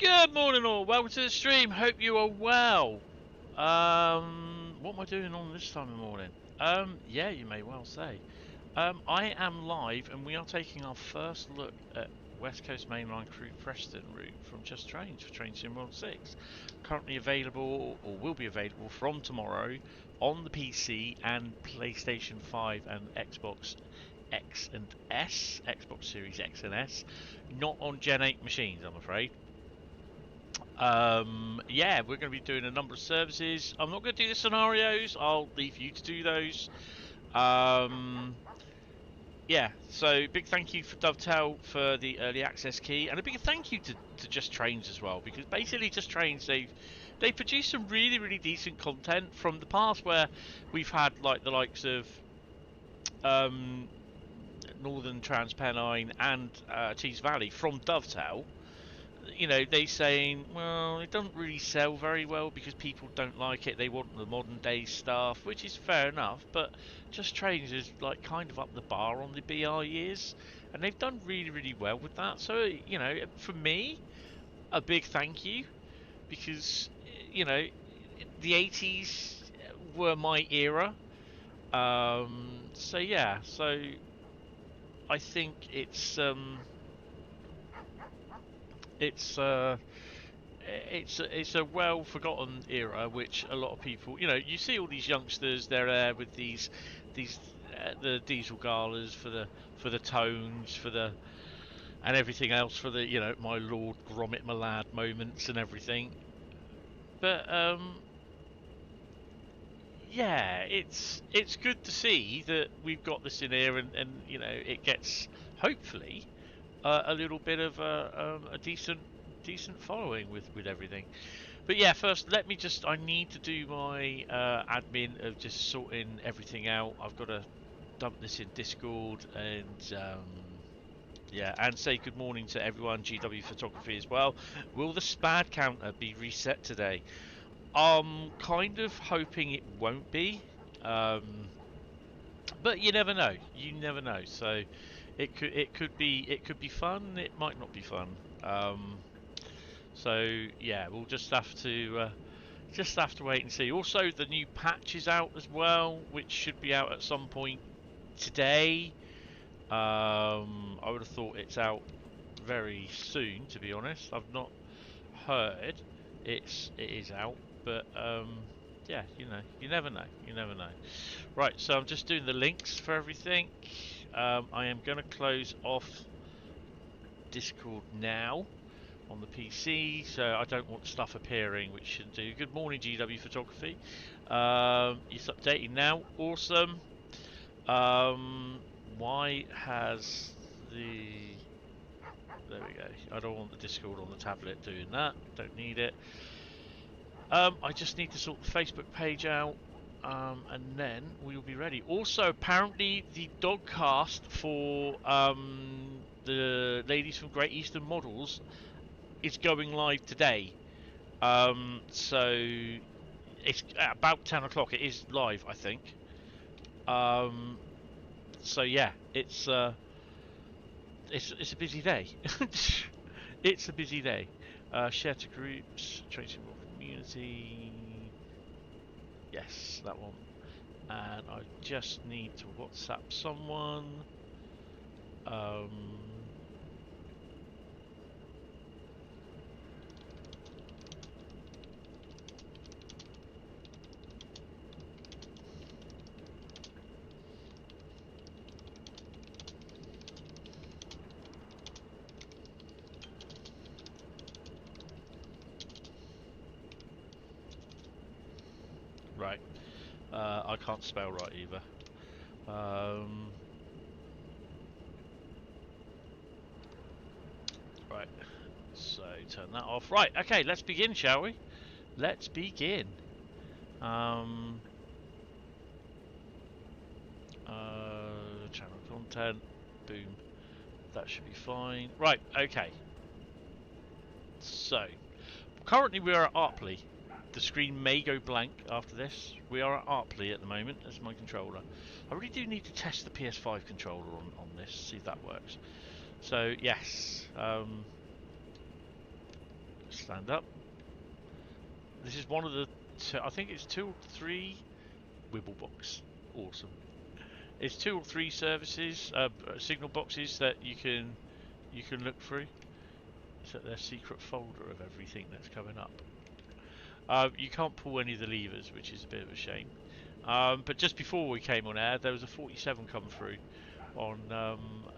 Good morning all, welcome to the stream, hope you are well. What am I doing on this time of morning? Yeah, you may well say. I am live and we are taking our first look at West Coast Mainline Crewe Preston route from Just Trains for Train Sim World 6. Currently available, or will be available from tomorrow, on the PC and PlayStation 5 and Xbox X and S, Xbox Series X and S, not on Gen 8 machines, I'm afraid. Yeah, we're going to be doing a number of services. I'm not going to do the scenarios. I'll leave you to do those. Yeah, so big thank you for Dovetail for the early access key, and a big thank you to Just Trains as well, because basically Just Trains, they produce some really decent content from the past, where we've had like the likes of Northern Transpennine and Tees Valley from Dovetail. You know, they saying, well, it doesn't really sell very well because people don't like it. They want the modern day stuff, which is fair enough. But Just Trains is like kind of up the bar on the BR years, and they've done really well with that. So you know, for me, a big thank you, because you know, the 80s were my era. So yeah, so I think it's it's a well forgotten era, which a lot of people, you know, you see all these youngsters, they're there with these the diesel galas for the tones, for the and everything else, for the, you know, my lord grommet my lad moments and everything. But yeah, it's good to see that we've got this in here, and you know, it gets hopefully a little bit of a decent following with everything. But yeah, first let me just, I need to do my admin of just sorting everything out. I've got to dump this in Discord, and yeah, and say good morning to everyone, GW Photography as well. Will the SPAD counter be reset today? I'm kind of hoping it won't be, but you never know. You never know. So it could be fun. It might not be fun. So yeah, we'll just have to wait and see. Also, the new patch is out as well, which should be out at some point today. I would have thought it's out very soon, to be honest. I've not heard it is out, but yeah, you know, you never know. You never know. Right, so I'm just doing the links for everything. I am going to close off Discord now on the PC, so I don't want stuff appearing which shouldn't do. Good morning, GW Photography. It's updating now. Awesome. Why has the... There we go. I don't want the Discord on the tablet doing that. Don't need it. I just need to sort the Facebook page out, and then we'll be ready. Also, apparently the dog cast for the ladies from Great Eastern Models is going live today. So it's at about 10 o'clock. It is live, I think. So yeah, it's a busy day. It's a busy day. Share to groups, tracing community. Yes, that one. And I just need to WhatsApp someone. Right. I can't spell right either. Right. So turn that off. Right. Okay. Let's begin, shall we? Let's begin. Channel content. Boom. That should be fine. Right. Okay. So currently we are at Arpley. The screen may go blank after this. We are at Arpley at the moment as my controller. I really do need to test the PS5 controller on this, see if that works. So yes, Stand up. This is one of the, I think it's 2 or 3 Wibble box. Awesome. It's 2 or 3 services, signal boxes that you can look through. It's at their secret folder of everything that's coming up. You can't pull any of the levers, which is a bit of a shame. But just before we came on air, there was a 47 come through on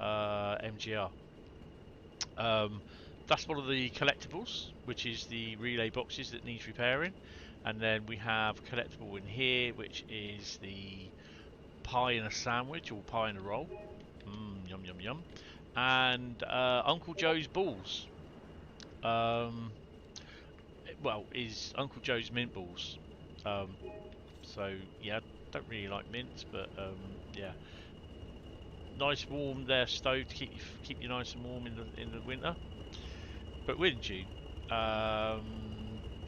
MGR. That's one of the collectibles, which is the relay boxes that needs repairing. And then we have a collectible in here, which is the pie in a sandwich or pie in a roll. Yum yum yum. And Uncle Joe's balls. Well, is Uncle Joe's mint balls. So yeah, don't really like mints, but yeah, nice warm there stove to keep you nice and warm in the winter. But we're in June. So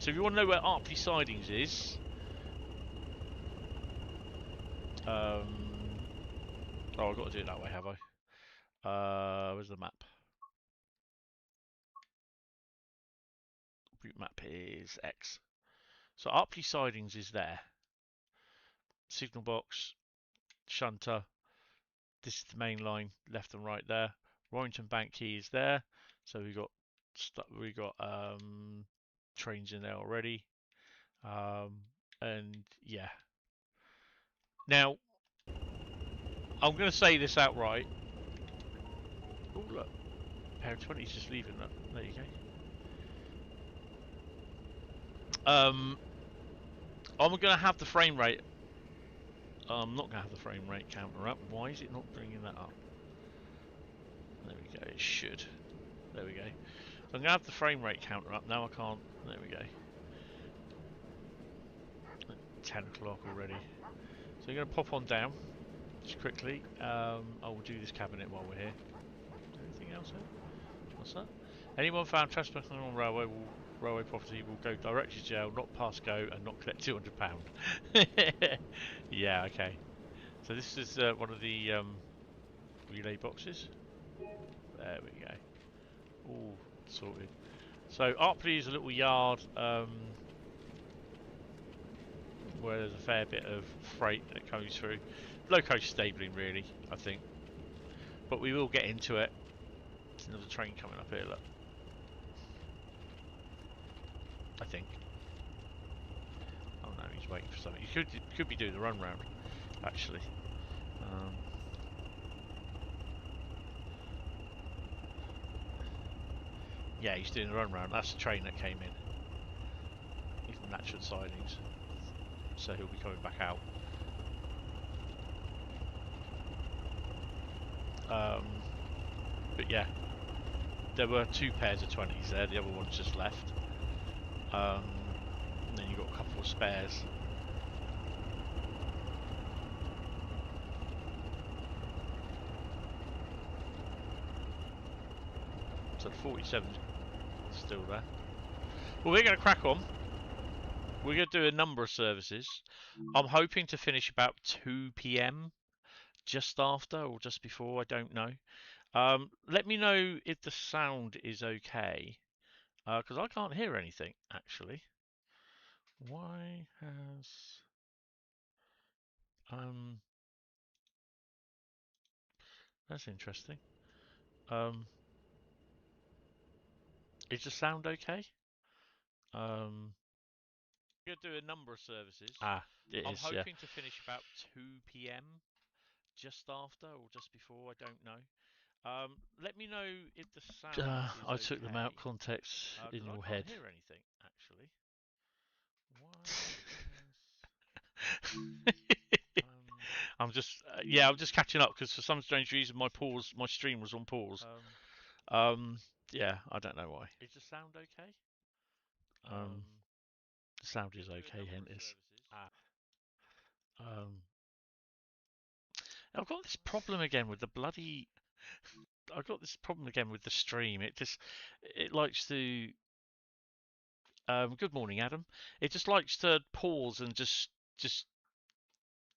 if you want to know where Arpley Sidings is, oh, I've got to do it that way, have I? Where's the map? Route map is X. So Arpley Sidings is there. Signal box, shunter. This is the main line, left and right there. Warrington Bank Quay is there. So we got trains in there already. And yeah. Now, I'm going to say this outright. Oh look, pair of 20s just leaving that. There you go. I'm going to have the frame rate. I'm not going to have the frame rate counter up. Why is it not bringing that up? There we go. It should. There we go. So I'm going to have the frame rate counter up. Now I can't. There we go. 10 o'clock already. So you're going to pop on down just quickly. I will do this cabinet while we're here. Anything else here? What's that? Anyone found trespassing on railway property will go directly to jail, not pass go, and not collect £200. Yeah, okay. So this is one of the relay boxes. There we go. All sorted. So Arpley is a little yard where there's a fair bit of freight that comes through. Loco stabling, really, I think. But we will get into it. There's another train coming up here, look. I think. Oh no, he's waiting for something. You could be doing the run round, actually. Yeah, he's doing the run round. That's the train that came in. He's from Natural Sidings, so he'll be coming back out. But yeah, there were 2 pairs of 20s there. The other one's just left. And then you've got a couple of spares. So the 47's still there. Well, we're going to crack on. We're going to do a number of services. I'm hoping to finish about 2 PM, just after or just before, I don't know. Let me know if the sound is okay, because I can't hear anything, actually. Why has... That's interesting. Is the sound okay? We're going to do a number of services. It is, I'm hoping to finish about 2 PM, just after or just before, I don't know. Let me know if the sound is I okay. took them out of context in your head. I can't hear anything, actually. I'm just yeah, I'm just catching up because for some strange reason my stream was on pause. Yeah, I don't know why. Is the sound okay? The sound is okay, hint is. I've got this problem again with the bloody. I've got this problem again with the stream. It likes to. Good morning, Adam. It just likes to pause and just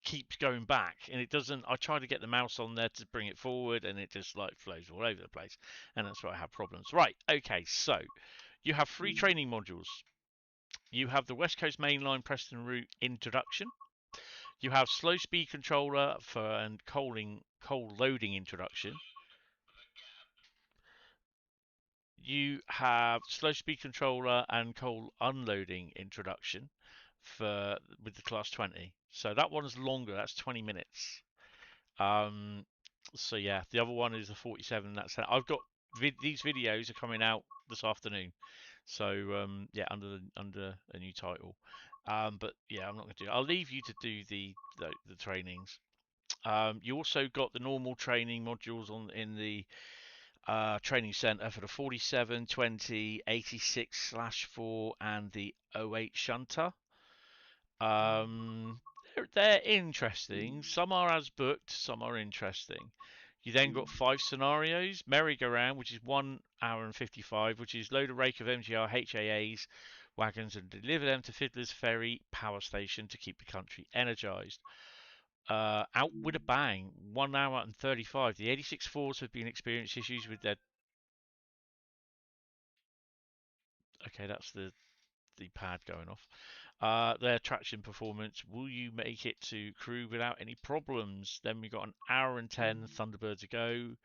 keeps going back, and it doesn't. I try to get the mouse on there to bring it forward, and it just like flows all over the place, and that's why I have problems. Right, okay, so You have 3 training modules. You have the West Coast Mainline Preston route introduction. You have slow speed controller and coal loading introduction. You have slow speed controller and coal unloading introduction with the class 20. So that one's longer. That's 20 minutes. So yeah, the other one is the 47. I've got these videos are coming out this afternoon. So yeah, under a new title. But yeah, I'm not going to do it. I'll leave you to do the trainings. You also got the normal training modules in the training centre for the 47, 20, 86/4 and the 08 shunter. They're interesting. Some are as booked, some are interesting. You then got 5 scenarios. Merry-go-round, which is 1 hour and 55, which is load a rake of MGR HAAs wagons and deliver them to Fiddler's Ferry power station to keep the country energised. Out with a bang, 1 hour and 35. The 86-4s have been experiencing issues with their... Okay, that's the pad going off. Their traction performance. Will you make it to Crewe without any problems? Then we got an hour and 10 Thunderbirds ago.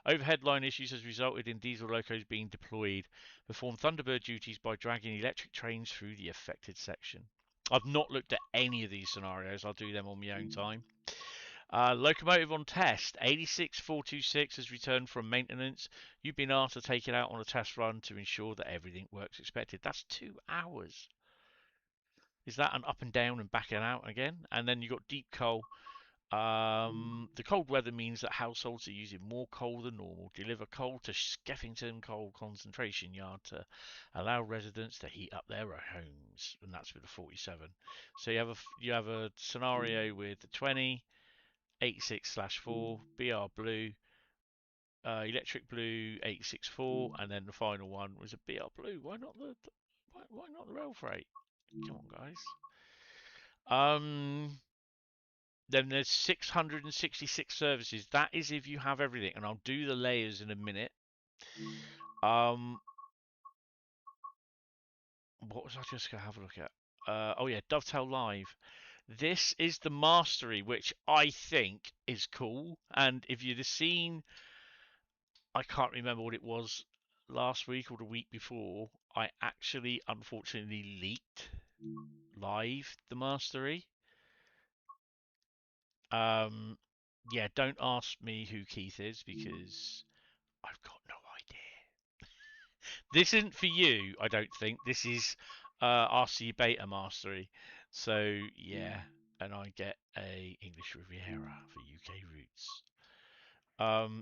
Overhead line issues has resulted in diesel locos being deployed. Perform Thunderbird duties by dragging electric trains through the affected section. I've not looked at any of these scenarios. I'll do them on my own time. Locomotive on test. 86426 has returned from maintenance. You've been asked to take it out on a test run to ensure that everything works expected. That's 2 hours. Is that an up and down and back and out again? And then you've got deep coal. The cold weather means that households are using more coal than normal. Deliver coal to Skeffington Coal Concentration Yard to allow residents to heat up their homes, and that's with the 47. So you have a scenario with the 20, 86/4, BR Blue, Electric Blue 864, and then the final one was a BR Blue. Why not the rail freight? Come on, guys. Then there's 666 services. That is if you have everything, and I'll do the layers in a minute. What was I just going to have a look at? Oh yeah, Dovetail Live. This is the mastery, which I think is cool. And if you'd have seen, I can't remember what it was last week or the week before, I actually unfortunately leaked live the mastery. Yeah, don't ask me who Keith is because I've got no idea. This isn't for you, I don't think. This is RC Beta Mastery. So yeah, and I get a English Riviera for UK routes.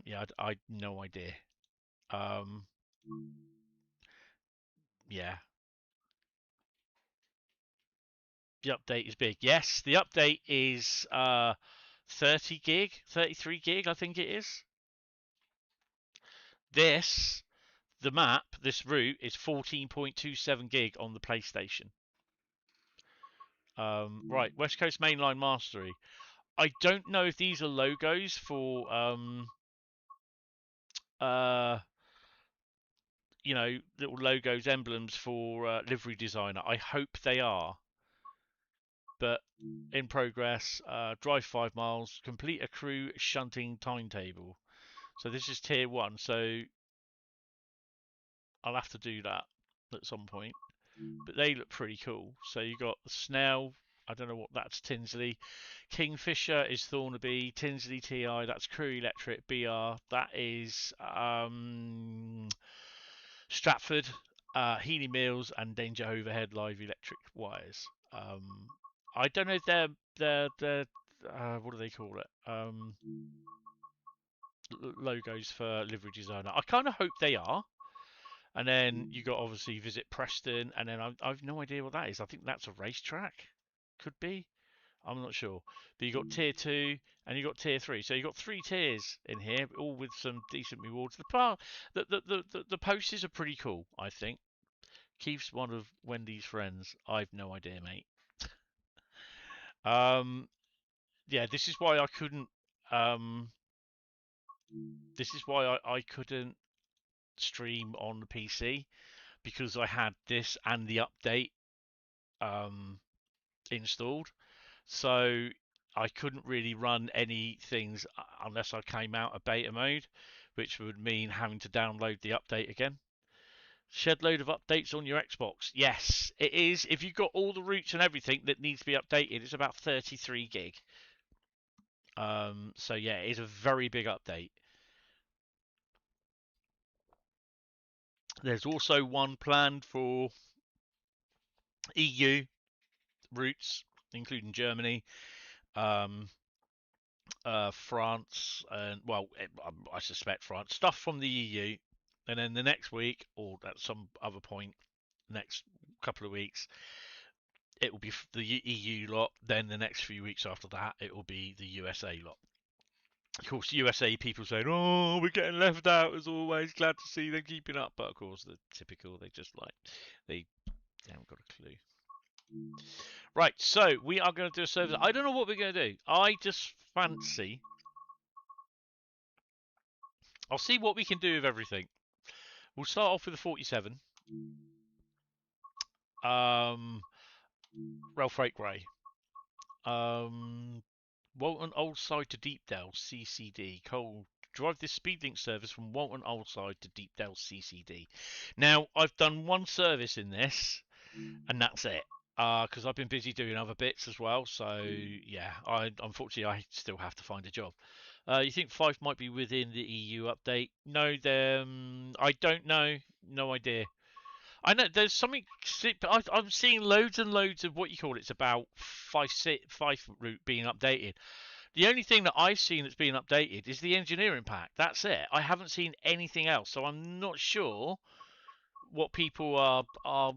Yeah, I no idea. Yeah, the update is big. Yes, the update is 30 gig, 33 gig, I think it is. The map, this route is 14.27 gig on the PlayStation. Right, West Coast Mainline Mastery. I don't know if these are logos for you know, little logos, emblems for livery designer. I hope they are. But in progress, drive 5 miles, complete a Crewe shunting timetable. So this is tier 1, so I'll have to do that at some point. But they look pretty cool. So you got the Snell, I don't know what that's, Tinsley. Kingfisher is Thornaby, Tinsley TI, that's Crewe Electric, BR, that is Stratford, Healy Mills, and Danger Overhead Live Electric Wires. I don't know if they're what do they call it? Logos for livery designer. I kind of hope they are. And then you got obviously Visit Preston, and then I've no idea what that is. I think that's a racetrack. Could be. I'm not sure. But you got tier 2 and you got tier 3. So you got 3 tiers in here, all with some decent rewards. The posters are pretty cool, I think. Keith's one of Wendy's friends. I've no idea, mate. Yeah, this is why I couldn't this is why I couldn't stream on the PC, because I had this and the update installed, so I couldn't really run any things unless I came out of beta mode, which would mean having to download the update again. Shed load of updates on your Xbox. Yes, it is. If you've got all the routes and everything that needs to be updated, it's about 33 gig. So yeah, it is a very big update. There's also one planned for EU routes, including Germany, France, and well, I suspect France. Stuff from the EU, and then the next week, or at some other point, next couple of weeks, it will be the EU lot. Then the next few weeks after that, it will be the USA lot. Of course, USA people saying, "Oh, we're getting left out as always. Glad to see them keeping up." But of course, the typical, they just like they haven't got a clue. Right, so we are going to do a service. I don't know what we're going to do. I just fancy. I'll see what we can do with everything. We'll start off with the 47. Rail Freight Grey. Walton Old Side to Deepdale CCD. Cole, drive this Speedlink service from Walton Old Side to Deepdale CCD. Now, I've done one service in this, and that's it. Because I've been busy doing other bits as well. So yeah, unfortunately I still have to find a job. You think 5 might be within the EU update? No, I don't know. No idea. I know there's something. I'm seeing loads and loads of what you call it's about 5 route being updated. The only thing that I've seen that's being updated is the engineering pack. That's it. I haven't seen anything else, so I'm not sure what people are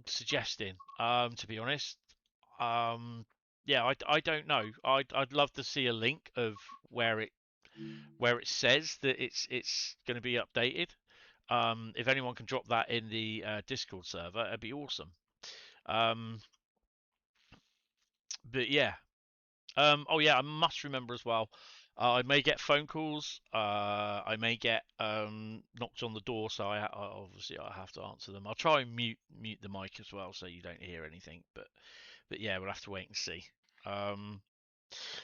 suggesting. To be honest, yeah, I don't know. I'd love to see a link of where it says that it's going to be updated. If anyone can drop that in the Discord server, it'd be awesome. But yeah. Oh yeah, I must remember as well. I may get phone calls. I may get knocks on the door, so obviously I have to answer them. I'll try and mute the mic as well, so you don't hear anything. But yeah, we'll have to wait and see.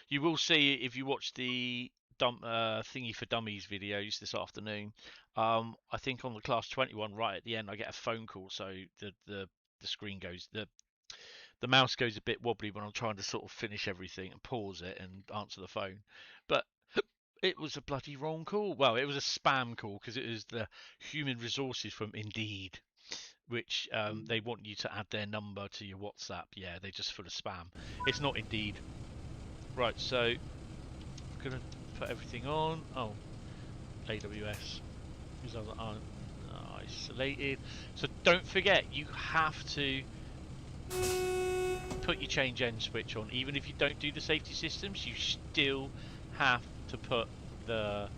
You will see if you watch the thingy for dummies videos this afternoon. I think on the class 21 right at the end, I get a phone call, so the screen goes the mouse goes a bit wobbly when I'm trying to sort of finish everything and pause it and answer the phone. But it was a bloody wrong call. Well, it was a spam call because it was the human resources from Indeed, which they want you to add their number to your WhatsApp. Yeah, they're just full of spam. It's not Indeed. Right, so I'm going to put everything on. Oh, AWS. These aren't isolated. So don't forget, you have to put your change end switch on. Even if you don't do the safety systems, you still have to put the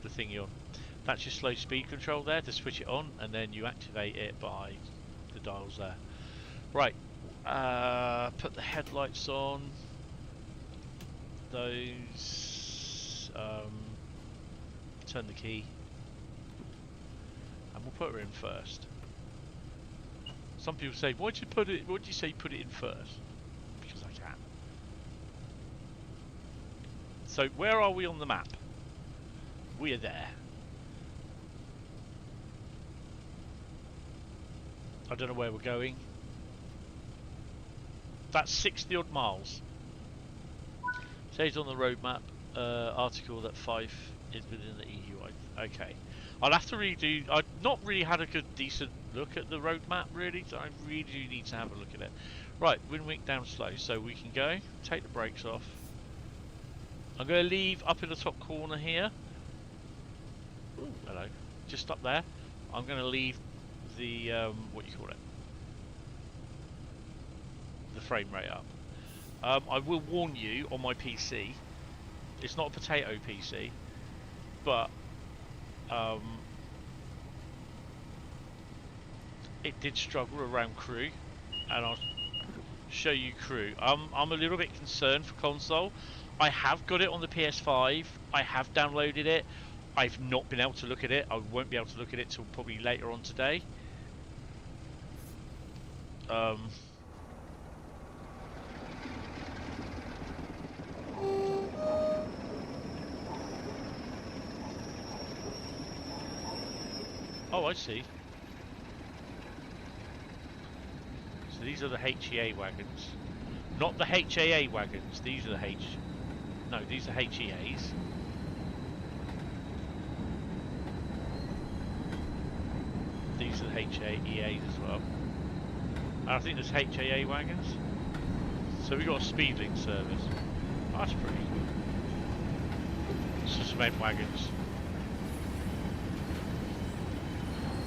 thingy on. That's your slow speed control there to switch it on, and then you activate it by the dials there. Right, put the headlights on. Those, turn the key, and we'll put her in first. Some people say, why'd you say put it in first? Because I can. So where are we on the map? We are there. I don't know where we're going. That's 60 odd miles. Says on the roadmap article that 5 is within the EU. Okay. I'll have to redo. I've not really had a decent look at the roadmap, really, so I really do need to have a look at it. Right, wind wink down slow, so we can go. Take the brakes off. I'm going to leave up in the top corner here. Ooh, hello. Just up there. I'm going to leave the, what you call it? The frame rate up. I will warn you on my PC, it's not a potato PC, but it did struggle around Crewe, and I'll show you Crewe. I'm a little bit concerned for console. I have got it on the PS5, I have downloaded it, I've not been able to look at it. I won't be able to look at it till probably later on today. Oh, I see. So these are the HEA wagons. Not the HAA wagons, these are the No, these are HEAs. These are the HEAs as well. And I think there's HAA wagons. So we've got a speedlink service. Oh, that's pretty good. Some cement wagons.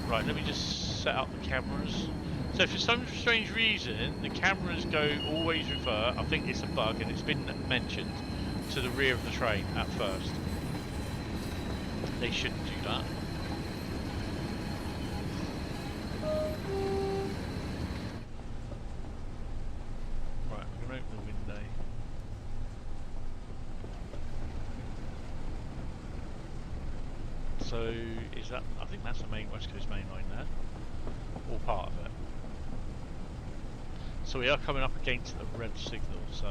Right, let me just set up the cameras. So for some strange reason, the cameras always refer, I think it's a bug and it's been mentioned, to the rear of the train at first. They shouldn't do that. Right, I'm going to open the window. So, is that, I think that's the main West Coast Mainline there, or part of it. So we are coming up against a red signal, so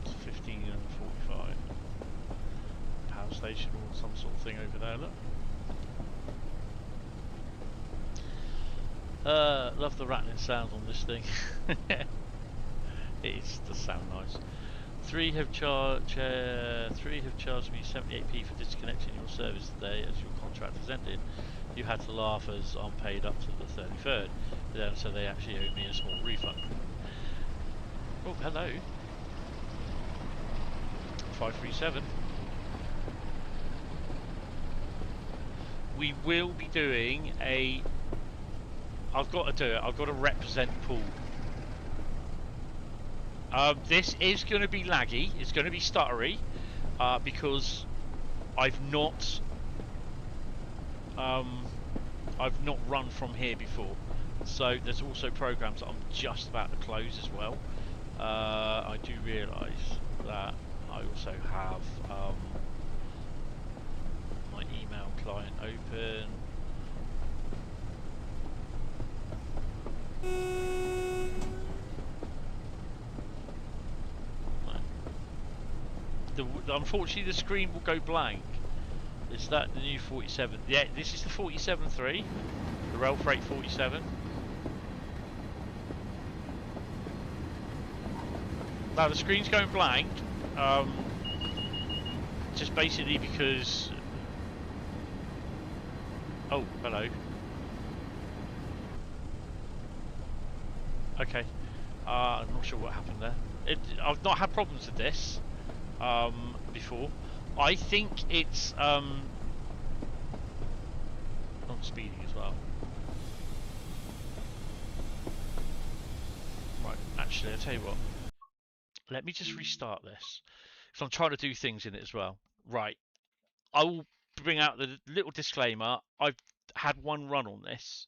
it's 15 and 45. Power station or some sort of thing over there, look. Love the rattling sound on this thing. It does sound nice. Three have charged me 78p for disconnecting your service today as your contract has ended. You had to laugh as I'm paid up to the 33rd, so they actually owe me a small refund. Oh, hello. 537. We will be doing a... I've got to do it. I've got to represent Pool. This is going to be laggy. It's going to be stuttery because I've not run from here before. So there's also programs that I'm just about to close as well. I do realise that I also have my email client open. Unfortunately, the screen will go blank. Is that the new 47? Yeah, this is the 47.3, the Rail Freight 47. Now the screen's going blank, just basically because. Oh, hello. Okay, I'm not sure what happened there. I've not had problems with this before. I think it's on speeding as well. Right, actually, I'll tell you what. Let me just restart this, because I'm trying to do things in it as well. Right, I will bring out the little disclaimer. I've had one run on this,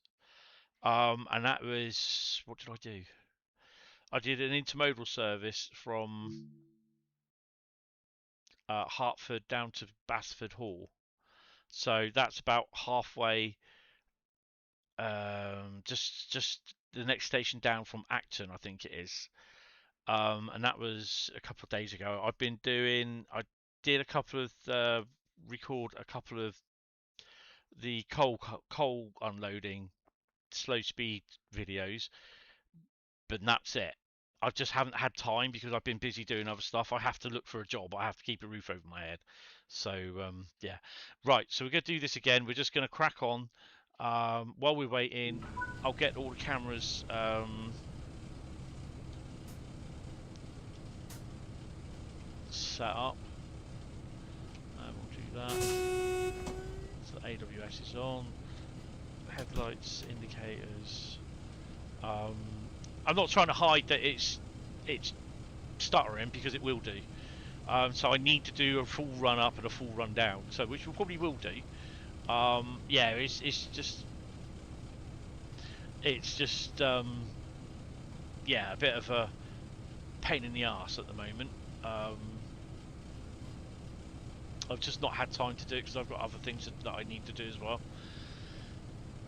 and that was, what did I do? I did an intermodal service from Hertford down to Basford Hall. So that's about halfway, just the next station down from Acton, I think it is. And that was a couple of days ago. I did a couple of record a couple of the coal unloading slow speed videos, but that's it. I just haven't had time because I've been busy doing other stuff. I have to look for a job. I have to keep a roof over my head. So yeah, right. So we're going to do this again. We're just going to crack on. While we're waiting, I'll get all the cameras set up. We'll do that. So the AWS is on. Headlights, indicators. I'm not trying to hide that it's stuttering, because it will do. So I need to do a full run up and a full run down. So which we probably will do. Yeah, it's just yeah, a bit of a pain in the arse at the moment. I've just not had time to do it because I've got other things that I need to do as well.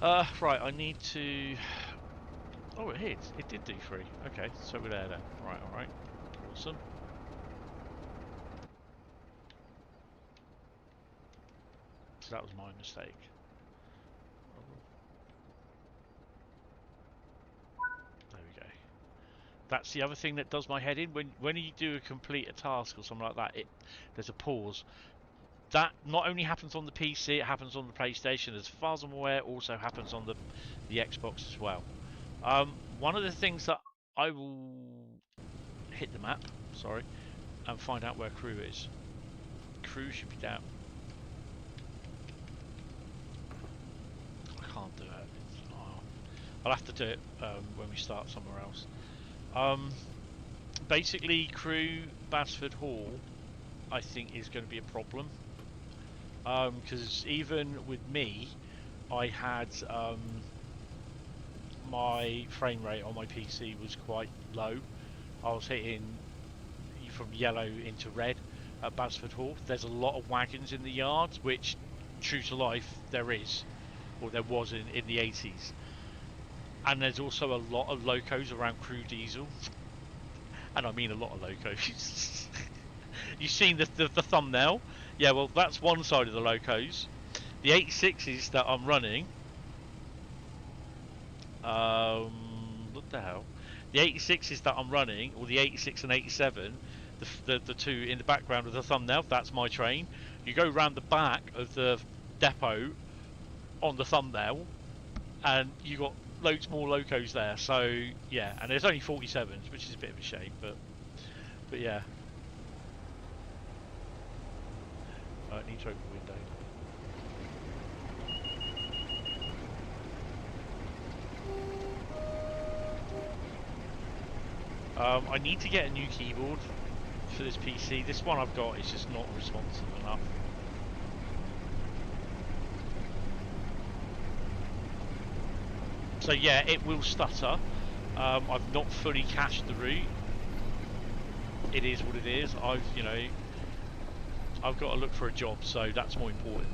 Right, I need to... Oh, it hit. It did do 3. Okay, so we're there then. Right, alright. Awesome. So that was my mistake. Oh. There we go. That's the other thing that does my head in. When you do complete a task or something like that, there's a pause. That not only happens on the PC, it happens on the PlayStation. As far as I'm aware, it also happens on the Xbox as well. One of the things that I will hit the map, sorry, and find out where Crewe is. Crewe should be down. I can't do it. I'll have to do it when we start somewhere else. Basically, Crewe Basford Hall, I think, is going to be a problem. Because even with me, I had my frame rate on my PC was quite low. I was hitting from yellow into red at Basford Hall. There's a lot of wagons in the yards, which, true to life, there is, or there was in the 80s. And there's also a lot of locos around Crewe Diesel, and I mean a lot of locos. You've seen the thumbnail? Yeah, well, that's one side of the locos. The 86s that I'm running, what the hell? The 86s that I'm running, or the 86 and 87, the two in the background of the thumbnail, that's my train. You go round the back of the depot on the thumbnail, and you got loads more locos there. So yeah, and there's only 47s, which is a bit of a shame, but yeah. I need to open the window. I need to get a new keyboard for this PC. This one I've got is just not responsive enough. So yeah, it will stutter. I've not fully cached the route. It is what it is. I've got to look for a job, so that's more important.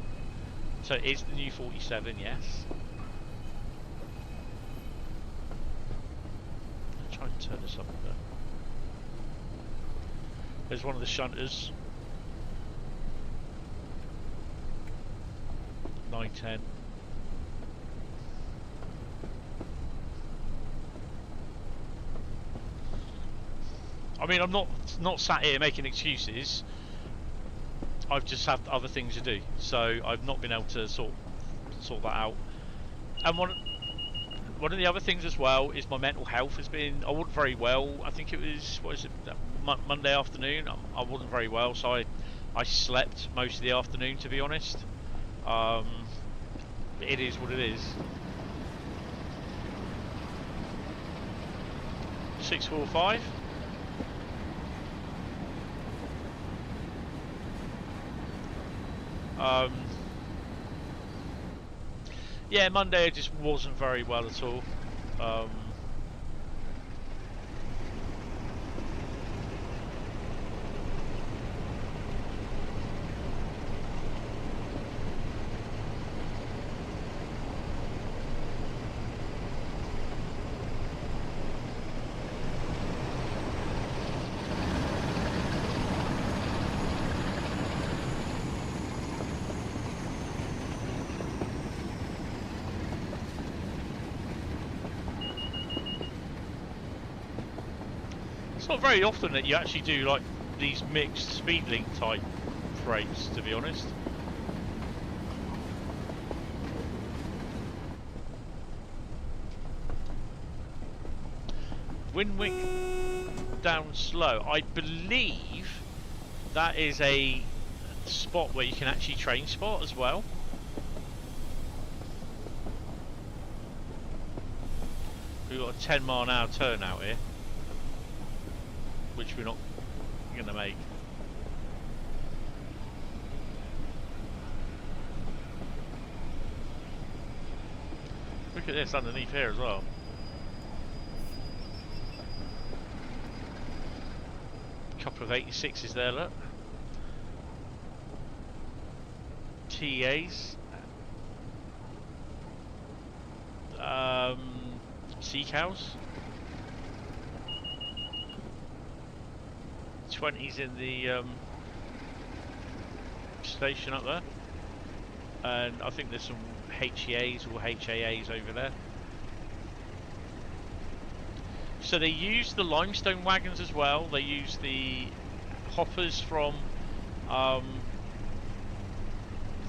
So it's the new 47, yes. I'll try and turn this up a bit. There's one of the shunters. 910. I mean, I'm not sat here making excuses. I've just had other things to do, so I've not been able to sort that out. And one of the other things as well is my mental health has been. I wasn't very well. I think it was Monday afternoon. I wasn't very well, so I slept most of the afternoon, to be honest. It is what it is. 645. Yeah, Monday I just wasn't very well at all. It's not very often that you actually do like these mixed speed link type frames, to be honest. Winwick down slow. I believe that is a spot where you can actually train spot as well. We've got a 10-mile-an-hour turn out here, which we're not going to make. Look at this underneath here as well. A couple of 86s there, look. TAs. sea cows. 20s in the station up there, and I think there's some HEAs or HAAs over there. So they use the limestone wagons as well. They use the hoppers from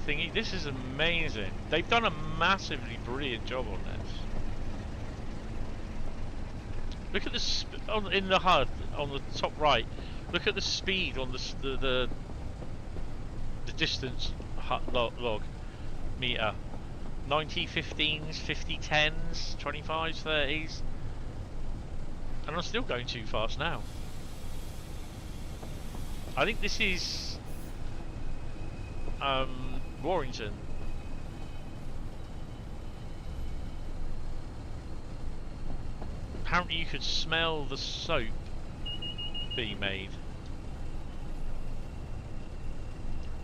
thingy. This is amazing. They've done a massively brilliant job on this. Look at this in the HUD on the top right. Look at the speed on the distance log meter. 90 15s, 50 10s, 25s, 30s. And I'm still going too fast now. I think this is Warrington. Apparently you could smell the soap being made.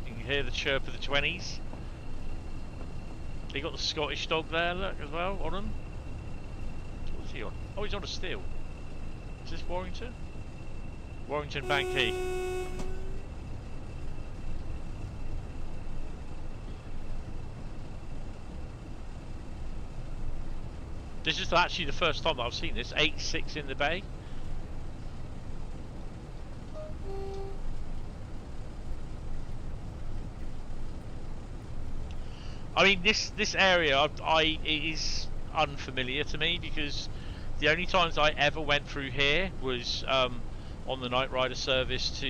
You can hear the chirp of the 20s. They got the Scottish dog there, look, as well, on them. What's he on? Oh, he's on a steel. Is this Warrington? Warrington Bank Heath. This is actually the first time that I've seen this. 8-6 in the bay. I mean, this area it is unfamiliar to me, because the only times I ever went through here was on the night rider service to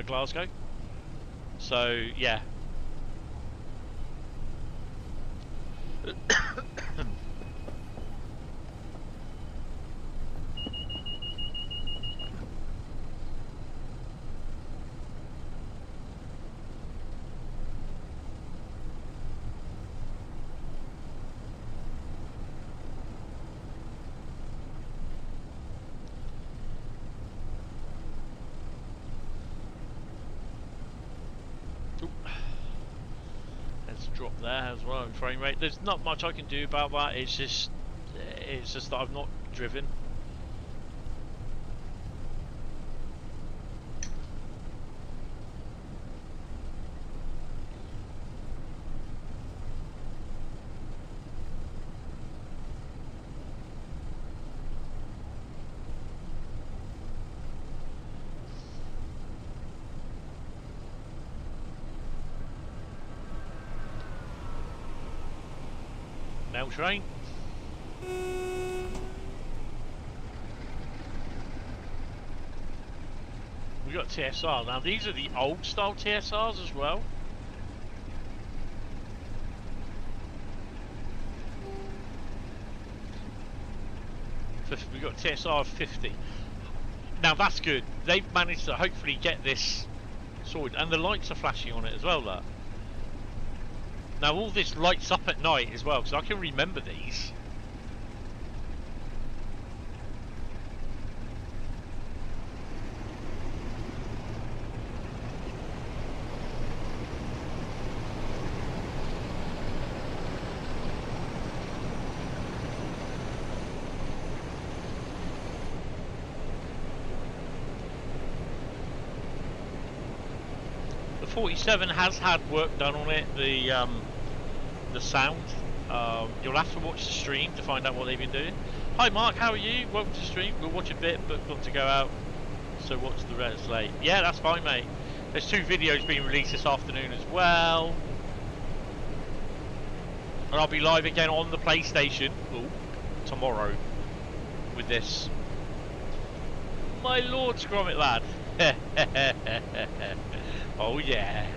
Glasgow. So yeah. Drop there as well in frame rate. There's not much I can do about that. It's just that I've not driven. Train. We got TSR. Now these are the old style TSRs as well. We got TSR 50. Now that's good. They've managed to hopefully get this sorted, and the lights are flashing on it as well. That. Now all this lights up at night as well, because I can remember these. The 47 has had work done on it. The sound. You'll have to watch the stream to find out what they've been doing. Hi Mark, how are you? Welcome to the stream. We'll watch a bit, but got to go out, so watch the rest late. Yeah, that's fine, mate. There's 2 videos being released this afternoon as well, and I'll be live again on the PlayStation tomorrow with this. My lord, Scromit lad. Oh yeah.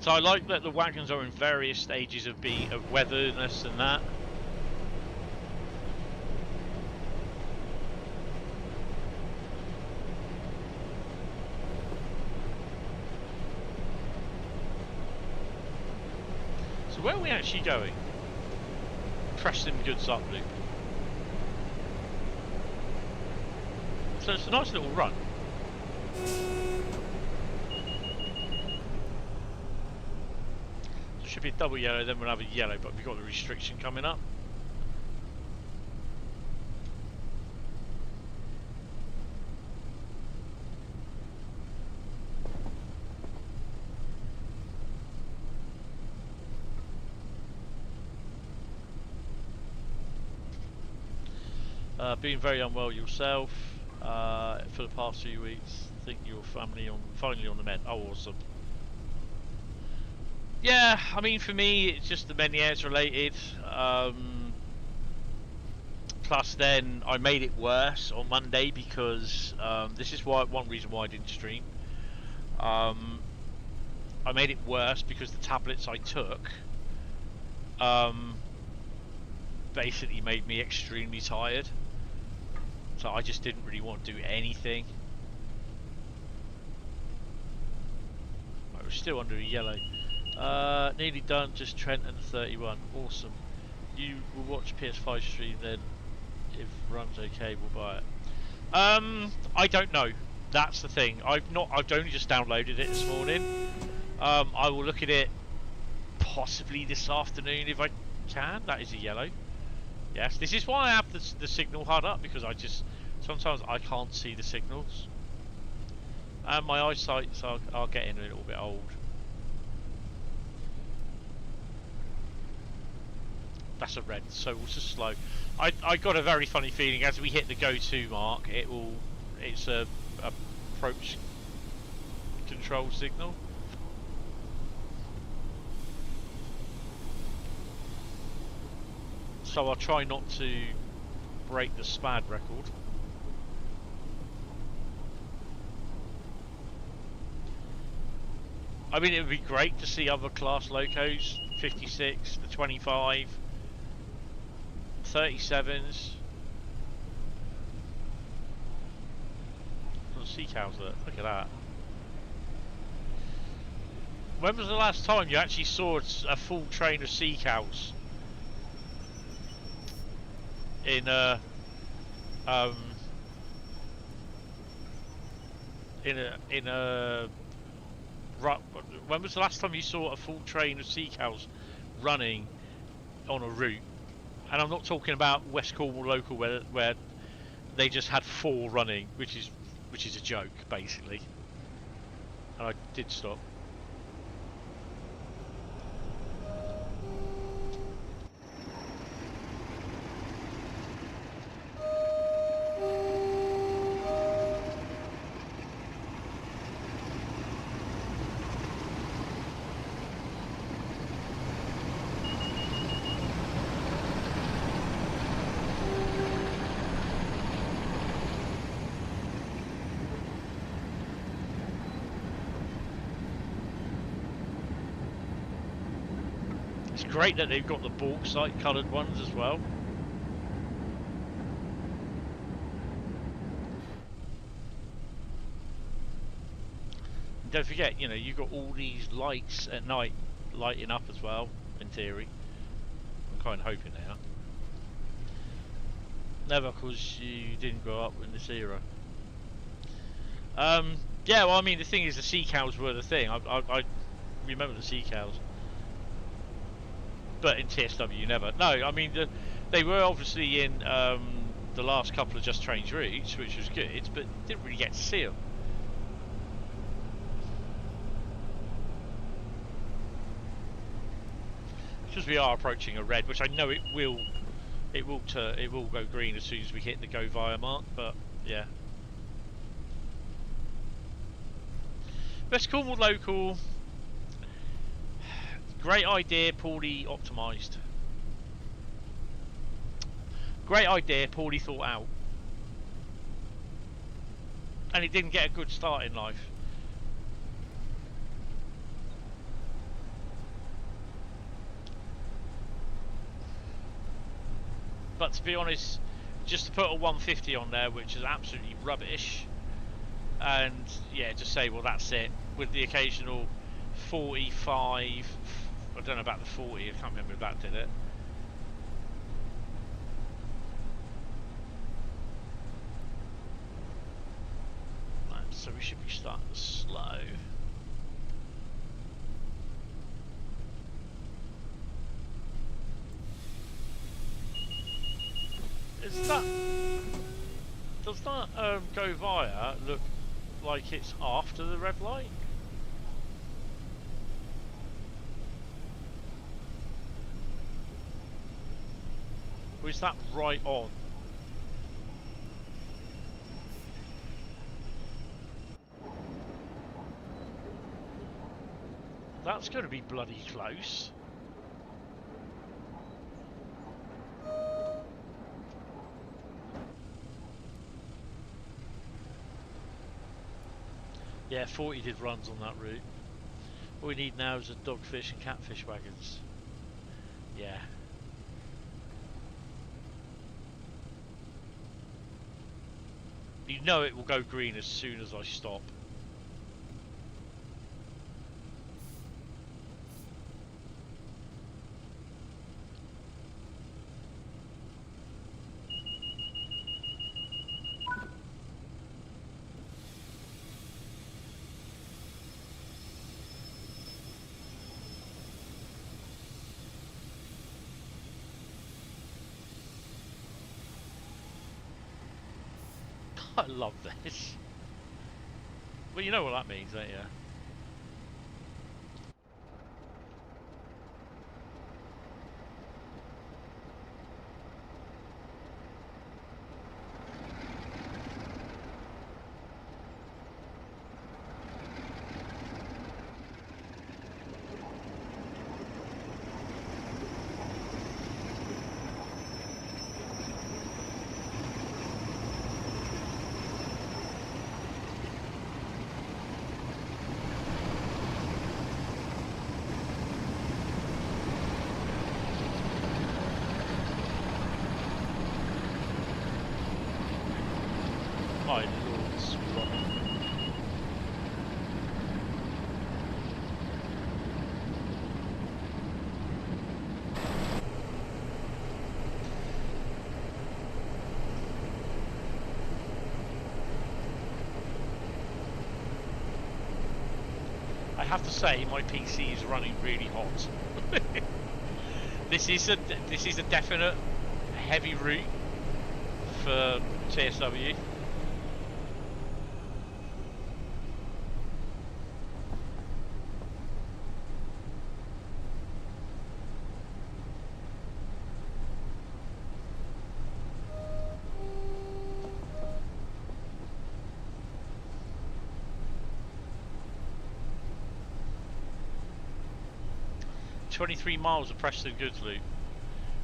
So I like that the wagons are in various stages of weatherness and that. So where are we actually going? Preston Goods up loop. So it's a nice little run. There should be a double yellow, then we'll have a yellow, but we've got the restriction coming up. Being very unwell yourself for the past few weeks. Think your family finally on the mend. Oh, awesome. Yeah, I mean for me it's just the Meniere's related. Plus then I made it worse on Monday because this is one reason why I didn't stream. I made it worse because the tablets I took basically made me extremely tired. So I just didn't really want to do anything. Right, we're still under a yellow. Nearly done, just Trent and 31. Awesome. You will watch PS5 stream then. If run's okay, we'll buy it. I don't know. That's the thing. I've only just downloaded it this morning. I will look at it possibly this afternoon if I can. That is a yellow. Yes, this is why I have the signal HUD up, because sometimes I can't see the signals. And my eyesights are getting a little bit old. That's a red, so we'll just slow. I got a very funny feeling as we hit the go-to mark, it's a approach control signal. So I'll try not to break the SPAD record. I mean, it would be great to see other class locos, 56, the 25, 37s. Sea cows there. Look at that. When was the last time you actually saw a full train of sea cows? In a when was the last time you saw a full train of sea cows running on a route? And I'm not talking about West Cornwall local where they just had 4 running, which is a joke basically. And I did stop. Great that they've got the bauxite coloured ones as well. And don't forget, you know, you've got all these lights at night lighting up as well, in theory. I'm kind of hoping they are. Never, because you didn't grow up in this era. Yeah, well, I mean, the thing is, the sea cows were the thing. I remember the sea cows. But in TSW, never. No, I mean, they were obviously in the last couple of Just Trains routes, which was good, but didn't really get to see them. Because we are approaching a red, which I know it will go green as soon as we hit the go via mark. But yeah, West Cornwall local. Great idea, poorly optimised. Great idea, poorly thought out. And it didn't get a good start in life. But to be honest, just to put a 150 on there, which is absolutely rubbish, and yeah, just say, well, that's it, with the occasional 45, I don't know about the 40. I can't remember if that did it. Right, so we should be starting slow. Is that... Does that go via look like it's after the red light? Or is that right on? That's going to be bloody close. Yeah, 40 did runs on that route. All we need now is a dogfish and catfish wagons. Yeah. You know it will go green as soon as I stop. I love this. Well, you know what that means, don't you? My lord, Scott. I have to say, my PC is running really hot. This is a definite heavy route for TSW. .23 miles of Preston goods loop,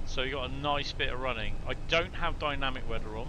so you got a nice bit of running. I don't have dynamic weather on.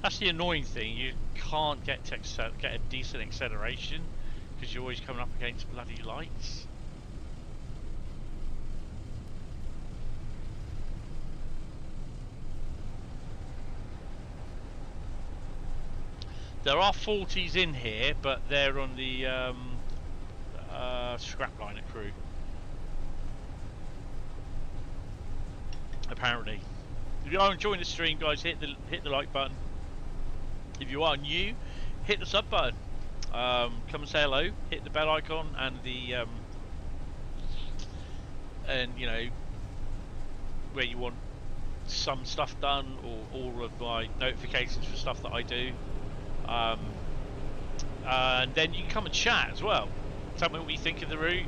That's the annoying thing, you can't get a decent acceleration because you're always coming up against bloody lights. There are 40s in here, but they're on the scrap line at Crewe. Apparently. If you are enjoying the stream, guys, hit the like button. If you are new, hit the sub button. Come and say hello. Hit the bell icon and the and you know, where you want some stuff done, or all of my notifications for stuff that I do. And then you can come and chat as well. Tell me what you think of the route.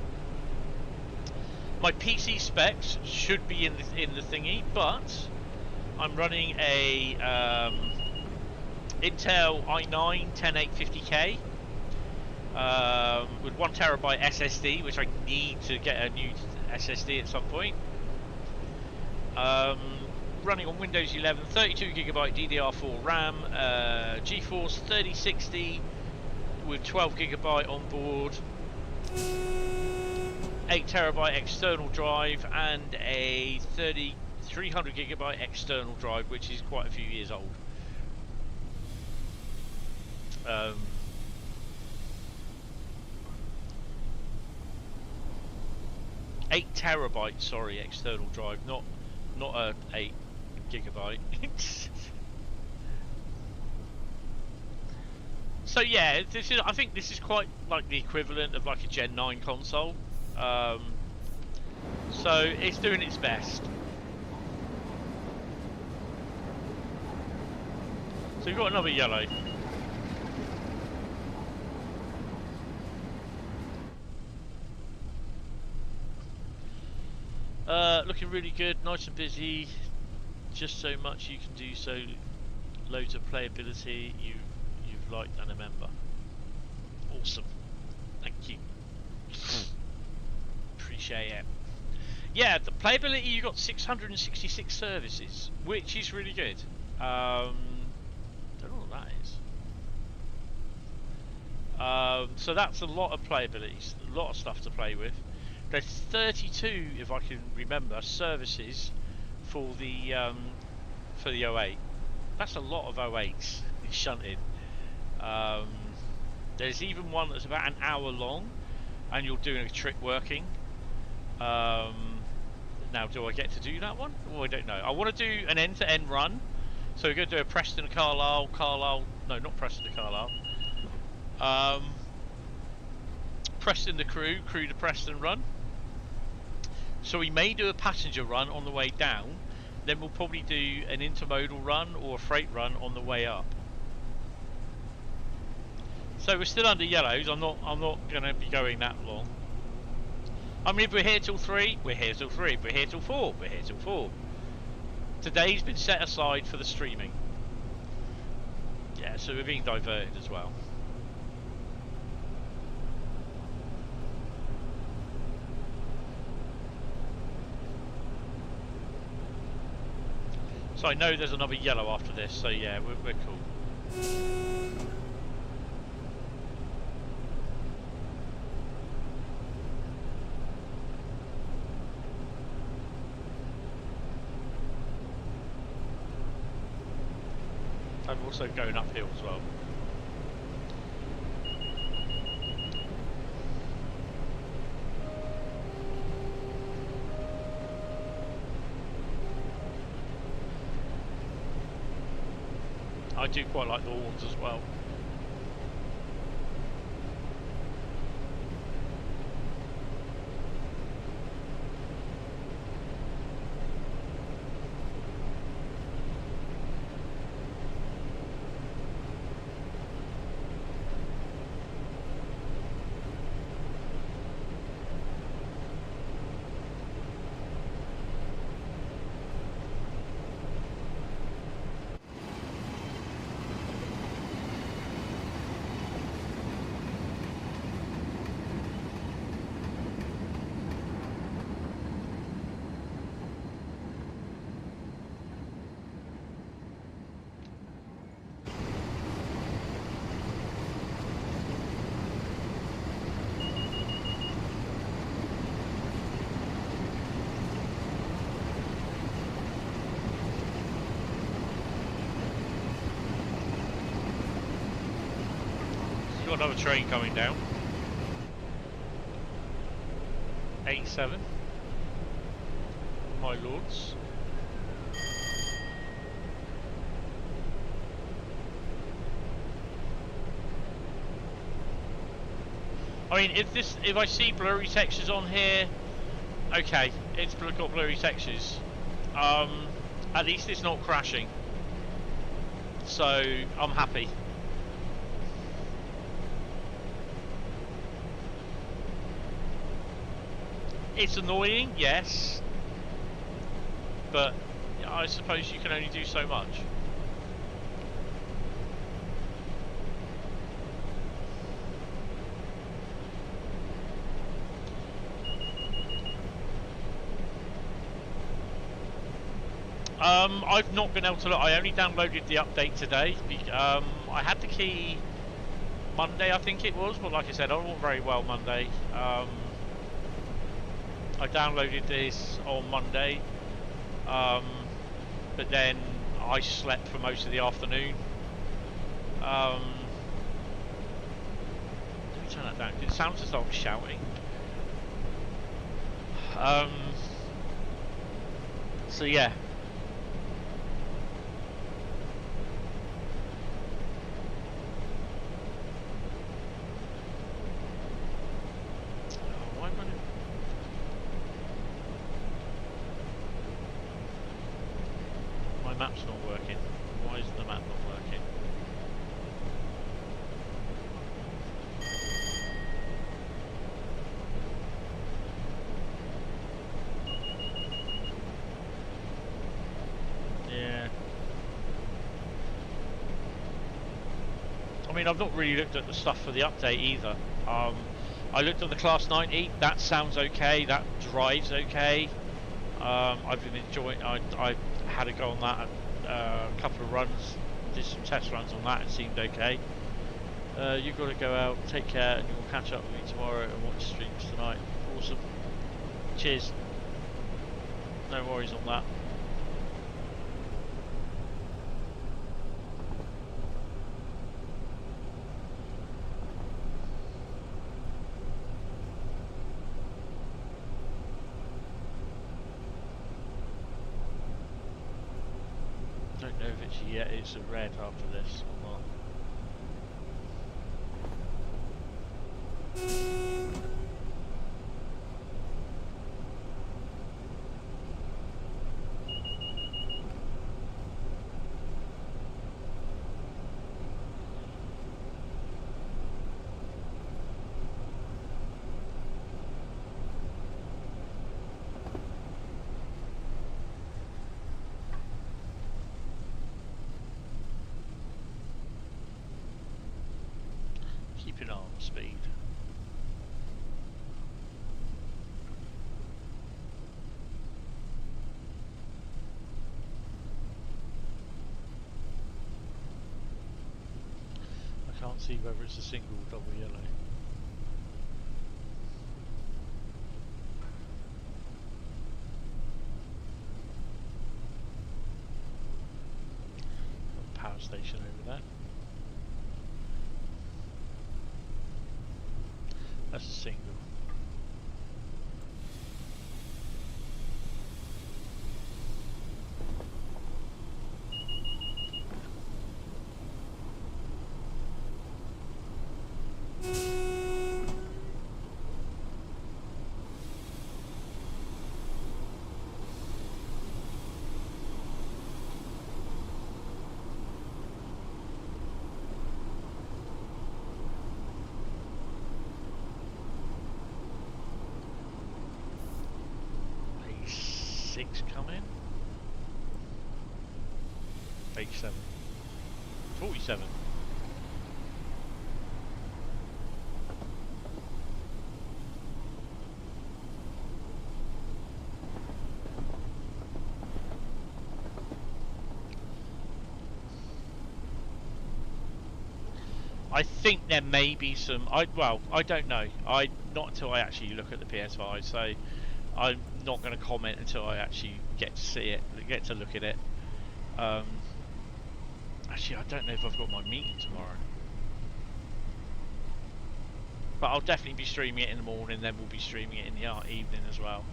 My PC specs should be in the thingy, but I'm running a Intel i9 10850K with 1TB SSD, which I need to get a new SSD at some point. Running on Windows 11, 32GB DDR4 RAM, GeForce 3060 with 12GB on board, 8TB external drive, and a 300GB external drive, which is quite a few years old. 8TB, sorry, external drive, not a 8GB. So yeah, I think this is quite like the equivalent of like a Gen 9 console. So it's doing its best. So we've got another yellow. Looking really good, nice and busy. Just so much you can do, so loads of playability. You've liked and a member. Awesome. Thank you. Appreciate it. Yeah, the playability, you got 666 services, which is really good. Don't know what that is. So that's a lot of playability, a lot of stuff to play with. There's 32, if I can remember, services for the 08. That's a lot of 08s shunted. There's even one that's about an hour long, and you're doing a trick working. Now, do I get to do that one? Oh, I don't know. I want to do an end-to-end run. So we're going to do a Preston to Carlisle, no, not Preston to Carlisle. Preston to Crewe, Crewe to Preston run. So we may do a passenger run on the way down, then we'll probably do an intermodal run or a freight run on the way up. So we're still under yellows. I'm not going to be going that long. I mean, if we're here till 3, we're here till 3. If we're here till 4, we're here till 4. Today's been set aside for the streaming. Yeah, so we're being diverted as well. So I know there's another yellow after this, so yeah, we're cool. I'm also going uphill as well. I do quite like the horns as well. Got another train coming down. 87. My lords. I mean, if I see blurry textures on here, okay, it's got blurry textures. At least it's not crashing, so I'm happy. It's annoying, yes, but I suppose you can only do so much. I've not been able to look. I only downloaded the update today. I had the key Monday, I think it was, but like I said, I wasn't very well Monday. I downloaded this on Monday, but then I slept for most of the afternoon. Let me turn that down. It sounds as though I'm shouting. So yeah. Map's not working. Why is the map not working? Yeah. I mean, I've not really looked at the stuff for the update either. I looked at the Class 90. That sounds okay. That drives okay. I've been enjoying. I had a go on that. A couple of runs, did some test runs on that. It seemed okay. You've got to go out, take care, and you'll catch up with me tomorrow and watch streams tonight. Awesome. Cheers. No worries on that. Don't know if it's a red after this or not. Keep it on speed. I can't see whether it's a single or double yellow. Power station over there. That's a single. Coming. 87. 47. I think there may be some. I don't know. Not until I actually look at the PS5. So I'm not going to comment until I actually get to see it, get to look at it. Actually, I don't know if I've got my meeting tomorrow, but I'll definitely be streaming it in the morning. Then we'll be streaming it in the evening as well.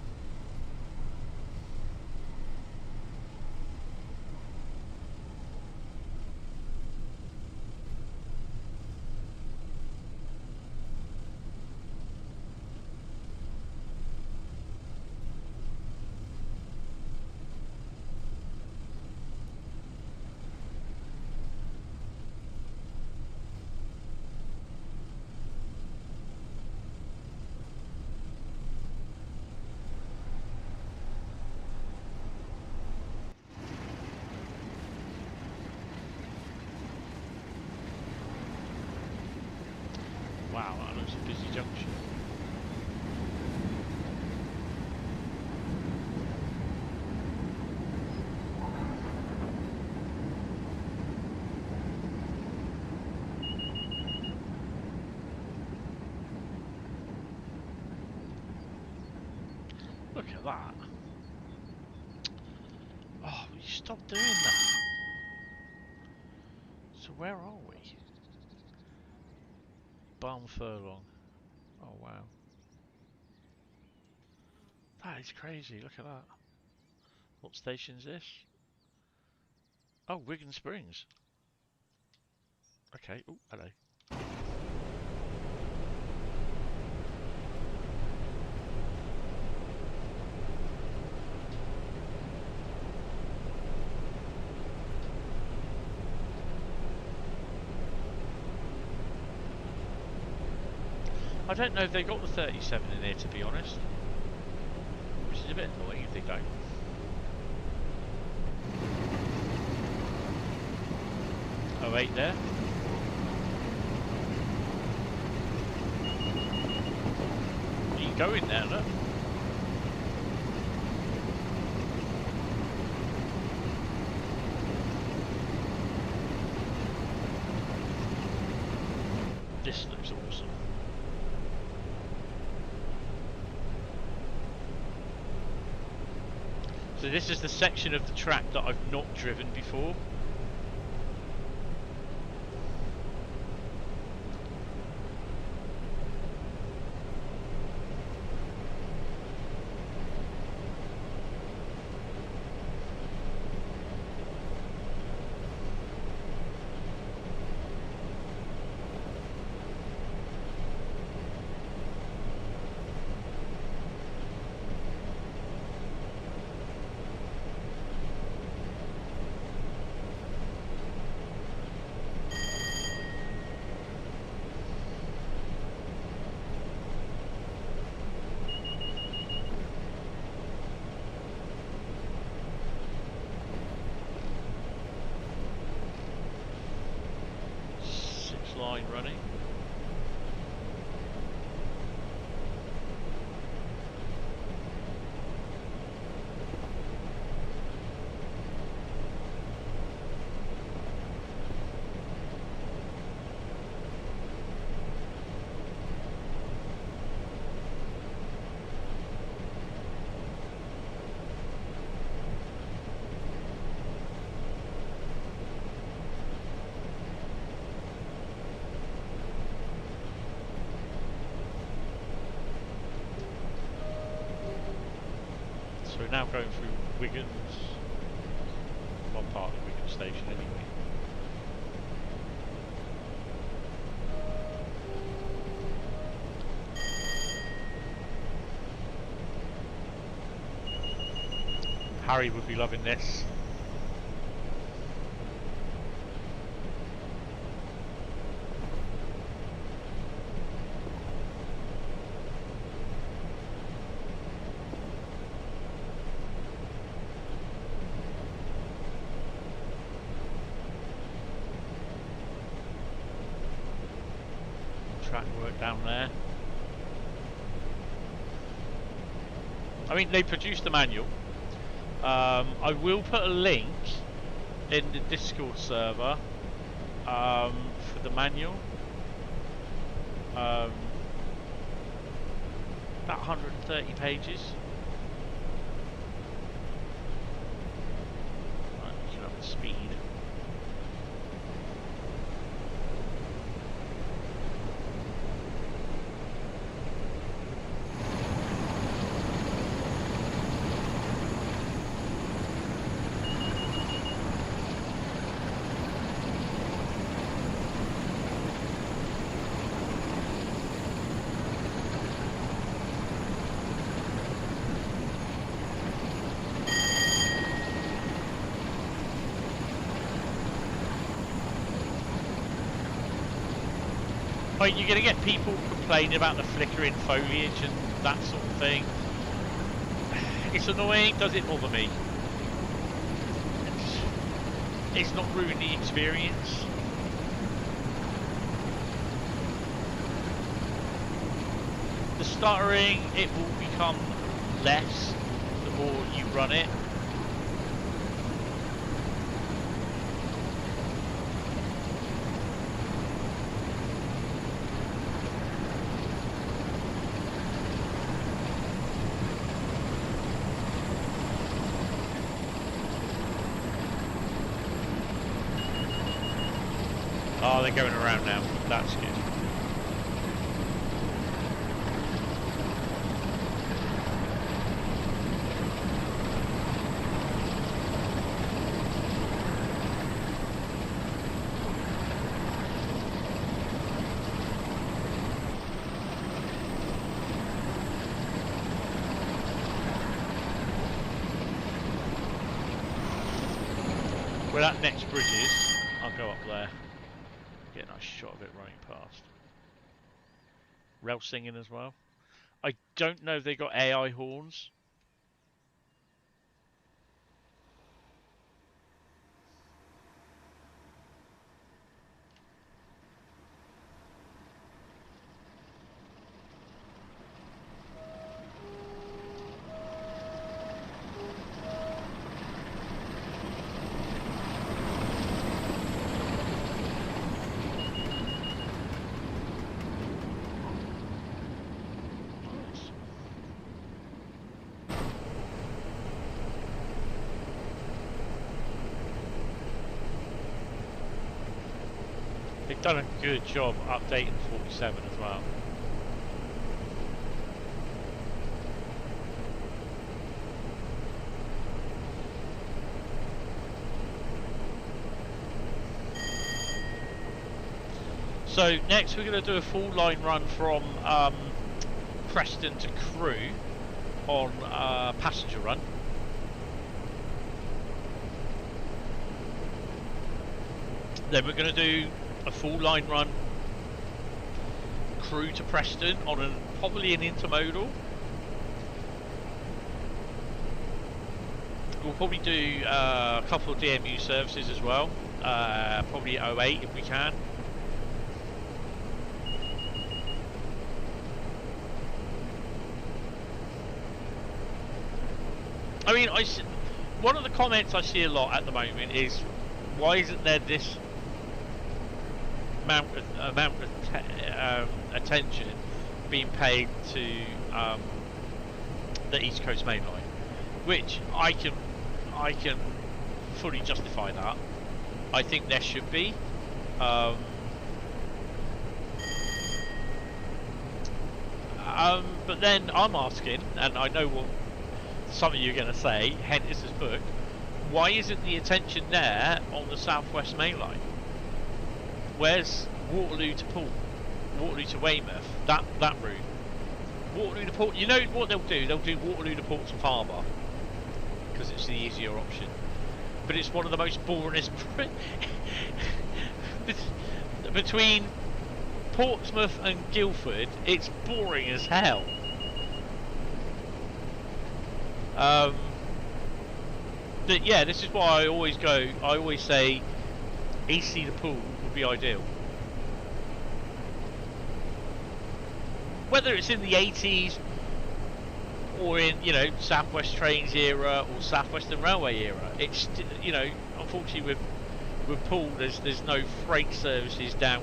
Look at that. Oh, will you stop doing that? So where are we? Barn Furlong. Oh wow. That is crazy, look at that. What station's this? Oh, Wigan Springs. Okay, oh, hello. I don't know if they got the 37 in here, to be honest. Which is a bit annoying if they don't. Oh, 08 there. You can go in there, look. This looks awesome. So this is the section of the track that I've not driven before. Line running. So we're now going through Wigan's, one part of Wigan station anyway. Harry would be loving this. Track work down there. I mean, they produced the manual. I will put a link in the Discord server for the manual. About 130 pages. Right, we can have the speed. Well, you're going to get people complaining about the flickering foliage and that sort of thing. It's annoying, does it bother me? It's not ruining the experience. The stuttering, it will become less the more you run it. Oh, they're going around now. That's good. Where that next bridge is, I'll go up there. Get a nice shot of it running past. Rail singing as well. I don't know if they got AI horns. They've done a good job updating 47 as well. So next we're going to do a full line run from Preston to Crewe on passenger run. Then we're going to do a full line run Crewe to Preston on probably an intermodal. We'll probably do a couple of DMU services as well, probably 08 if we can. I mean, one of the comments I see a lot at the moment is, why isn't there this amount of attention being paid to the East Coast Mainline? Which I can fully justify that. I think there should be. But then I'm asking, and I know what some of you are going to say, Hentis's book, why isn't the attention there on the South West Mainline? Where's Waterloo to Port? Waterloo to Weymouth? That route. Waterloo to Port. You know what they'll do? They'll do Waterloo to Portsmouth Harbour because it's the easier option. But it's one of the most boringest. Between Portsmouth and Guildford, it's boring as hell. But yeah, this is why I always say EC to Poole would be ideal. Whether it's in the 80s or in, you know, South West Trains era or South Western Railway era, it's, you know, unfortunately with Poole there's no freight services down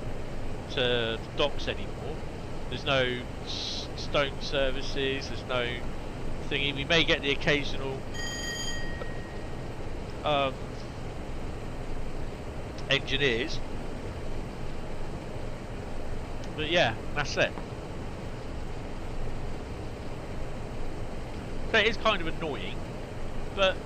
to the docks anymore. There's no stone services, there's no thingy. We may get the occasional engineers, but yeah, that's it. So it is kind of annoying, but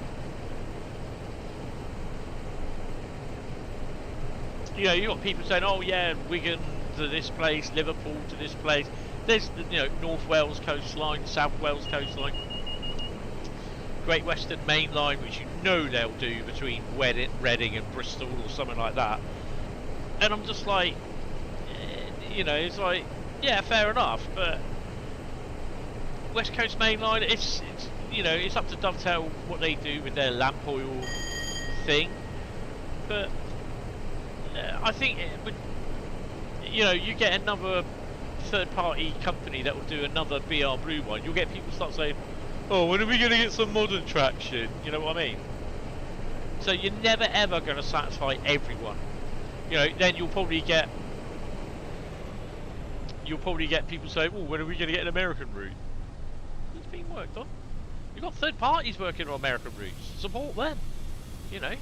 you know, you got people saying, "Oh yeah, Wigan to this place, Liverpool to this place." There's, you know, North Wales coastline, South Wales coastline, Great Western Mainline, which you know they'll do between Reading and Bristol or something like that. And I'm just like, you know, it's like, yeah, fair enough, but West Coast Mainline, it's you know, it's up to Dovetail what they do with their lamp oil thing. But I think it would, you know, you get another third-party company that will do another BR Blue one, you'll get people start saying, "Oh, when are we going to get some modern traction?" You know what I mean? So you're never ever going to satisfy everyone. You know, then you'll probably get people saying, "Oh, when are we going to get an American route?" It's being worked on. You've got third parties working on American routes. Support them. You know.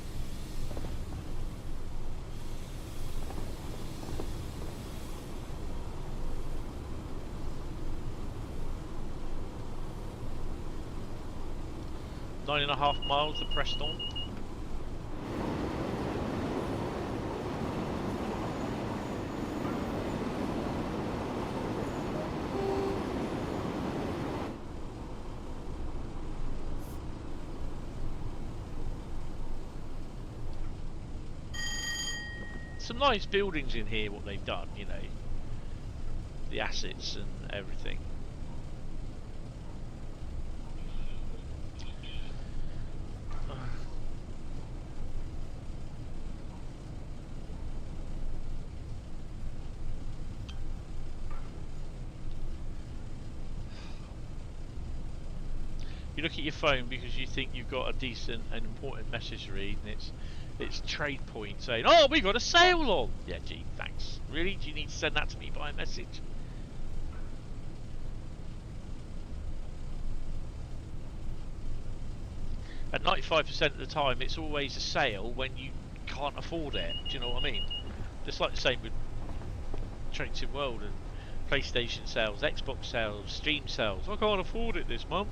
9.5 miles to Preston. Some nice buildings in here, what they've done, you know, the assets and everything. You look at your phone because you think you've got a decent and important message to read, and it's Trade Point saying, "Oh, we got a sale on." Yeah, gee, thanks. Really? Do you need to send that to me by message? At 95% of the time, it's always a sale when you can't afford it. Do you know what I mean? Just like the same with Trainsim World and PlayStation sales, Xbox sales, Steam sales. I can't afford it this month.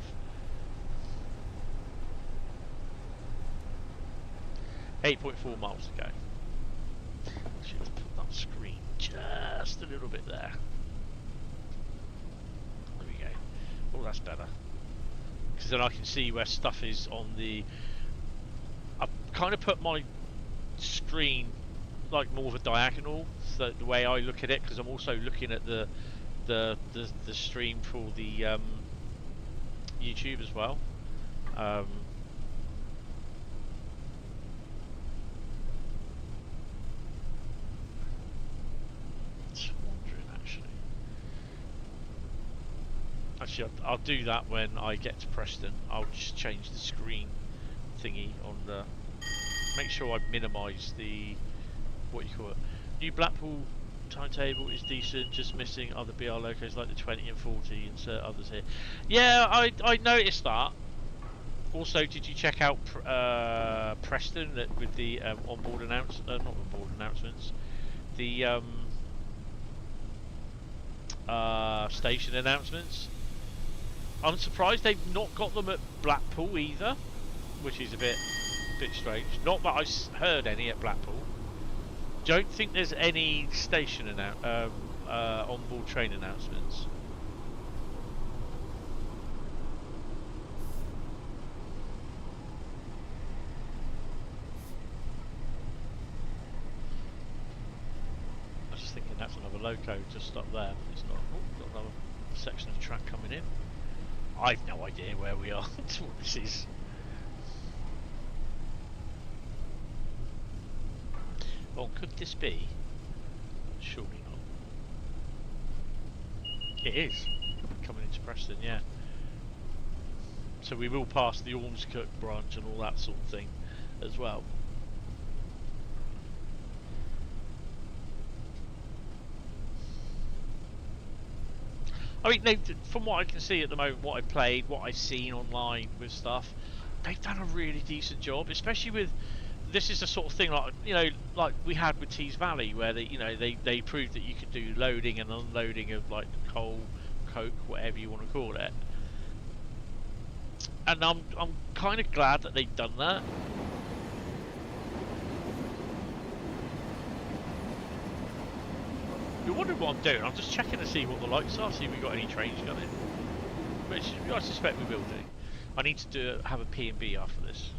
8.4 miles to go. Should have put that screen just a little bit there. There we go. Oh, that's better. Because then I can see where stuff is on the... I've kind of put my screen like more of a diagonal, so the way I look at it, because I'm also looking at the stream for the YouTube as well. Actually, I'll do that when I get to Preston. I'll just change the screen thingy on the... Make sure I minimise the... What you call it? New Blackpool timetable is decent, just missing other BR locos like the 20 and 40. Insert others here. Yeah, I noticed that. Also, did you check out Preston with the onboard not onboard announcements, the station announcements? I'm surprised they've not got them at Blackpool either, which is a bit strange. Not that I heard any at Blackpool. Don't think there's any station onboard train announcements. I was just thinking that's another loco just up there. It's not. Oh, got another section of track coming in. I've no idea where we are. That's what this is. Well, could this be? Surely not. It is coming into Preston, yeah. So we will pass the Ormskirk branch and all that sort of thing as well. I mean, from what I can see at the moment, what I've played, what I've seen online with stuff, they've done a really decent job, especially with... This is the sort of thing like, you know, like we had with Tees Valley, where they proved that you could do loading and unloading of like coal, coke, whatever you want to call it. And I'm kind of glad that they've done that. You're wondering what I'm doing. I'm just checking to see what the lights are, see if we've got any trains coming. Which I suspect we will do. I need to have a P&B after this.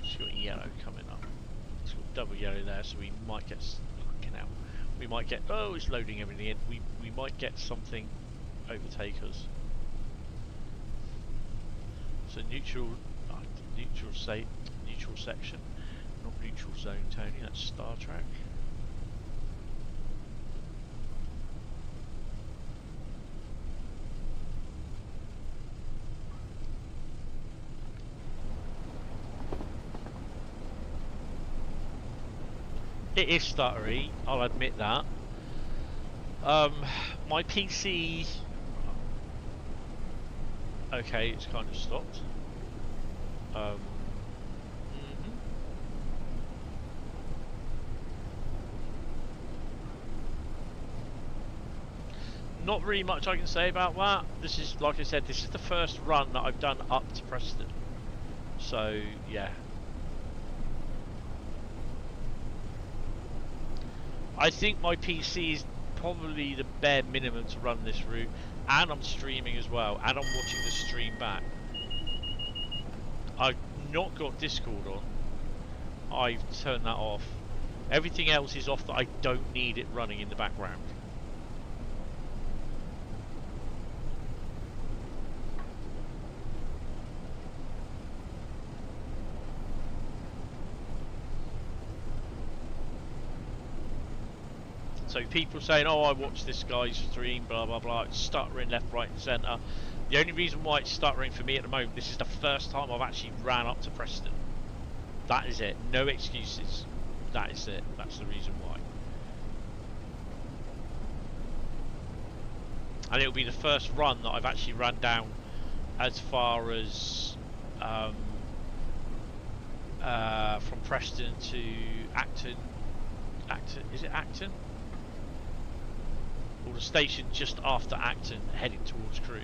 It's got yellow coming up. It's got double yellow there, so we might get... Looking out. We might get... Oh, it's loading everything in. We might get something overtake us. So neutral section, not neutral zone, Tony. That's Star Trek. It is stuttery, I'll admit that. My PC. Okay, it's kind of stopped. not really much I can say about that. This is, like I said, this is the first run that I've done up to Preston. So, yeah. I think my PC is probably the bare minimum to run this route. And I'm streaming as well. And I'm watching the stream back. I've not got Discord on. I've turned that off. Everything else is off that I don't need it running in the background. So people saying, oh, I watched this guy's stream, blah, blah, blah, it's stuttering left, right and centre. The only reason why it's stuttering for me at the moment, this is the first time I've actually ran up to Preston. That is it. No excuses. That is it. That's the reason why. And it'll be the first run that I've actually ran down as far as from Preston to Acton. Is it Acton? Or the station just after Acton, heading towards Crewe.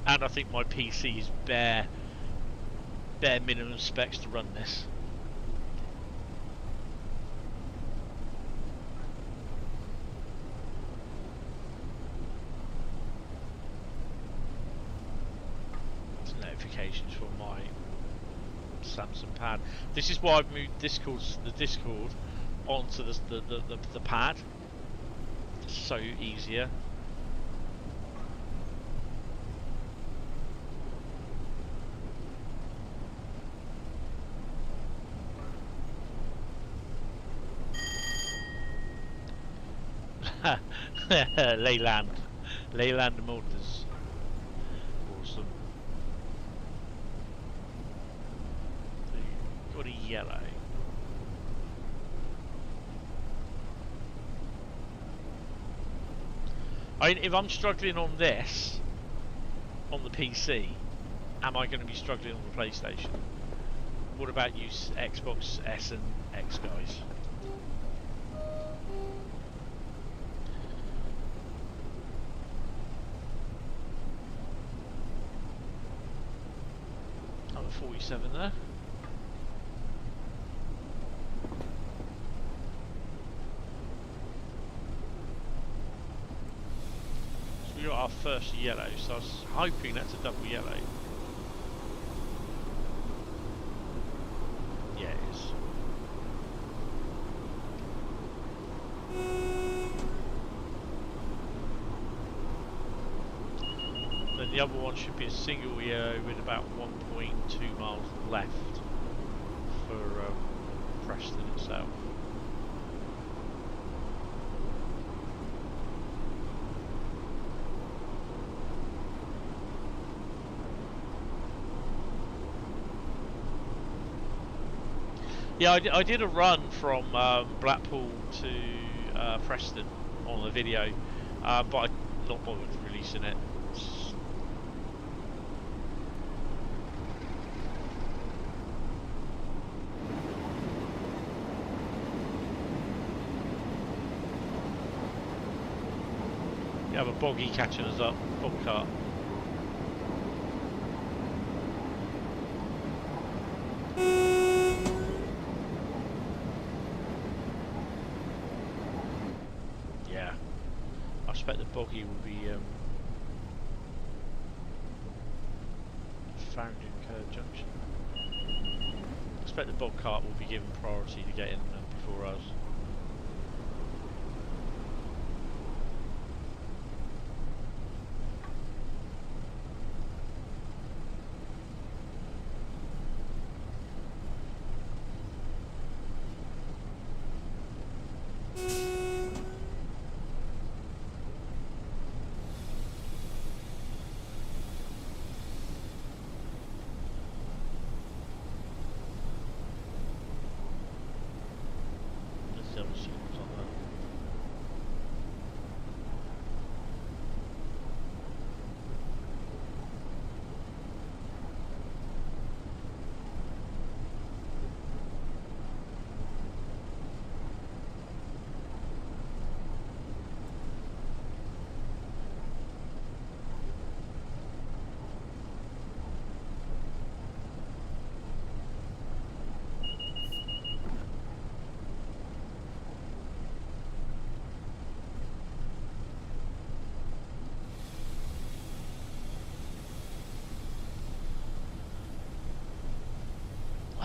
And I think my PC is bare minimum specs to run this. It's notifications from my Samsung pad. This is why I've moved the Discord onto the pad. It's so easier. Leyland Motors. Awesome. So got a yellow. I mean, if I'm struggling on this, on the PC, am I going to be struggling on the PlayStation? What about you Xbox S and X guys? Number 47 there. So we got our first yellow, so I was hoping that's a double yellow. Yeah, it is. Then the other one should be a single yellow with about 1.2 miles left for Preston itself. Yeah, I did a run from Blackpool to Preston on the video, but I'm not bothered releasing it. We have a boggy catching us up, bobcat. I expect the boggy will be found in Curve Junction. I expect the bobcat will be given priority to get in before us.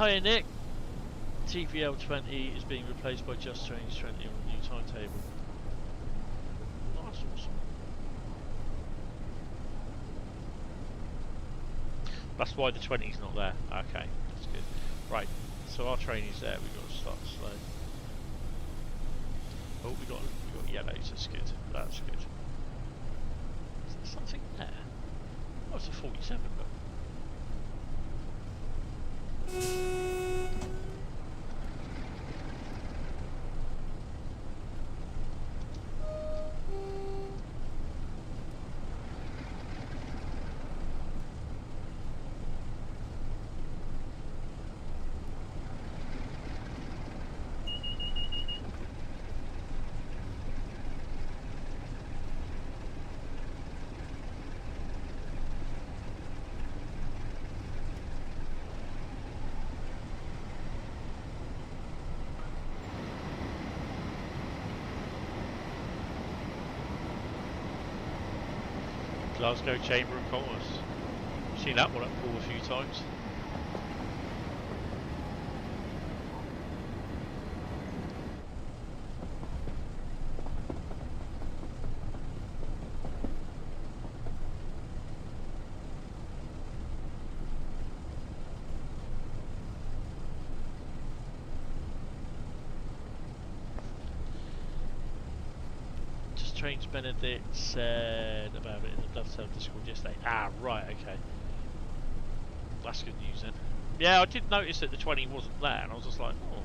Hiya Nick. TVL 20 is being replaced by Just Trains 20 on the new timetable. Oh, that's awesome. That's why the 20's not there. Okay, that's good. Right, so our train is there. We've got to start slow. Oh, we got yellows. That's good. That's good. Is there something there? Oh, it's a 47, but. Glasgow Chamber of Commerce. I've seen that one at Poole a few times. Trains Benedict said about it in the Dovetail Discord yesterday. Ah, right, okay. That's good news then. Yeah, I did notice that the 20 wasn't there, and I was just like, oh.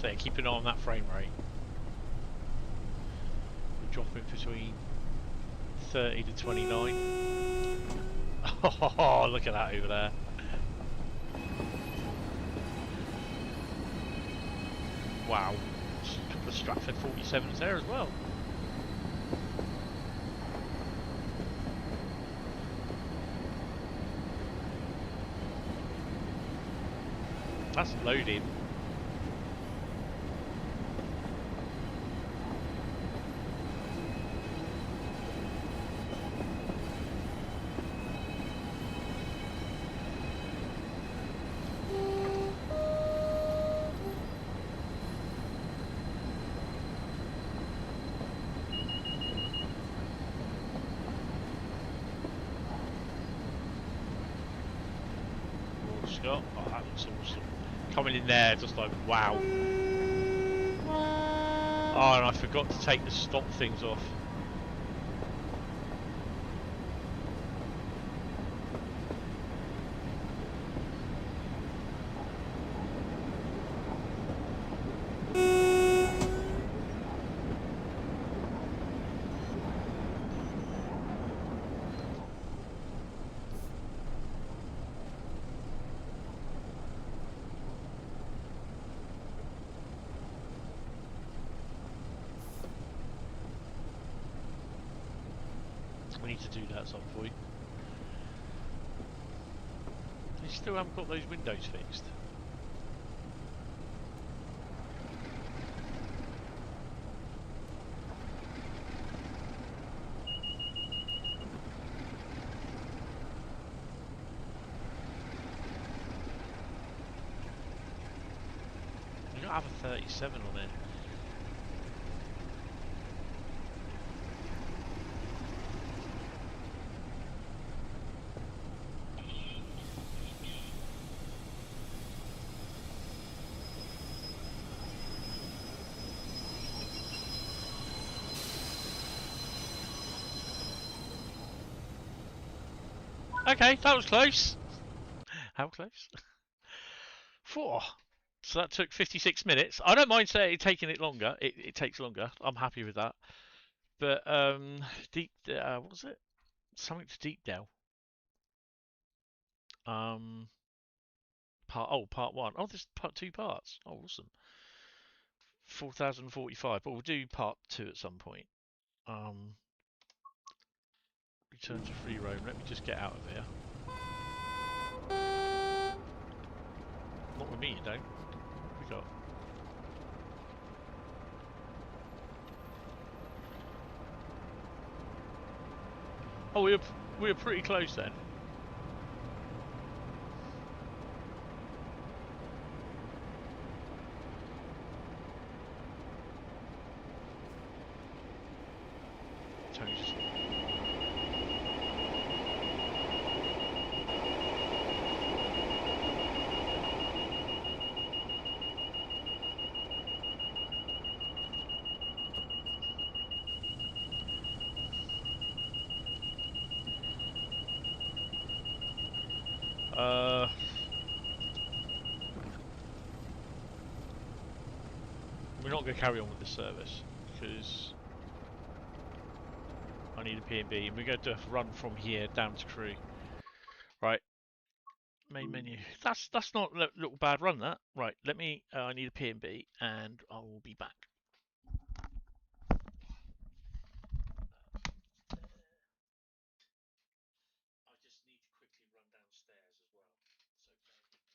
So yeah, keep an eye on that frame rate. Dropping between 30 to 29. Oh, look at that over there. Wow. A couple of Stratford 47s there as well. That's loaded. Oh, that looks awesome. Coming in there, just like, wow. Oh, and I forgot to take the stop things off. We need to do that at some point. They still haven't got those windows fixed. You don't have a 37 on it. Okay, that was close. How close? 4. So that took 56 minutes. I don't mind saying taking it longer. It takes longer. I'm happy with that. But deep, what was it? Something to Deepdale. Part 1. Oh, there's part 2 parts. Oh, awesome. 4045. But we'll do part 2 at some point. Return to free roam. Let me just get out of here. Not with me, you don't. What we got? Oh, we were pretty close then. Tony's just... We're not going to carry on with this service because I need a P&B, and we're going to do a run from here down to Crewe. Right, main menu. That's not a little bad run. That right. Let me. I need a P&B, and I will be back. I just need to quickly run downstairs as well. So bear with me.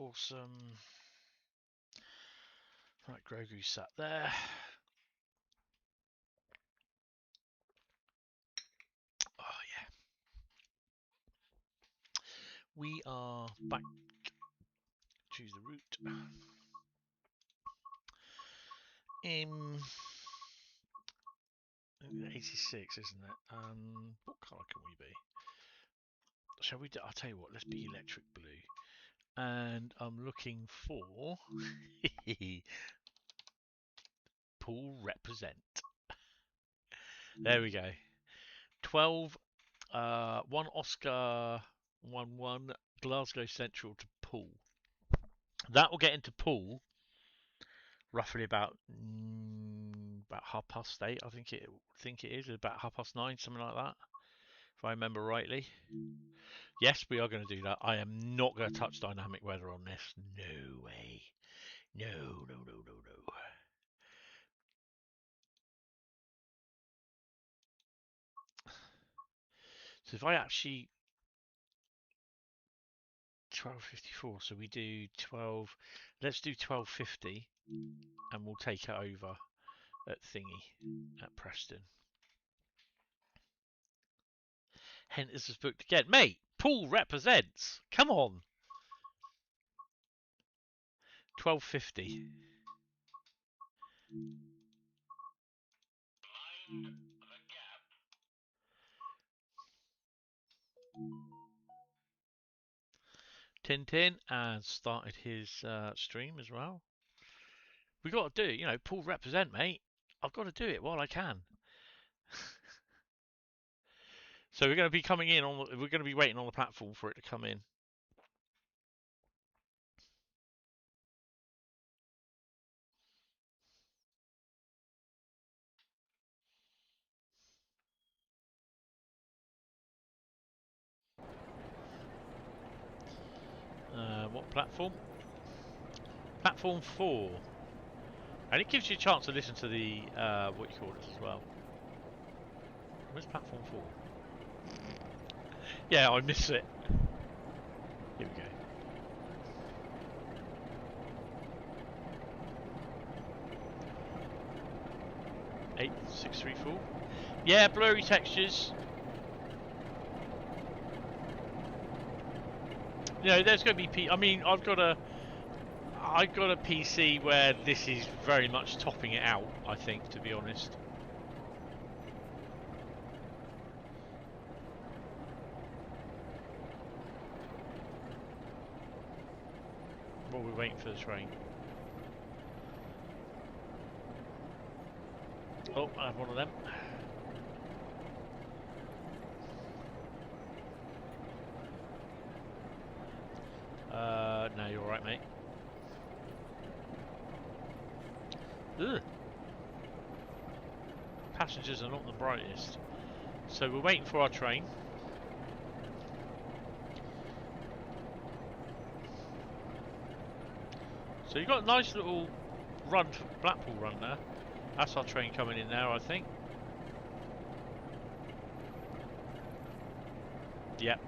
awesome. Right, Grogu sat there. Oh yeah. We are back. Choose the route. 86, isn't it? What colour can we be? Shall we do? I'll tell you what. Let's be electric blue. And I'm looking for pool represent. There we go. 12. 1 Oscar 1-1 Glasgow Central to Pool. That will get into Pool roughly about 8:30. I think it is about 9:30, something like that, if I remember rightly. Yes, we are going to do that. I am not going to touch dynamic weather on this. No way. No. So if I actually 12:54, so we do 12. Let's do 12:50, and we'll take it over at at Preston. Henters has booked again, mate. Pool represents. Come on. 12:50. Tintin and started his stream as well. We got to do it, you know. Pool represent, mate. I've got to do it while I can. So we're going to be coming in on. We're going to be waiting on the platform for it to come in. What platform? Platform 4. And it gives you a chance to listen to the what you call it as well. Where's platform 4? Yeah, I miss it. Here we go. 8634. Yeah, blurry textures. You know, there's going to be. I mean, I've got a PC where this is very much topping it out, I think, to be honest. While we're waiting for the train. Oh, I have one of them. No, you're alright, mate. Ugh. Passengers are not the brightest. So we're waiting for our train. So you've got a nice little run, Blackpool run there. That's our train coming in now, I think. Yep.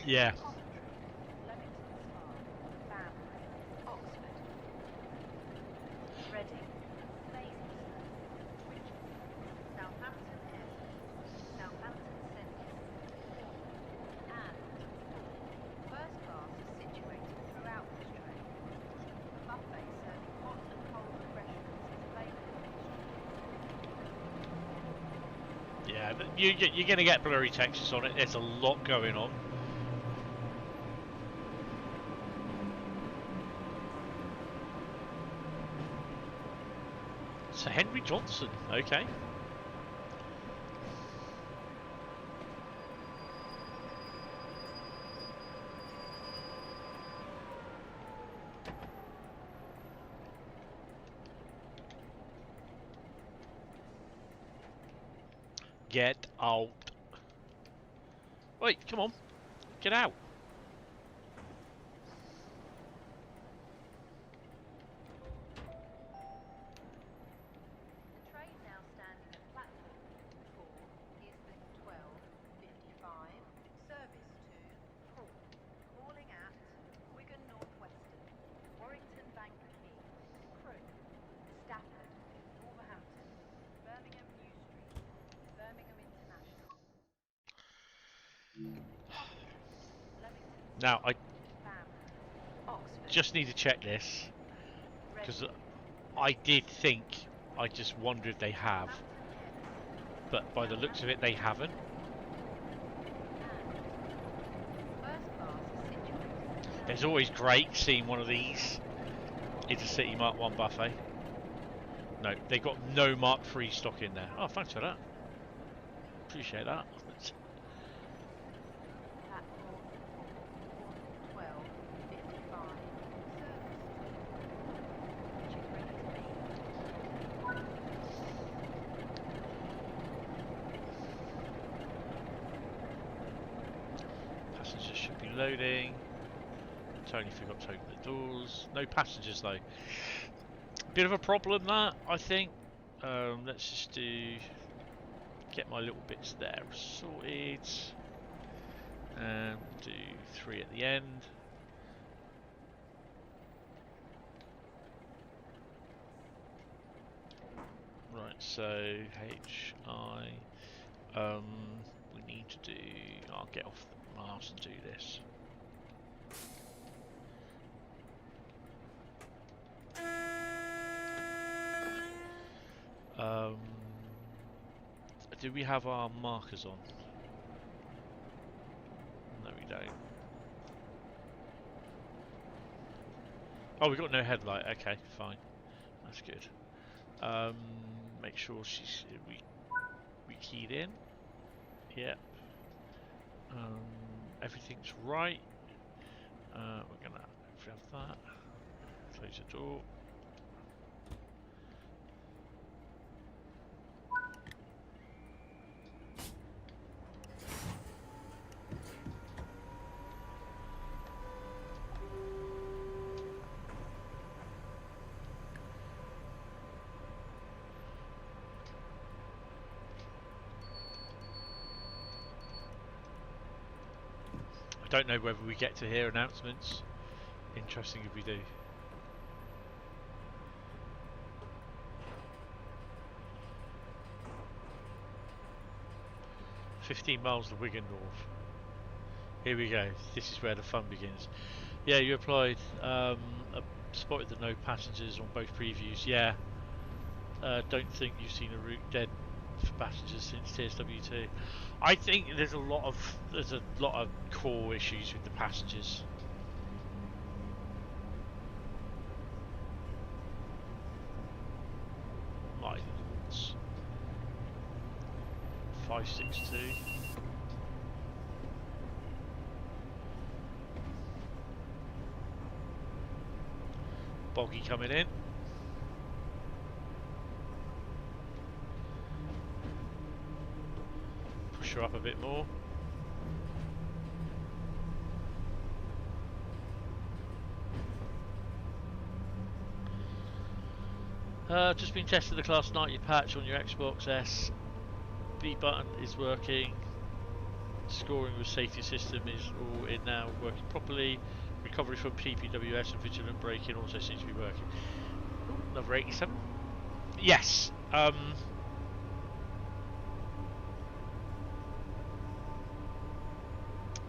Yeah. Yeah, you're going to get blurry textures on it. There's a lot going on. Sir Henry Johnson, okay. Get out. Wait, come on. Get out. The train now standing at platform 4 is the 12:55 service to Crewe, calling at Wigan North Western, Warrington Bank Quay, Crewe, Stafford, Wolverhampton, Birmingham New Street, Birmingham International. Now, I Bam, Oxford, just need to check this, because I did think, I just wonder if they have, but by the looks of it, they haven't. It's always great seeing one of these. It's a City Mark 1 buffet. No, they've got no Mark 3 stock in there. Oh, thanks for that. Appreciate that. Passengers should be loading. Tony forgot to open the doors. No passengers though. Bit of a problem that, I think. Let's just get my little bits there sorted. And do 3 at the end. Right, so HI. We need to do. I'll get off the Mars and do this. Do we have our markers on? No, we don't. Oh, we got no headlight. Okay, fine. That's good. Make sure we keyed in. Yep. Everything's right. We're gonna have that. Close the door. I don't know whether we get to hear announcements. Interesting if we do. "15 miles to Wigan North." Here we go. This is where the fun begins. Yeah, you applied. Spotted the no passengers on both previews. Yeah. Don't think you've seen a route dead for passengers since TSW2. I think there's a lot of core issues with the passengers. Miles 562. Boggy coming in. Push her up a bit more. Just been testing the Class 90 patch on your Xbox S. B button is working. Scoring with safety system is all in now, working properly. Recovery from PPWS and vigilant braking also seems to be working. Ooh, another 87. Yes.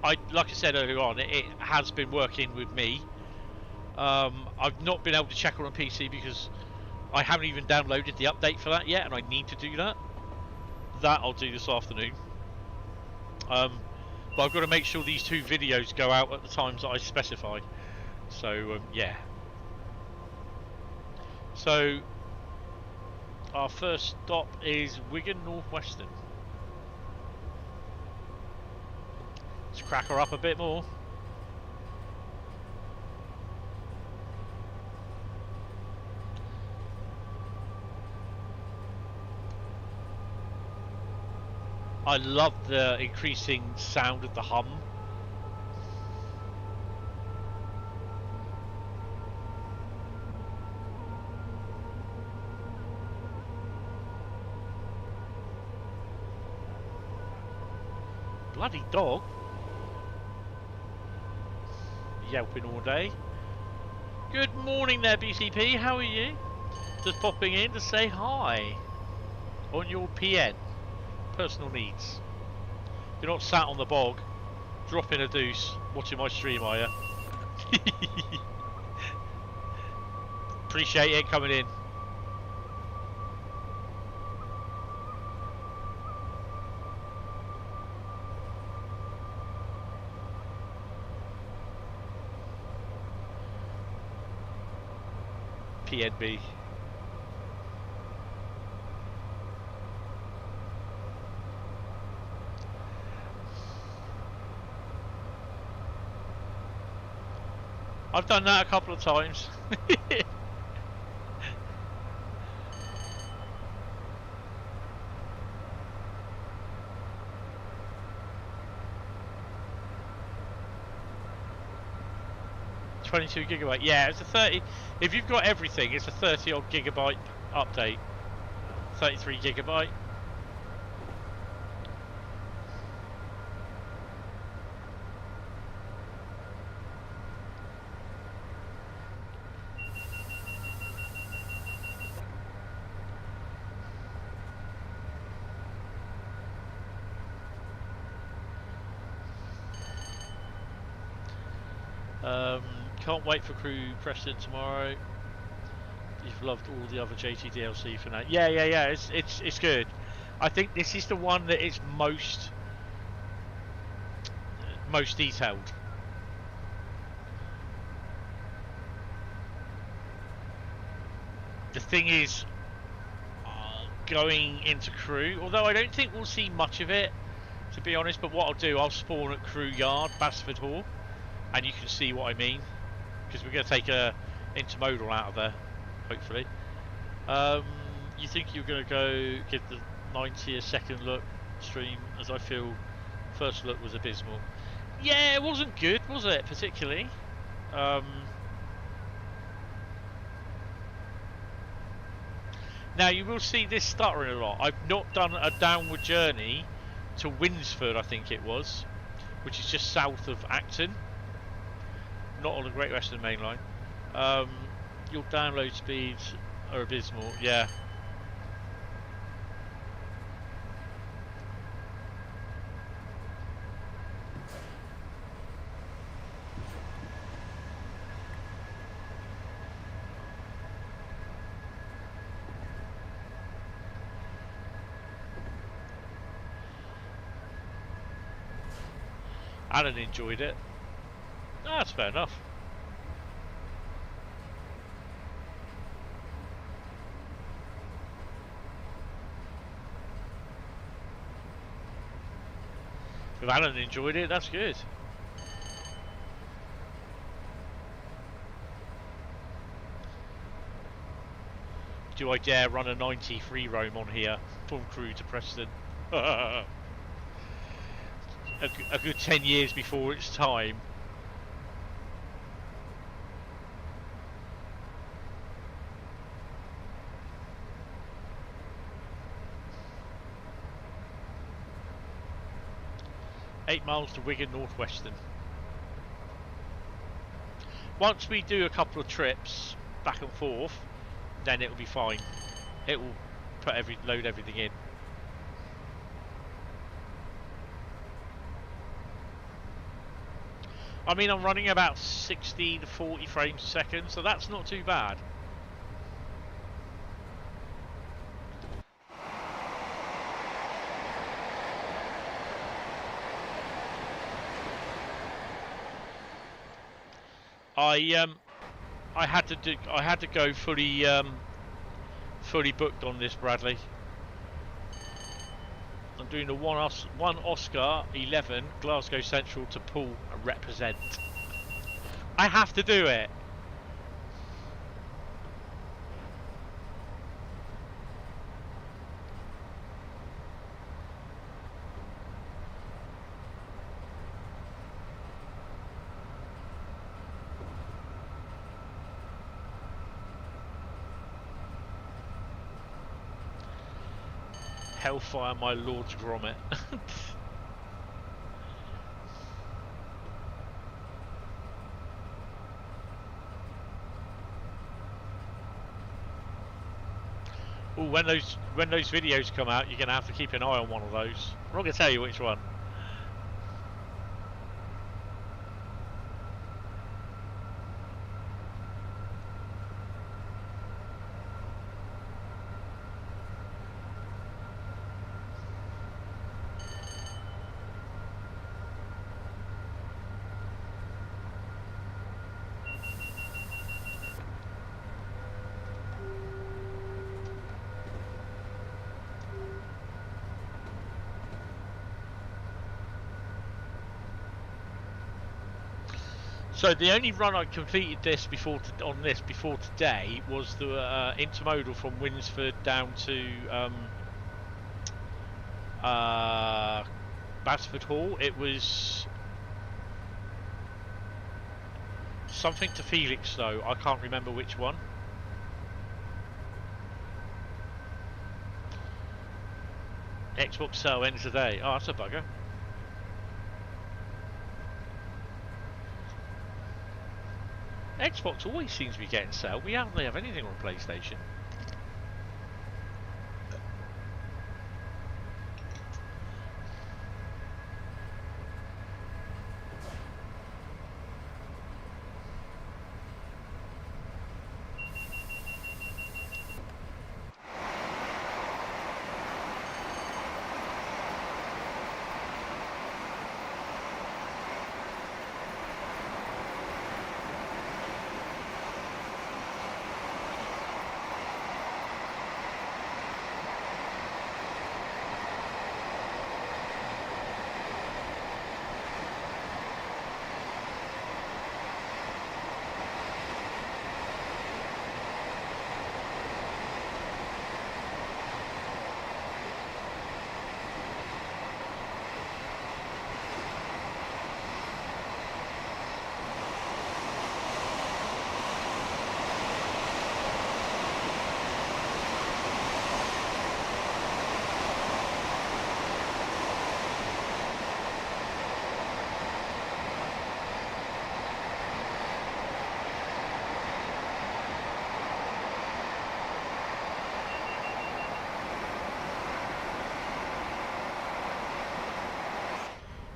Like I said earlier on, it has been working with me. I've not been able to check it on PC because I haven't even downloaded the update for that yet, and I need to do that. That I'll do this afternoon. But I've got to make sure these 2 videos go out at the times that I specify. So yeah. So our first stop is Wigan North Western. Let's crack her up a bit more. I love the increasing sound of the hum. Bloody dog. Yelping all day. Good morning there, BCP. How are you? Just popping in to say hi on your PN. Personal needs. You're not sat on the bog, dropping a deuce, watching my stream, are you? Appreciate it coming in. PNB. I've done that a couple of times. £22GB. Yeah, it's a 30. If you've got everything, it's a 30 odd gigabyte update. 33GB. Can't wait for Crewe Preston tomorrow. You've loved all the other JT DLC for now. Yeah. It's good. I think this is the one that is most detailed. The thing is, going into Crewe, although I don't think we'll see much of it, to be honest. But what I'll do, I'll spawn at Crewe Yard, Basford Hall, and you can see what I mean. Because we're going to take a intermodal out of there, hopefully. You think you're going to go give the 90 a second look stream, as I feel first look was abysmal. Yeah, it wasn't good, was it, particularly? Now, you will see this stuttering a lot. I've not done a downward journey to Winsford, I think it was, which is just south of Acton. Not on the Great Western Mainline. Your download speeds are abysmal. Yeah. Alan enjoyed it. That's fair enough. If Alan enjoyed it, that's good. Do I dare run a 90 free roam on here from Crewe to Preston? a good 10 years before its time. Eight miles to Wigan Northwestern. Once we do a couple of trips back and forth, then it'll be fine. It will load everything in. I mean, I'm running about 60 to 40 frames a second, so that's not too bad. I had to go fully booked on this, Bradley. I'm doing the one Oscar 11 Glasgow Central to pull and represent. I have to do it. Hellfire, my lord's grommet. Oh, when those videos come out, you're gonna have to keep an eye on one of those. I'm not gonna tell you which one. So the only run I completed before today was the intermodal from Winsford down to Basford Hall. It was something to Felix though. I can't remember which one. Xbox sale ends today. Oh, that's a bugger. Xbox always seems to be getting sale. We hardly have anything on PlayStation.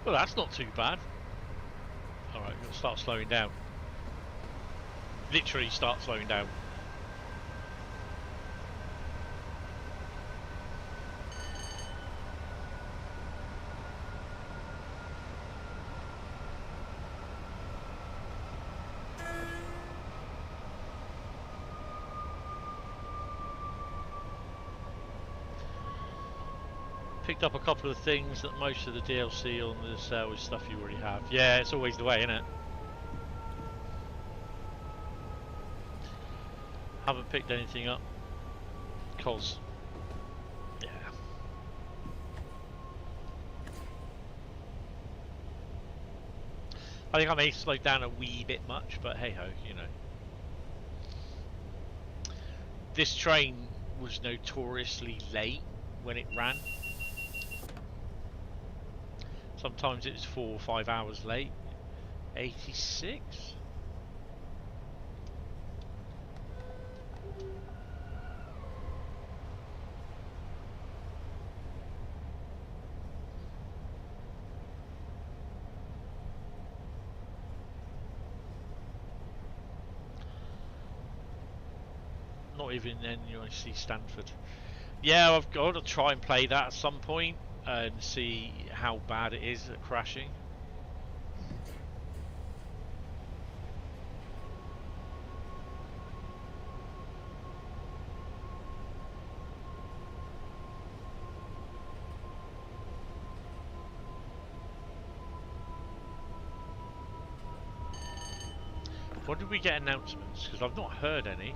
Well, that's not too bad. Alright, we'll start slowing down. Literally start slowing down. Picked up a couple of things that most of the DLC on the sale is stuff you already have. Yeah, it's always the way, isn't it? Haven't picked anything up because, yeah. I think I may slow down a wee bit much, but hey ho, you know. This train was notoriously late when it ran. Sometimes it's 4 or 5 hours late. 86? Not even NUIC Stanford. Yeah, I've got to try and play that at some point and see how bad it is at crashing. When did we get announcements? Because I've not heard any.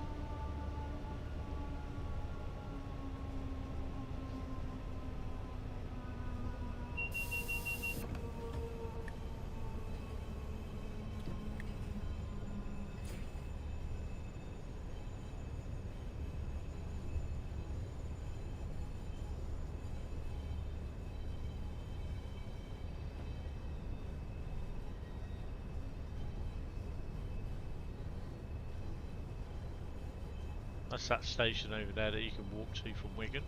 That's that station over there that you can walk to from Wigan.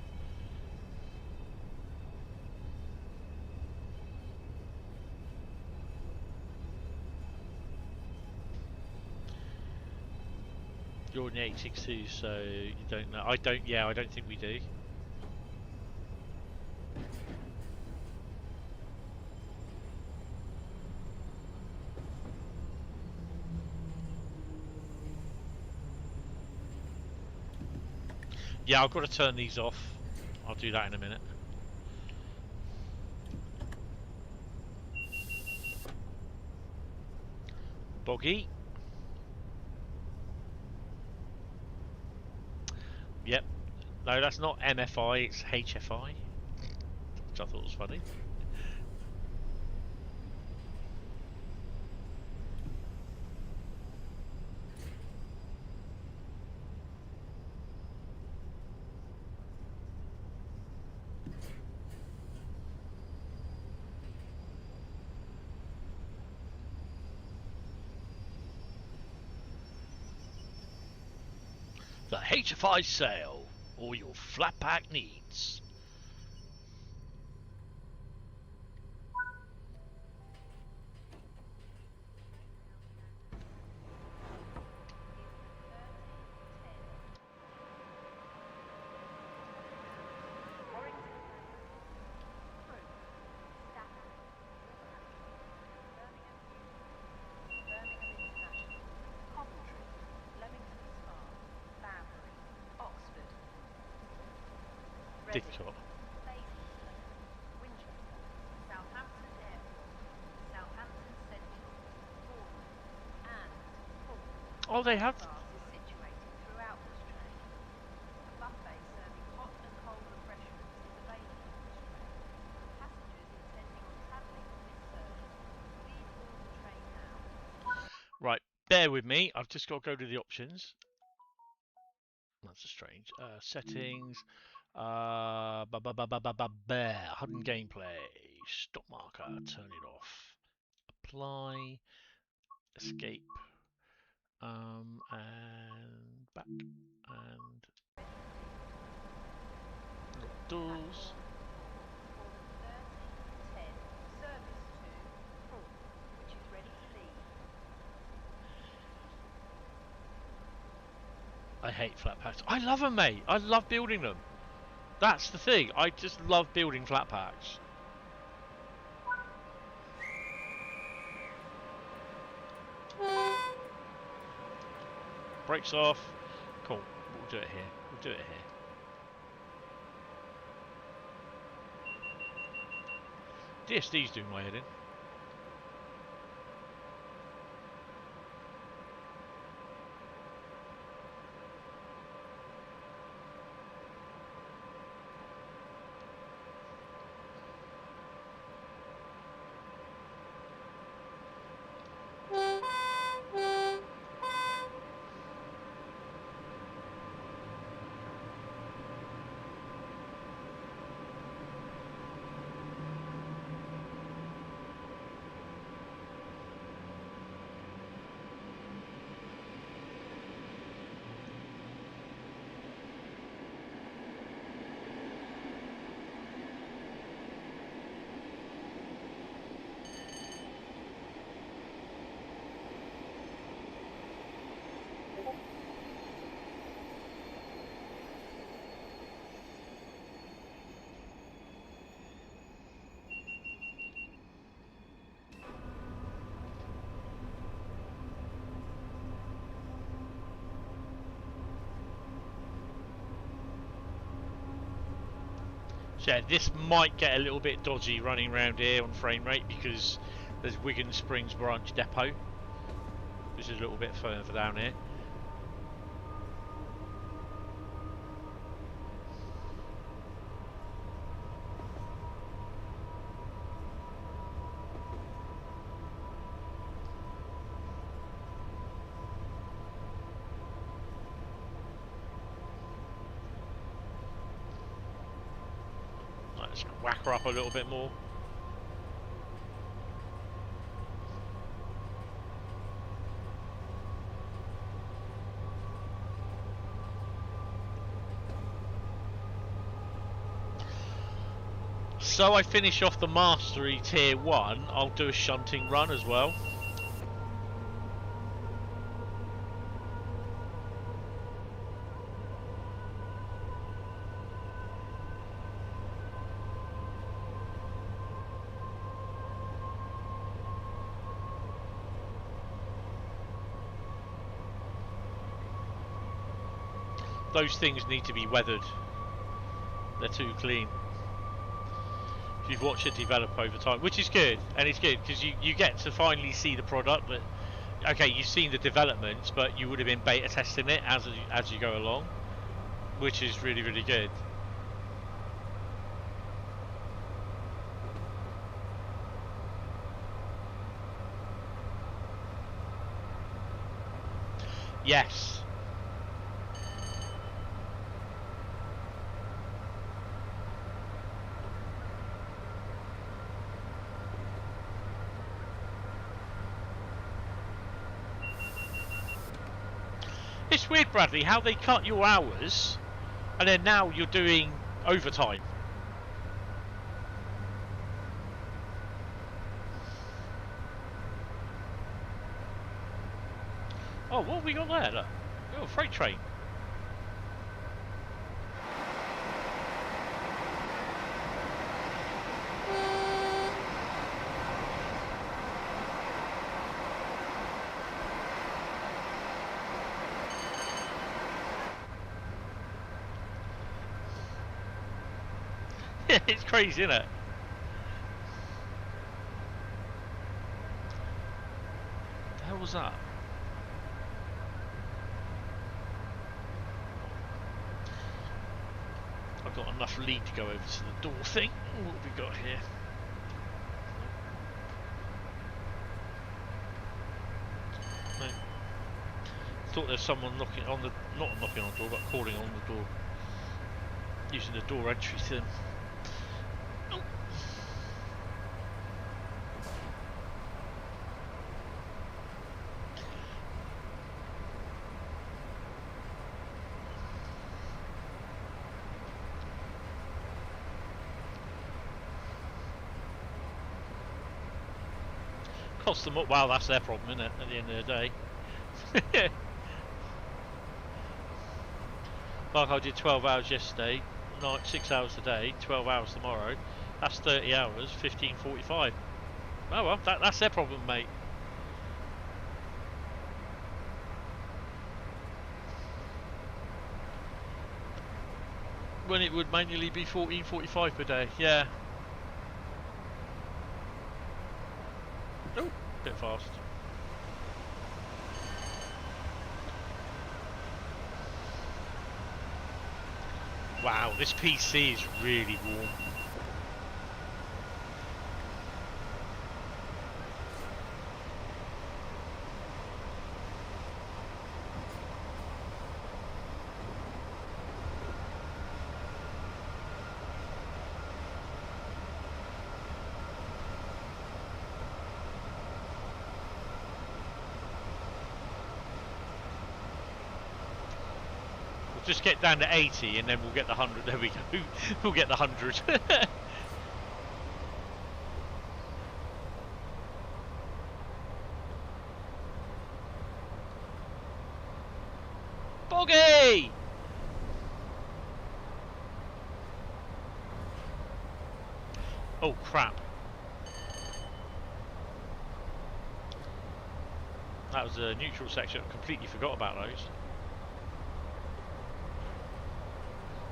You're in the 862, so you don't know. I don't. Yeah, I don't think we do. Yeah, I've got to turn these off. I'll do that in a minute. Boggy. Yep. No, that's not MFI, it's HFI. Which I thought was funny. The HFI sale, all your flat pack needs. Didcot. Oh, they have. Right, bear with me. I've just got to go to the options. That's strange. Settings. Hidden gameplay. Stop marker. Turn it off. Apply. Escape. And back. And doors. I hate flat packs. I love them, mate. I love building them. That's the thing. I just love building flat packs. Brakes off. Cool. We'll do it here. We'll do it here. DSD's doing my head in. So yeah, this might get a little bit dodgy running around here on frame rate because there's Wigan Springs Branch Depot, which is a little bit further down here. Let's whack her up a little bit more. So I finish off the Mastery Tier 1, I'll do a shunting run as well. Those things need to be weathered. They're too clean. You've watched it develop over time, which is good, and it's good because you get to finally see the product. But okay, you've seen the developments, but you would have been beta testing it as you go along, which is really, really good. Yes. It's weird, Bradley, how they cut your hours and then now you're doing overtime. Oh, what have we got there? Look. Oh, freight train. It's crazy, isn't it? What the hell was that? I've got enough lead to go over to the door thing. What have we got here? No. Thought there's someone knocking on the, not knocking on the door, but calling on the door, using the door entry thing. Oh. Cost them up. Well, that's their problem, isn't it? At the end of the day. Like I did 12 hours yesterday, 6 hours today, 12 hours tomorrow. That's 30 hours, 15:45. Oh well, that's their problem, mate. When it would manually be 14:45 per day, yeah. Oh, bit fast. Wow, this PC is really warm. Just get down to 80 and then we'll get the 100. There we go. We'll get the 100. Boggy! Oh crap. That was a neutral section. I completely forgot about those.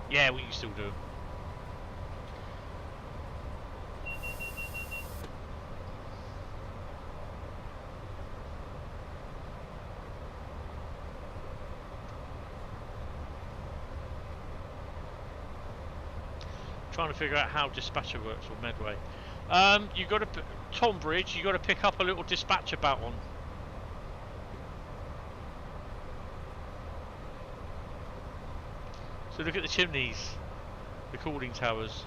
Yeah, we can still do them. Trying to figure out how dispatcher works on Medway. You got to Tonbridge. You got to pick up a little dispatcher baton. So look at the chimneys, the cooling towers.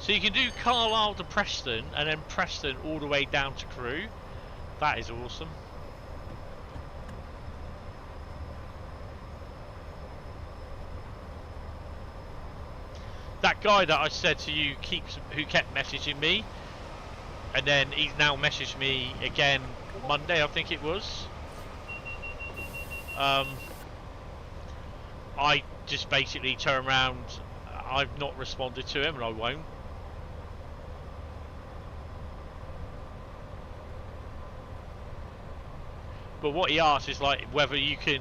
So you can do Carlisle to Preston, and then Preston all the way down to Crewe. That is awesome. That guy that I said to you who kept messaging me, and then he's now messaged me again Monday, I think it was. I just basically turn around. I've not responded to him, and I won't. But what he asked is like whether you can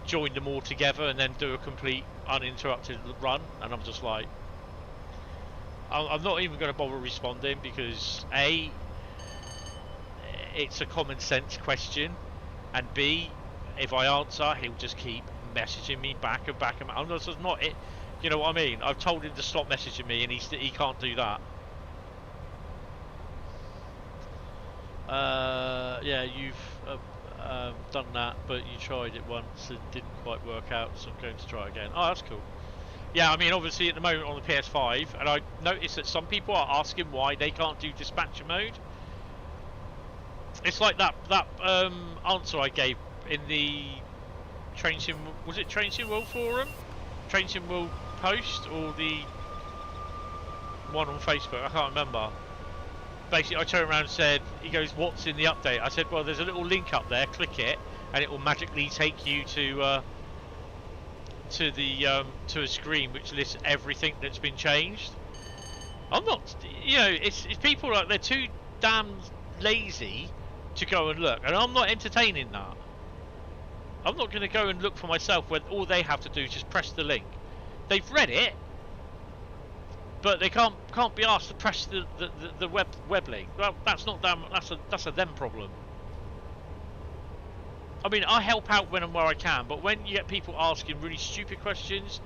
join them all together and then do a complete uninterrupted run, and I'm just like, I'm not even going to bother responding, because A, it's a common sense question, and B, if I answer, he'll just keep messaging me back and back. I'm just not it. You know what I mean? I've told him to stop messaging me, and he can't do that. Yeah, you've done that, but you tried it once and didn't quite work out, so I'm going to try again. Oh, that's cool. Yeah, I mean, obviously at the moment on the PS5, and I noticed that some people are asking why they can't do dispatcher mode. It's like that answer I gave in the Train Sim, was it Train Sim World forum? Train Sim World post, or the one on Facebook? I can't remember. Basically, I turned around and said, he goes, what's in the update? I said, well, there's a little link up there, click it, and it will magically take you to a screen which lists everything that's been changed. I'm not, you know, it's people like, they're too damn lazy to go and look, and I'm not entertaining that. I'm not going to go and look for myself when all they have to do is just press the link. They've read it, but they can't be asked to press the web link. Well, that's not them. That's a them problem. I mean, I help out when and where I can, but when you get people asking really stupid questions,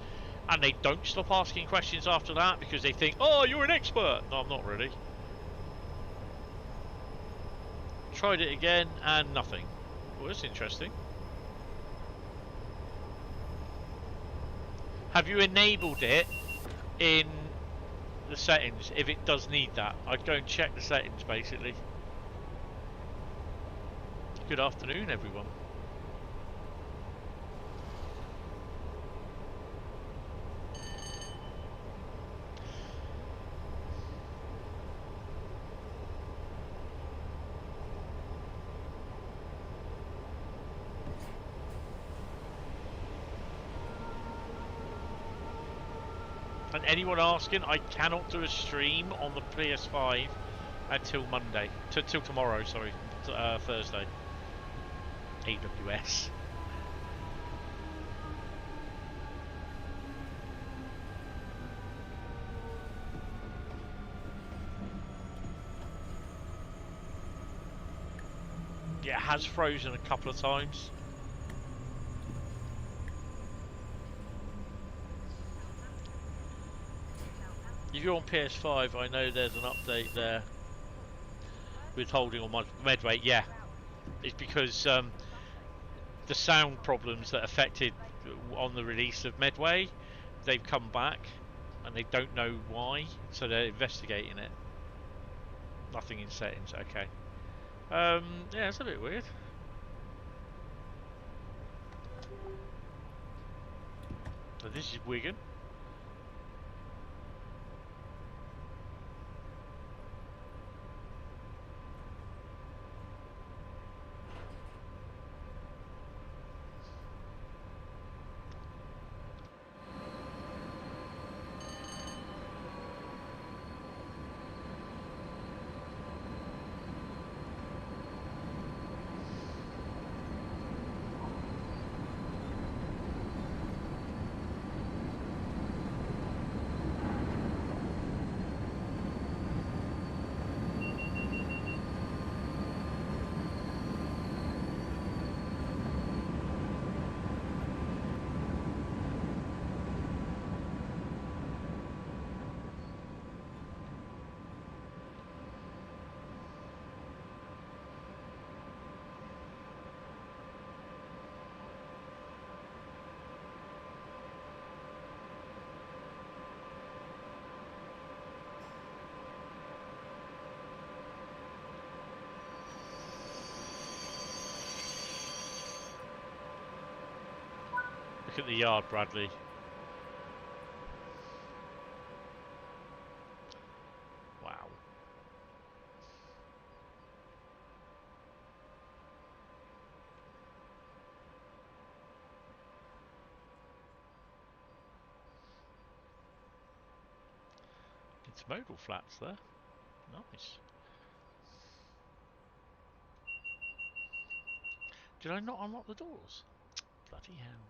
and they don't stop asking questions after that because they think, oh, you're an expert. No, I'm not really. Tried it again and nothing. Well, that's interesting. Have you enabled it in the settings if it does need that? I'd go and check the settings basically. Good afternoon, everyone. And anyone asking, I cannot do a stream on the PS5 until Monday. Till tomorrow, sorry. Thursday. AWS. Yeah, it has frozen a couple of times. If you're on PS5, I know there's an update there with holding on my Medway. Yeah, it's because the sound problems that affected on the release of Medway, they've come back and they don't know why, so they're investigating it. Nothing in settings. Okay. Yeah, it's a bit weird. So this is Wigan. Look at the yard, Bradley. Wow. Intermodal flats there. Nice. Did I not unlock the doors? Bloody hell.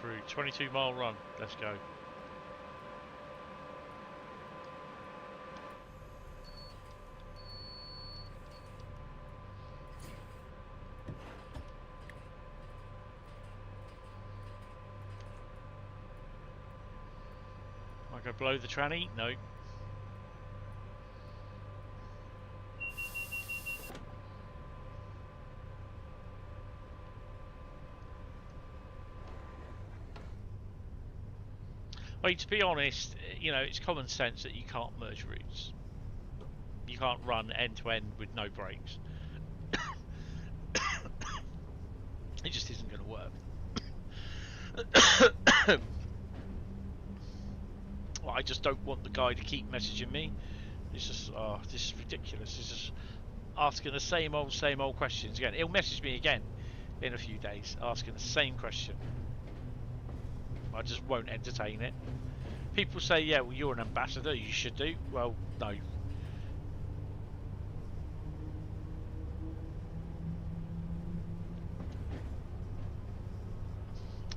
Crewe, 22-mile run. Let's go. Am I going to blow the tranny? No. I mean, to be honest, you know, it's common sense that you can't merge routes. You can't run end to end with no brakes. It just isn't going to work. Well, I just don't want the guy to keep messaging me. It's just, oh, this is ridiculous. He's just asking the same old questions again. He'll message me again in a few days, asking the same question. I just won't entertain it. People say, yeah, well, you're an ambassador, you should do. Well, no.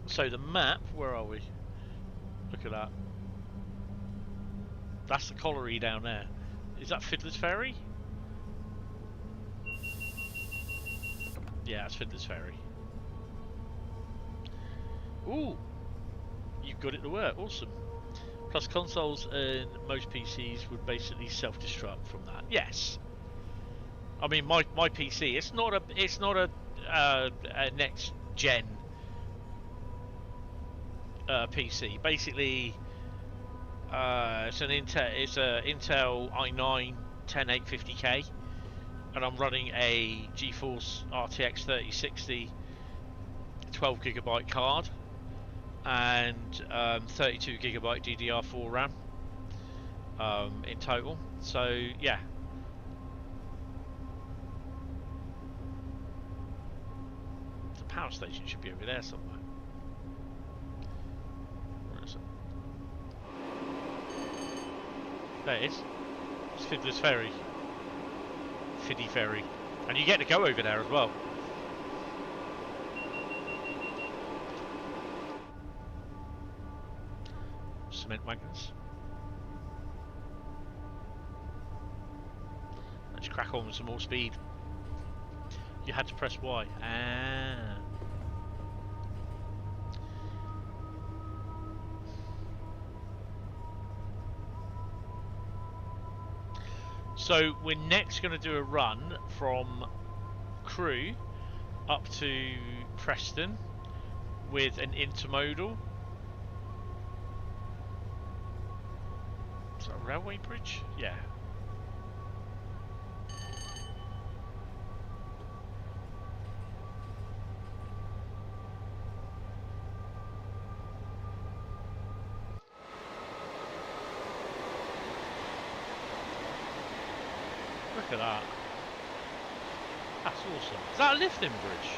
So the map, where are we? Look at that. That's the colliery down there. Is that Fiddler's Ferry? Yeah, that's Fiddler's Ferry. Ooh! You've got it to work, awesome. Plus consoles and most PCs would basically self-destruct from that. Yes. I mean, my PC, it's not a next gen PC. Basically, it's a Intel i9 10850K, and I'm running a GeForce RTX 3060 12GB card and 32GB DDR4 RAM in total. So yeah. The power station should be over there somewhere. Where is it? There it is. It's Fiddler's Ferry. Fiddy Ferry. And you get to go over there as well. Cement wagons. Let's crack on with some more speed. You had to press Y. Ah. So we're next going to do a run from Crewe up to Preston with an intermodal. Is that a railway bridge? Yeah. Look at that. That's awesome. Is that a lifting bridge?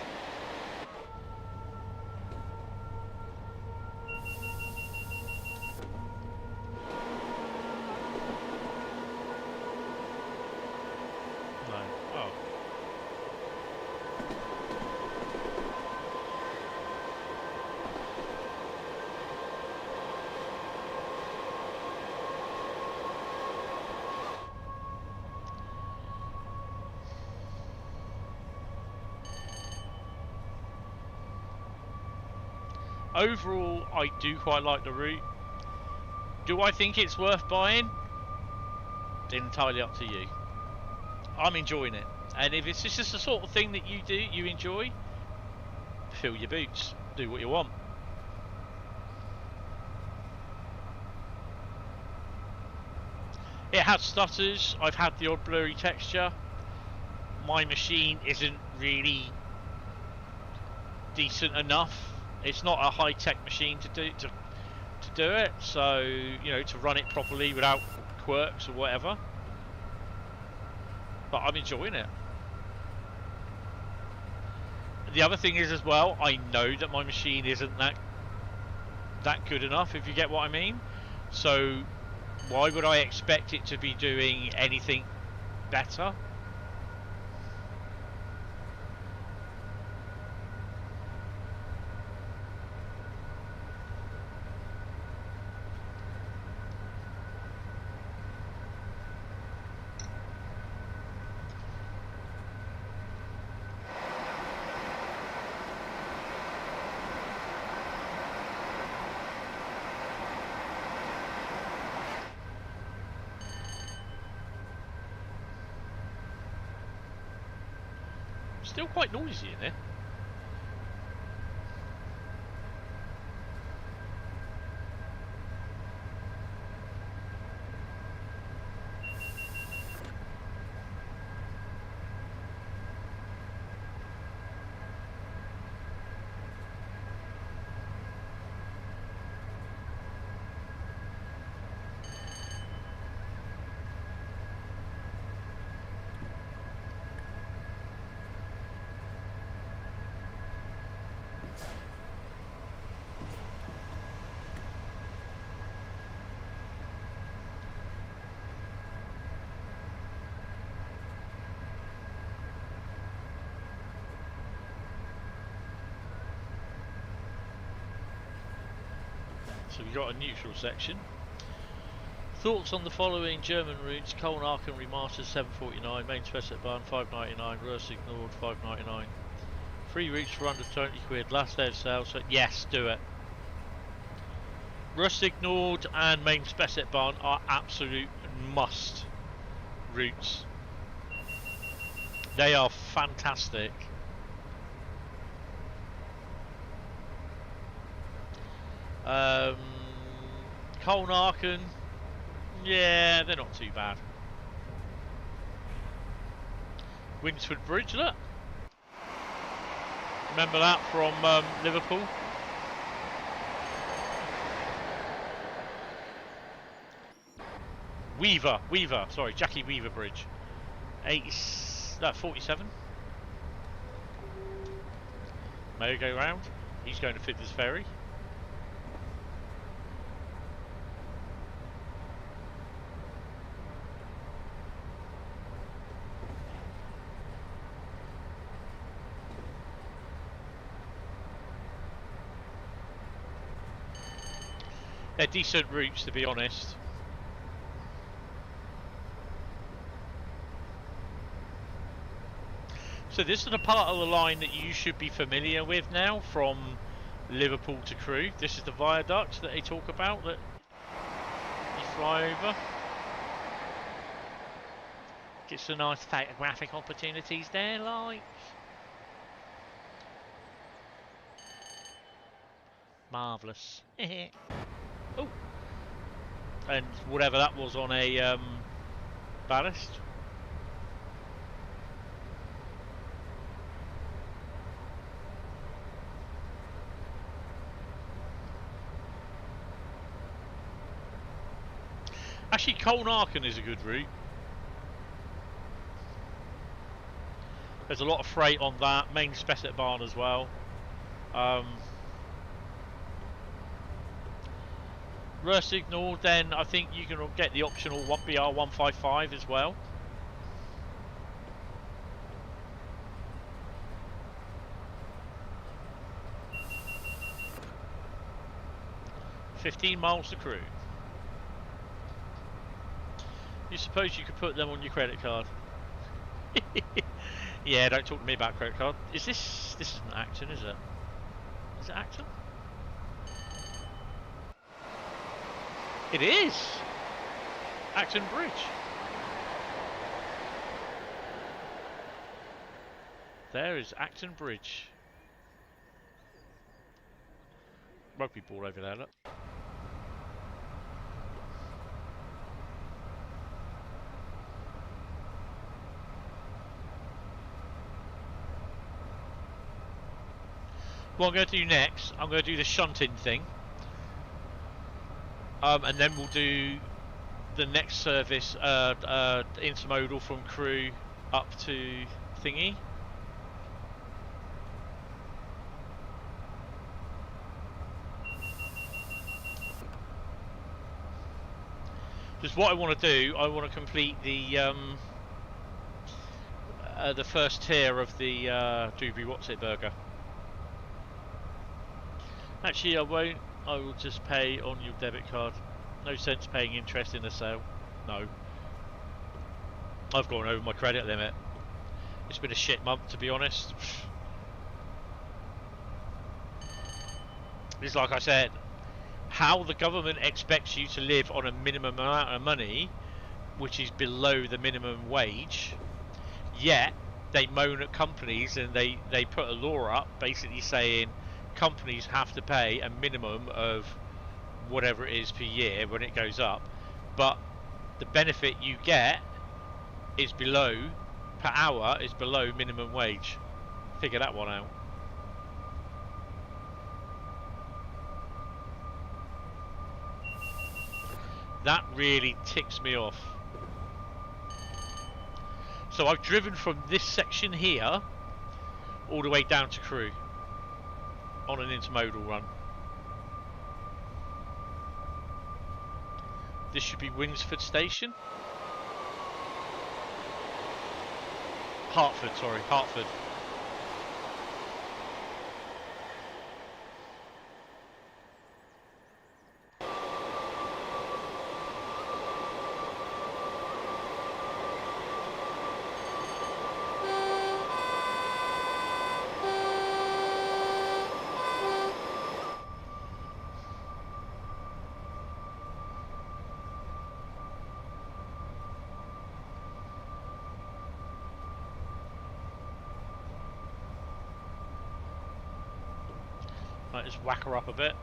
No. Oh. overall, I do quite like the route. Do I think it's worth buying? Entirely up to you. I'm enjoying it, and if it's just the sort of thing that you enjoy, fill your boots, do what you want. It has stutters. I've had the odd blurry texture. My machine isn't really decent enough. It's not a high-tech machine to do it. So, you know, to run it properly without quirks or whatever. But I'm enjoying it. The other thing is as well, I know that my machine isn't that good enough, if you get what I mean. So why would I expect it to be doing anything better? Still quite noisy in there. So we've got a neutral section. Thoughts on the following German routes: Colnarken remastered 749, main specific barn 599, Rust ignored 599. Free routes for under 20 quid, last day of sale, so yes, do it. Rust ignored and main specific barn are absolute must routes. They are fantastic. Colnarken, yeah, they're not too bad. Winsford Bridge, look. Remember that from Liverpool? Weaver, sorry, Jackie Weaver Bridge. 47. May go round. He's going to Fiddler's Ferry. They're decent routes, to be honest. So this is the part of the line that you should be familiar with now, from Liverpool to Crewe. This is the viaduct that they talk about that you fly over. Get some nice photographic opportunities there, like. Marvellous. Oh, and whatever that was on a ballast. Actually, Colnarken is a good route. There's a lot of freight on that, main specific barn as well. Rust ignored, then I think you can get the optional BR155 as well. $15 miles to Crewe. You suppose you could put them on your credit card? Yeah, don't talk to me about credit card. Is this isn't Acton, is it? Is it Acton? It is Acton Bridge. There is Acton Bridge. Rugby ball over there, look. What I'm going to do next, I'm going to do the shunting thing. And then we'll do the next service, intermodal from Crewe up to Thingy. Just what I want to do, I want to complete the first tier of the Dewberry What's It burger. Actually, I won't. I will just pay on your debit card. No sense paying interest in a sale. No. I've gone over my credit limit. It's been a shit month, to be honest. It's like I said, how the government expects you to live on a minimum amount of money, which is below the minimum wage, yet they moan at companies and they put a law up basically saying companies have to pay a minimum of whatever it is per year when it goes up, but the benefit you get is below, per hour, is below minimum wage. Figure that one out. That really ticks me off. So I've driven from this section here all the way down to Crewe on an intermodal run. This should be Winsford Station. Hertford, sorry, Hertford. Might just whack her up a bit.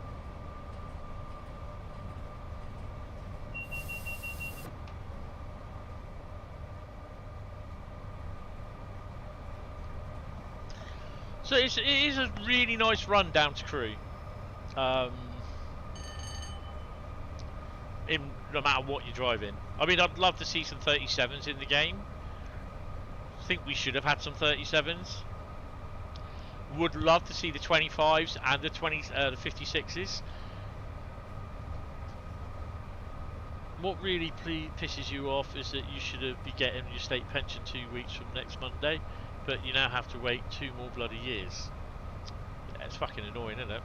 So it is a really nice run down to Crewe. No matter what you're driving. I mean, I'd love to see some 37s in the game. I think we should have had some 37s. Would love to see the 25s and the 56s. What really pisses you off is that you should be getting your state pension 2 weeks from next Monday, but you now have to wait 2 more bloody years. Yeah, it's fucking annoying, isn't it?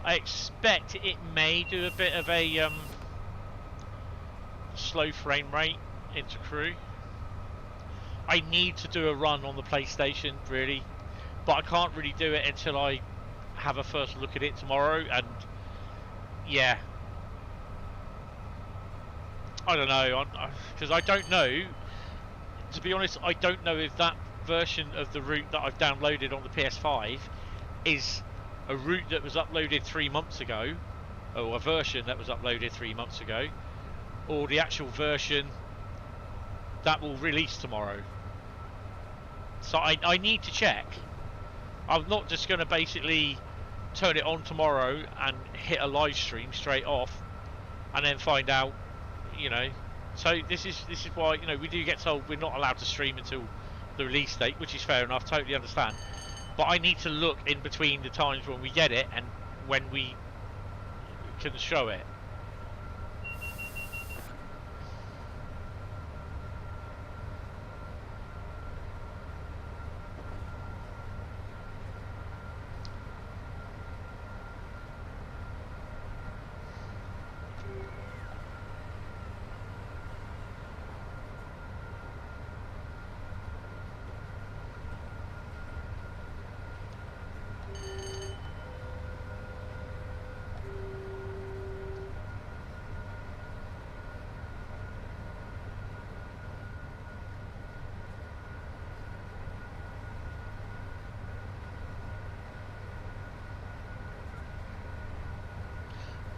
I expect it may do a bit of a slow frame rate into Crewe. I need to do a run on the PlayStation, really, but I can't really do it until I have a first look at it tomorrow, and yeah, I don't know, because I don't know, to be honest, I don't know if that version of the route that I've downloaded on the PS5 is a route that was uploaded 3 months ago, or a version that was uploaded 3 months ago, or the actual version that will release tomorrow. So I need to check. I'm not just going to basically turn it on tomorrow and hit a live stream straight off and then find out, you know. So this is why, you know, we do get told we're not allowed to stream until the release date, which is fair enough, totally understand. But I need to look in between the times when we get it and when we can show it.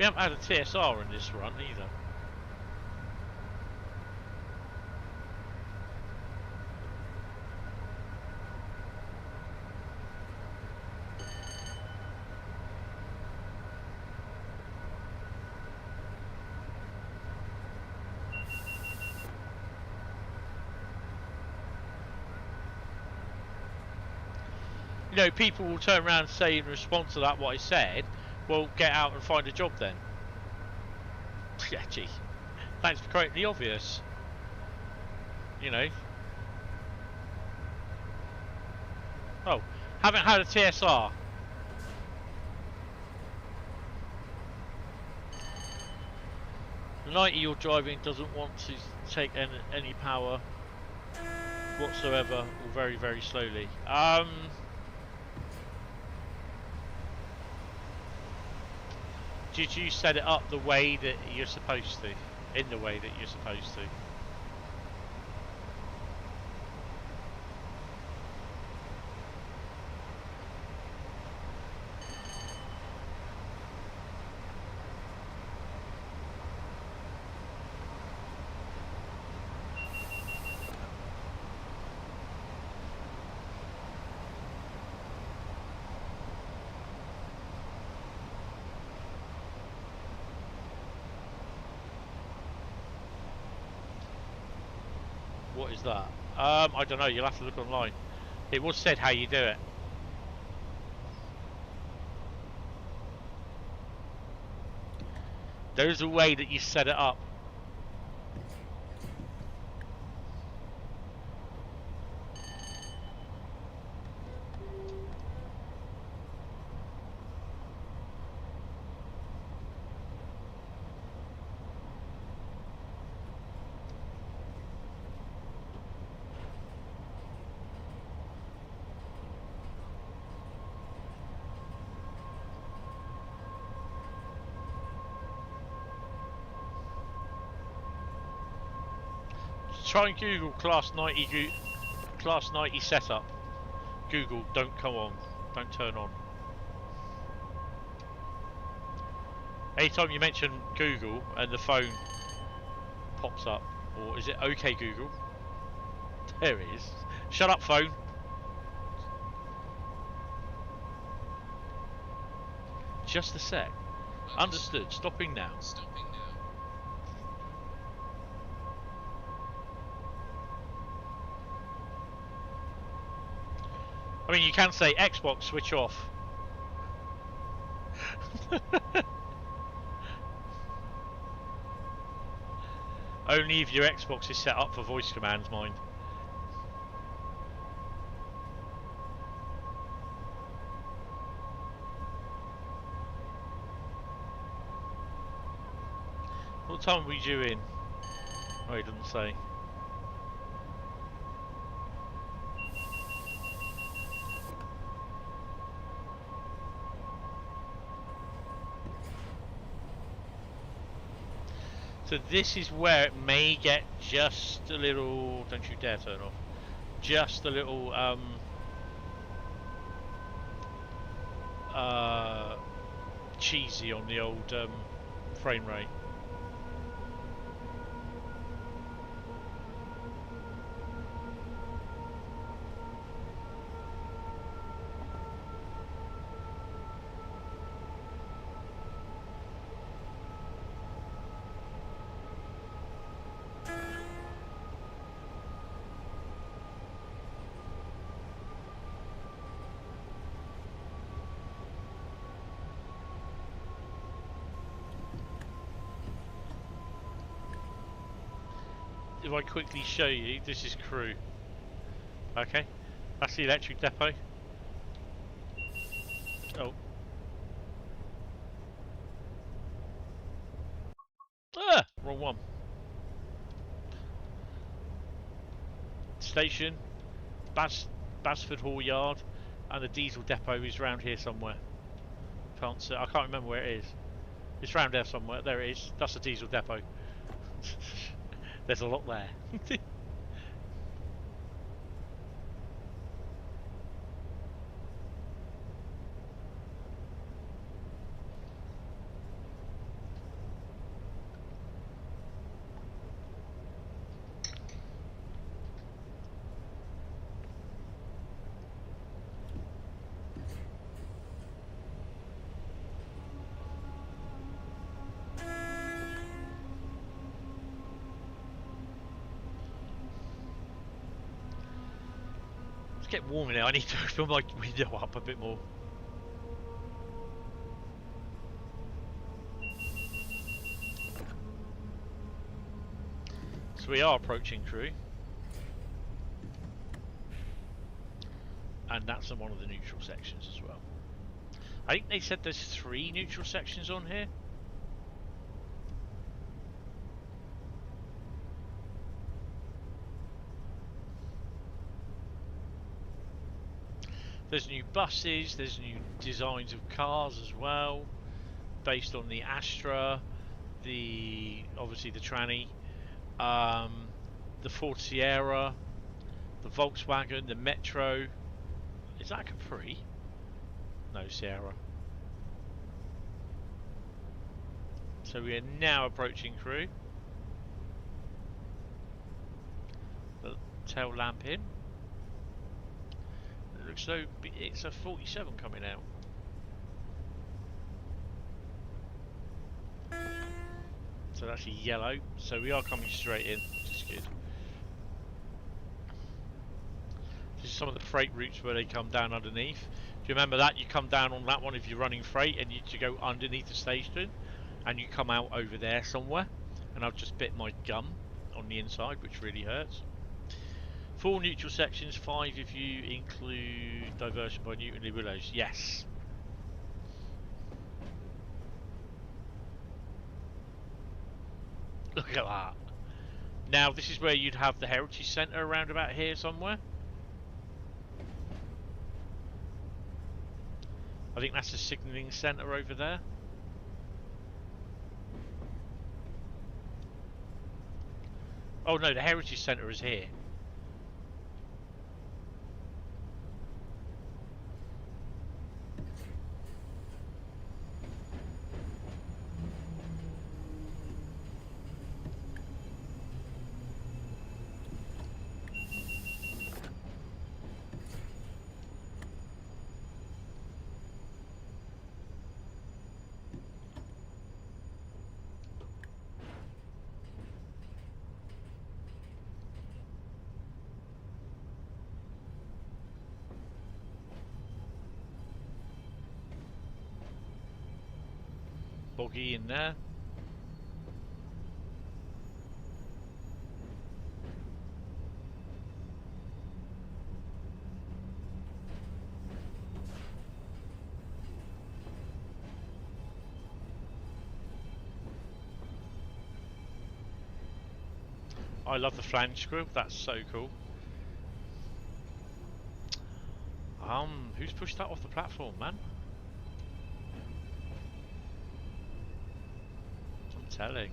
We haven't had a TSR in this run either. You know, people will turn around and say in response to that what I said, well, get out and find a job then. Yeah, gee. Thanks for correcting the obvious. You know. Oh, haven't had a TSR. The 90 you're driving doesn't want to take any power whatsoever, or very, very slowly. Did you set it up the way that you're supposed to? In the way that you're supposed to? What is that? I don't know, you'll have to look online. It was said how you do it. There's a way that you set it up. Try and Google class 90 setup. Google, don't come on, don't turn on. Anytime you mention Google and the phone pops up, or is it OK Google? There it is. Shut up, phone. Just a sec. Understood. Stopping now. I mean, you can say Xbox switch off. Only if your Xbox is set up for voice commands, mind. What time are we due in? Oh, it doesn't say. So this is where it may get just a little, don't you dare turn off, just a little cheesy on the old frame rate. If I quickly show you, this is Crewe. Okay, that's the electric depot. Oh. Ah! Wrong one. Station, Basford Hall Yard, and the diesel depot is round here somewhere. Can't see, I can't remember where it is. It's round there somewhere. There it is. That's the diesel depot. There's a lot there. get warm in here. I need to fill my window up a bit more. So we are approaching Crewe. And that's on one of the neutral sections as well. I think they said there's 3 neutral sections on here. There's new buses, there's new designs of cars as well, based on the Astra, obviously the Tranny, the Ford Sierra, the Volkswagen, the Metro. Is that a Capri? No, Sierra. So we are now approaching Crewe. The tail lamp in. It looks though it's a 47 coming out. So that's a yellow. So we are coming straight in, which is good. This is some of the freight routes where they come down underneath. Do you remember that? You come down on that one if you're running freight and you go underneath the station and you come out over there somewhere. And I've just bit my gum on the inside, which really hurts. 4 neutral sections, 5 if you include diversion by Newtonley Willows. Yes. Look at that. Now this is where you'd have the Heritage Centre around about here somewhere. I think that's the signalling centre over there. Oh no, the Heritage Centre is here. Boggy in there. I love the flange squib, that's so cool. Who's pushed that off the platform, man? I'm telling.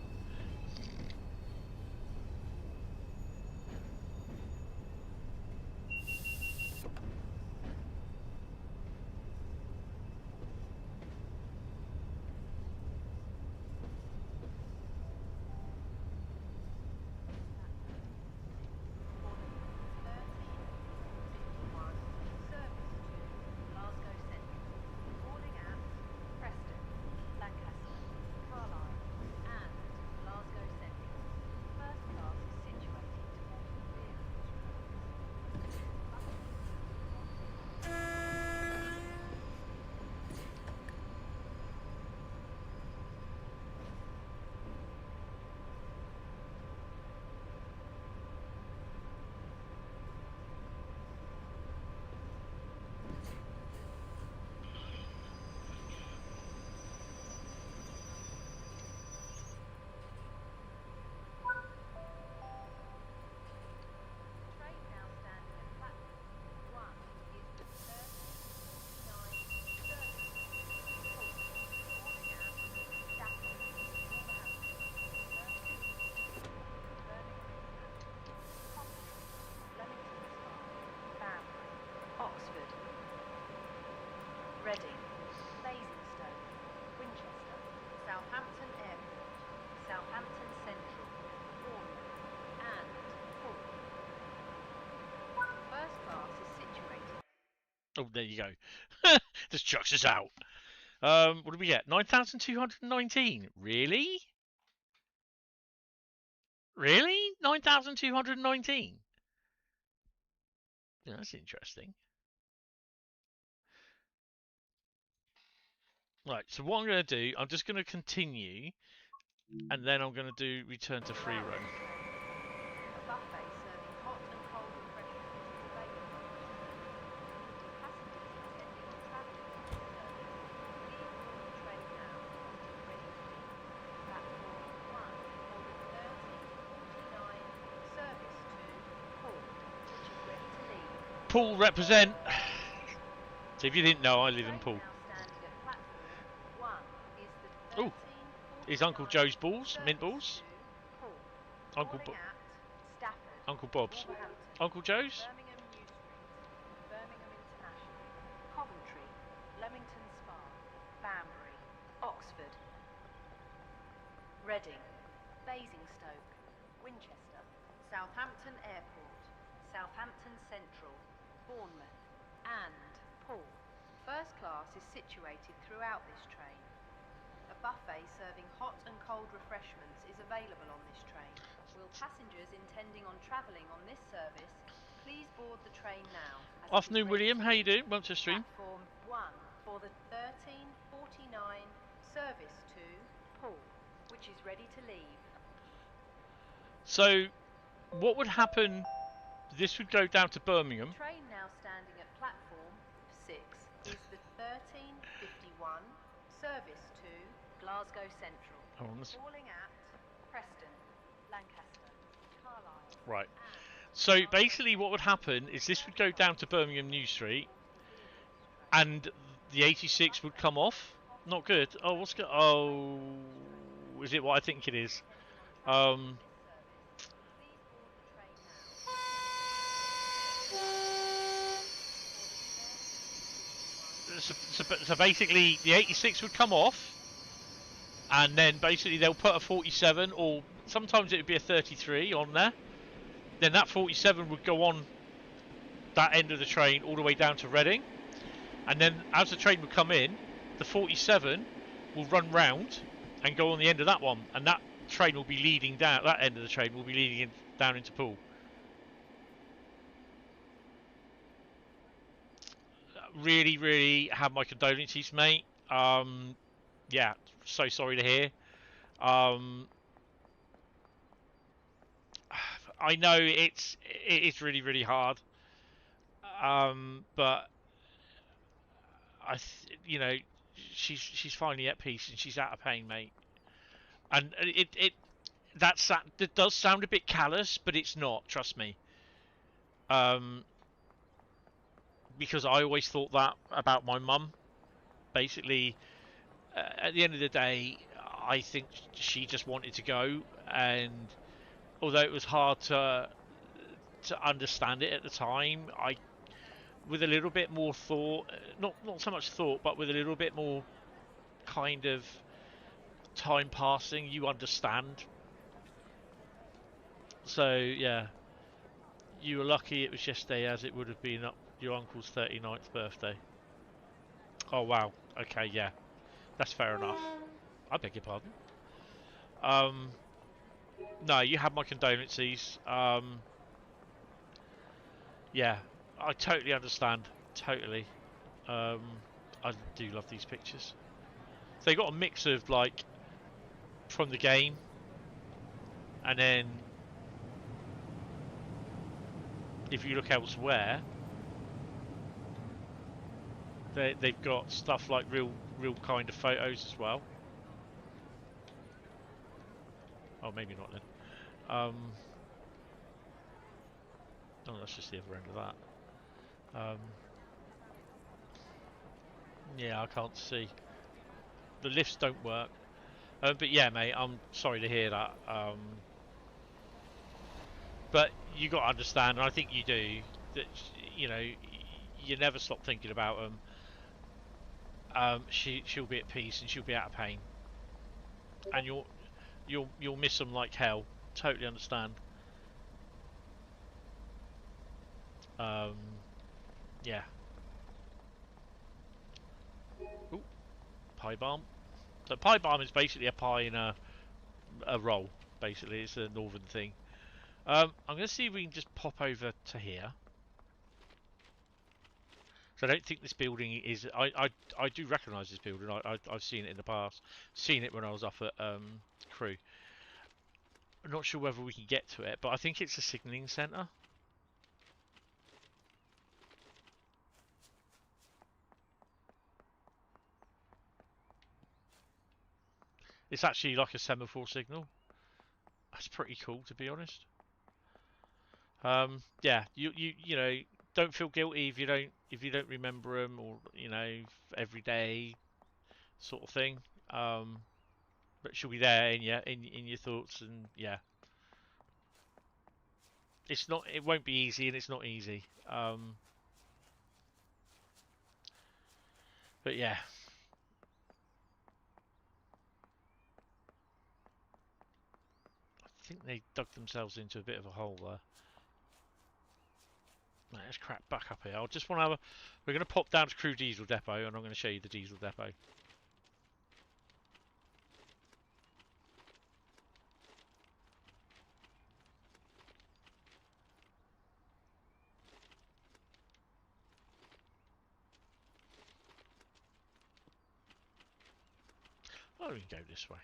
Reading, Basingstoke, Winchester, Southampton Airport, Southampton Central, Bournemouth, and Hull. First class is situated. Oh, there you go. This chucks us out. What did we get? 9,219. Really? Really? 9,219. Yeah, that's interesting. Right, so what I'm going to do, I'm just going to continue, and then I'm going to do return to free run. A buffet serving hot and cold refreshments is available on this service. Passengers intending on travelling on this service, please board the train now and be ready to leave. Platform 1 for the 13:49 service to Poole, which is ready to leave. Poole represent. So if you didn't know, I live in Train Poole. now standing at platform 1 is the Oh, here's Uncle Joe's balls, mint balls. Uncle Stafford, Uncle Bob's. Wolverhampton, Uncle Joe's. Birmingham New Street, Birmingham International, Coventry, Leamington Spa, Banbury, Oxford, Reading, Basingstoke, Winchester, Southampton Airport, Southampton Central, Bournemouth, and Poole. First class is situated throughout this train. A buffet serving hot and cold refreshments is available on this train. Will passengers intending on travelling on this service please board the train now? Afternoon, William. How you doing? Welcome to the stream. Platform 1 for the 13:49 service to Poole, which is ready to leave. So, what would happen? This would go down to Birmingham. The train now standing at platform 6 is the 13:51 service to Glasgow Central. Calling at Preston, Lancaster, Carlisle. Right. So basically, what would happen is this would go down to Birmingham New Street, and the 86 would come off. Not good. Oh, what's good? Oh, is it what I think it is? So basically, the 86 would come off, and then basically they'll put a 47, or sometimes it would be a 33 on there. Then that 47 would go on that end of the train all the way down to Reading, and then as the train would come in, the 47 will run round and go on the end of that one, and that train will be leading down. That end of the train will be leading down into Poole. Really, really have my condolences, mate. Yeah, so sorry to hear. I know it is really, really hard. But you know, she's finally at peace and she's out of pain, mate. And that does sound a bit callous, but it's not. Trust me. Because I always thought that about my mum. Basically, at the end of the day, I think she just wanted to go, and although it was hard to understand it at the time, with a little bit more thought, not so much thought, but with a little bit more kind of time passing, you understand. So yeah, you were lucky it was yesterday, as it would have been your uncle's 39th birthday. Oh wow, okay, yeah, that's fair enough. I beg your pardon. No, you have my condolences. Yeah, I totally understand. Totally. I do love these pictures. So they got a mix of like from the game, and then if you look elsewhere, they've got stuff like real kind of photos as well. Oh, maybe not then. Oh, that's just the other end of that. Yeah, I can't see. The lifts don't work. But yeah, mate, I'm sorry to hear that. But you got to understand, and I think you do, that you know you never stop thinking about them. She'll be at peace and she'll be out of pain, and you'll miss them like hell. Totally understand. Yeah. Ooh, pie bomb. So pie bomb is basically a pie in a roll. Basically, it's a northern thing. I'm going to see if we can just pop over to here. So I don't think this building is. I do recognise this building. I've seen it in the past. Seen it when I was up at Crewe. I'm not sure whether we can get to it, but I think it's a signalling centre. It's actually like a semaphore signal. That's pretty cool, to be honest. Yeah, you know, don't feel guilty if you don't remember them, or you know, every day sort of thing. But she'll be there in your thoughts, and yeah, it won't be easy, and it's not easy. But yeah. I think they dug themselves into a bit of a hole there. Right, let's crack back up here. I just want to have a. We're going to pop down to Crewe Diesel Depot, and I'm going to show you the diesel depot. Oh, we can go this way.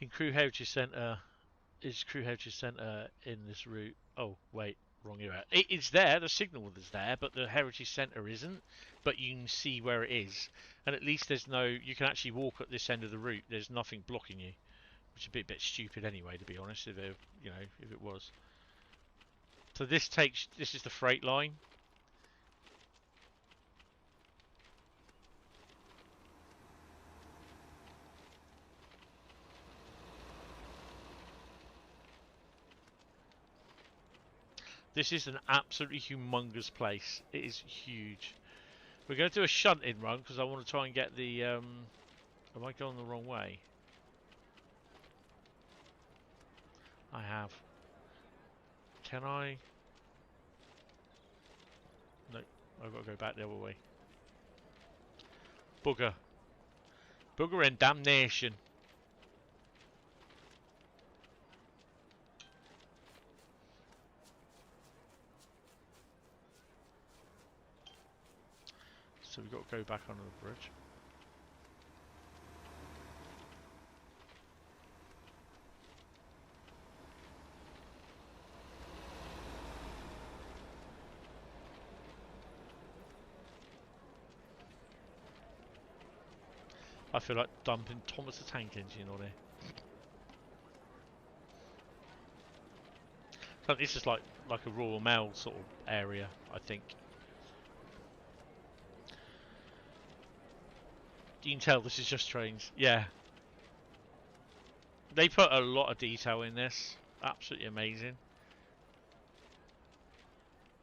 In Crewe Heritage Centre, is Crewe Heritage Centre in this route? Oh, wait, wrong area. It's there, the signal is there, but the Heritage Centre isn't. But you can see where it is, and at least there's no. You can actually walk at this end of the route. There's nothing blocking you, which would be a bit stupid anyway, to be honest. If it, you know, if it was. So this is the freight line. This is an absolutely humongous place. It is huge. We're going to do a shunting run because I want to try and get the. Am I going the wrong way? I have. Can I? No, I've got to go back the other way. Bugger. Bugger and damnation. So we've got to go back onto the bridge. I feel like dumping Thomas the Tank Engine on here. So this is like a Royal Mail sort of area, I think. You can tell this is just trains. Yeah. They put a lot of detail in this. Absolutely amazing.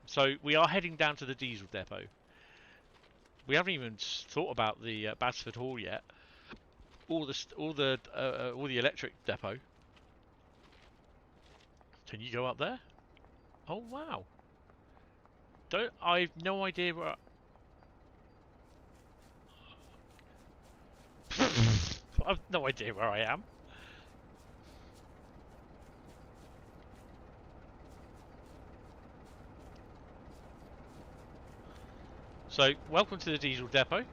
So we are heading down to the diesel depot. We haven't even thought about the Basford Hall yet, or the electric depot. Can you go up there? Oh wow! I've no idea where. I've no idea where I am. So, welcome to the diesel depot.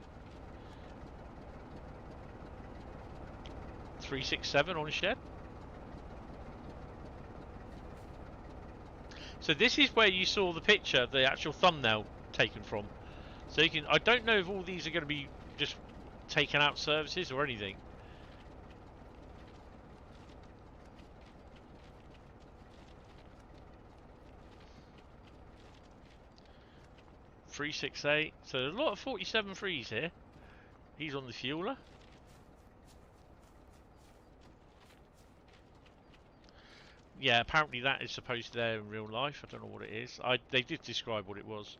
367 on shed. So this is where you saw the picture, the actual thumbnail taken from. So you can. I don't know if all these are going to be just taken out services or anything. .368. So there's a lot of 47 threes here. He's on the fueler. Yeah, apparently that is supposed to be there in real life. I don't know what it is. They did describe what it was.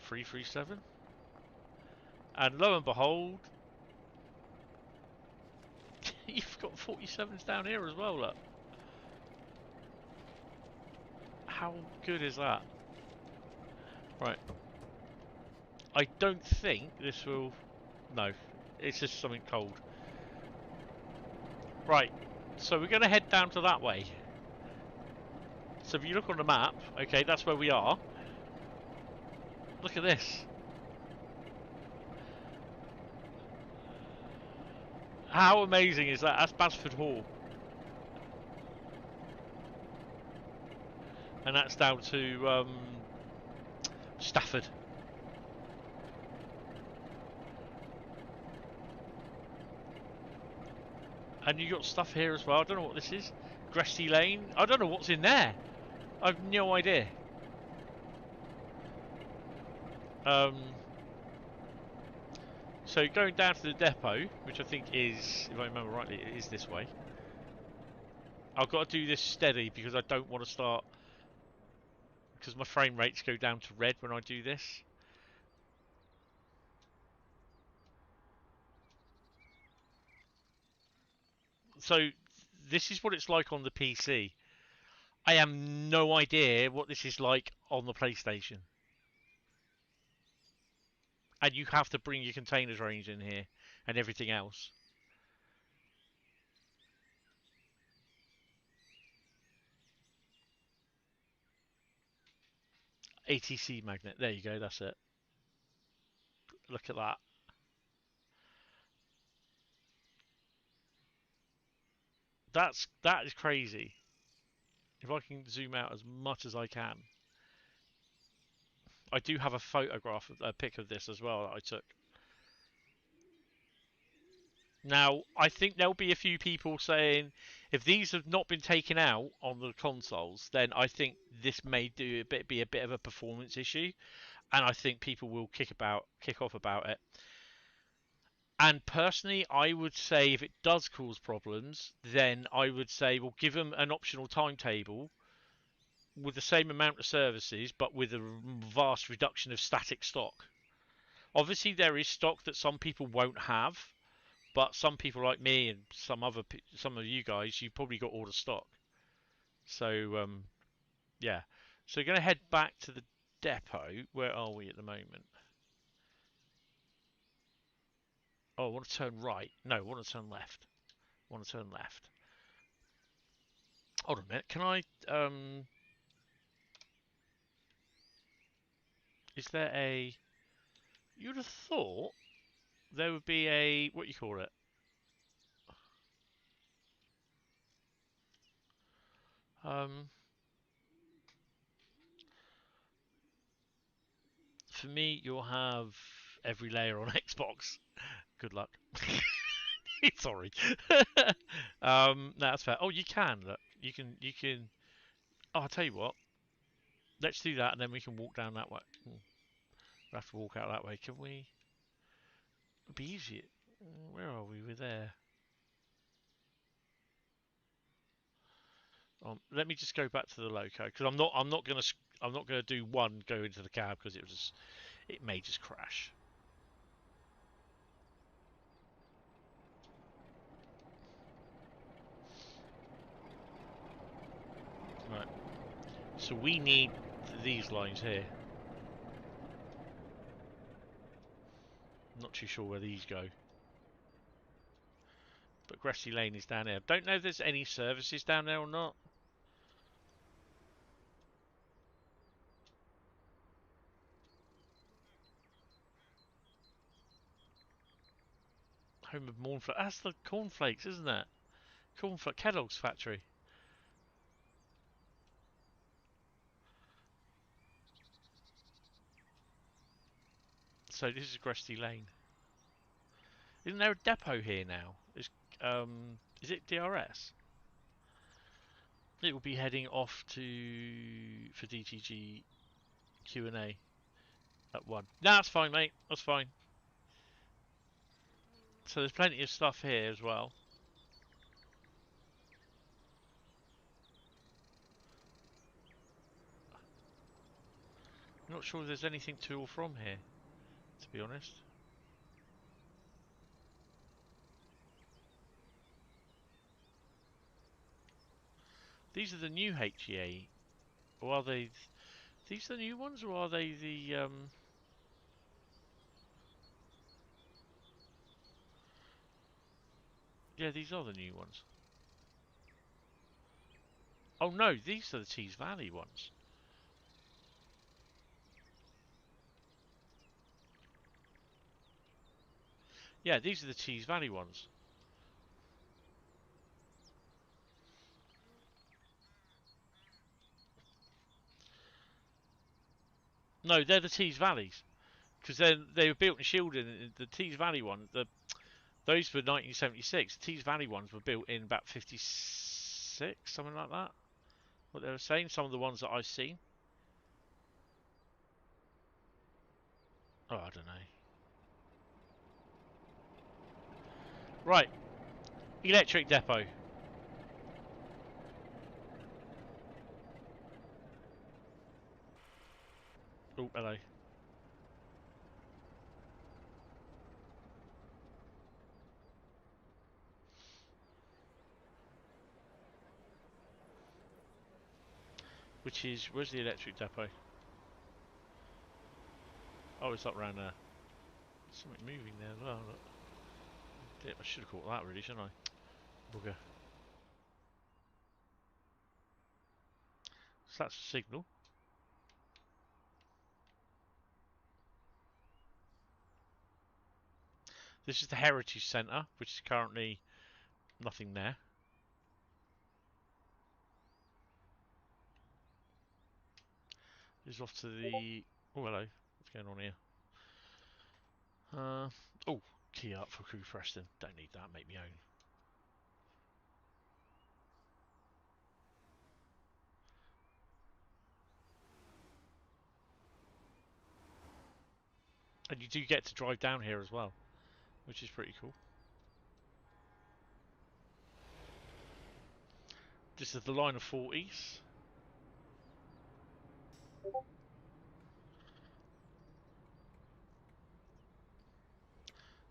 337. And lo and behold, you've got 47s down here as well, look. How good is that? Right. I don't think this will... No, it's just something cold. Right, so we're going to head down to that way. So if you look on the map, okay, that's where we are. Look at this. How amazing is that? That's Basford Hall. And that's down to Stafford. And you got stuff here as well. I don't know what this is. Gresty Lane. I don't know what's in there. I've no idea. So going down to the depot, which I think is, if I remember rightly, it is this way. I've got to do this steady because I don't want to start, because my frame rates go down to red when I do this. So this is what it's like on the PC. I have no idea what this is like on the PlayStation. And you have to bring your containers range in here and everything else. ATC magnet. There you go. That's it. Look at that. That is crazy. If I can zoom out as much as I can. I do have a photograph, a pic of this as well that I took. Now, I think there'll be a few people saying, if these have not been taken out on the consoles, then I think this may be a bit of a performance issue, and I think people will kick off about it. And personally, I would say if it does cause problems, then I would say we'll give them an optional timetable with the same amount of services, but with a vast reduction of static stock. Obviously, there is stock that some people won't have, but some people like me and some of you guys, you've probably got all the stock. So yeah. So we're going to head back to the depot. Where are we at the moment? Oh, I want to turn right. No, I want to turn left. I want to turn left. Hold on a minute. Can I is there a... You'd have thought there would be a... What do you call it? For me, you'll have every layer on Xbox. Good luck. Sorry. No, that's fair. Oh, you can, look. You can... Oh, I'll tell you what. Let's do that, and then we can walk down that way. We'll have to walk out that way. Can we... It'd be easier. Where are we? We're there. Let me just go back to the loco, because I'm not gonna do one go into the cab, because it may just crash. Right. So we need these lines here. I'm not too sure where these go. But Grassy Lane is down there. Don't know if there's any services down there or not. Home of Mornflakes. That's the cornflakes, isn't it? Cornflake Kellogg's factory. So this is Grassy Lane. Isn't there a depot here now? Is it DRS? It will be heading off for DTG Q&A at 1. No, that's fine, mate. That's fine. So there's plenty of stuff here as well. I'm not sure if there's anything to or from here, to be honest. These are the new HEA, or are they? These the new ones, or are they the? Yeah, these are the new ones. Oh no, these are the Tees Valley ones. Yeah, these are the Tees Valley ones. No, they're the Tees Valleys. Because they were built in Shieldon. The Tees Valley ones, those were 1976. The Tees Valley ones were built in about 56, something like that. What they were saying, some of the ones that I've seen. Oh, I don't know. Right, electric depot. Oh, hello. Where's the electric depot? Oh, it's up around there. There's something moving there as well. Look. I should have caught that really, shouldn't I? Bugger. So that's a signal. This is the Heritage Centre, which is currently nothing there. This is off to the... Oh, hello. What's going on here? Oh, key up for Crewe Preston. Don't need that, make me own. And you do get to drive down here as well, which is pretty cool. This is the line of 40s.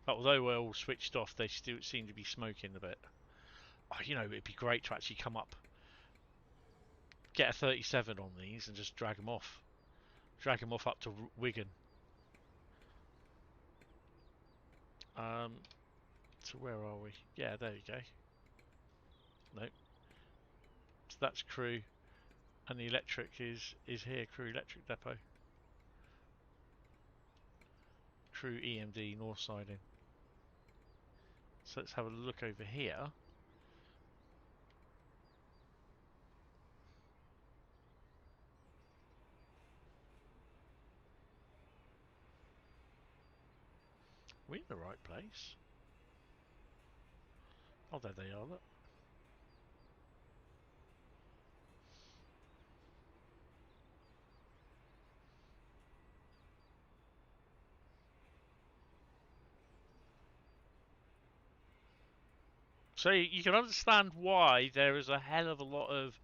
But although we're all switched off, they still seem to be smoking a bit. Oh, you know, it'd be great to actually come up, get a 37 on these and just drag them off. Drag them off up to Wigan. So where are we? Yeah, there you go. Nope. So that's Crewe, and the electric is here. Crewe Electric Depot. Crewe EMD North Siding. So let's have a look over here. We're in the right place. Oh, there they are, look. So you can understand why there is a hell of a lot of...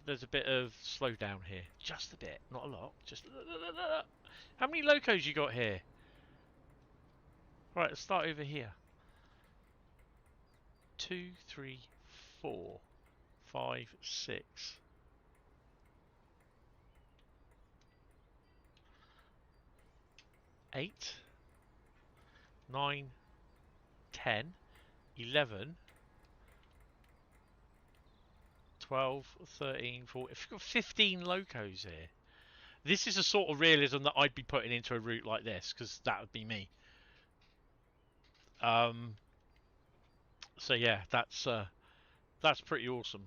There's a bit of slowdown here. Just a bit, not a lot. Just... How many locos you got here? Right, let's start over here. 2, 3, 4, 5, 6. 8, 9, 10, 11, 12, 13, 14. If you've got 15 locos here, this is the sort of realism that I'd be putting into a route like this, because that would be me. So yeah, that's pretty awesome.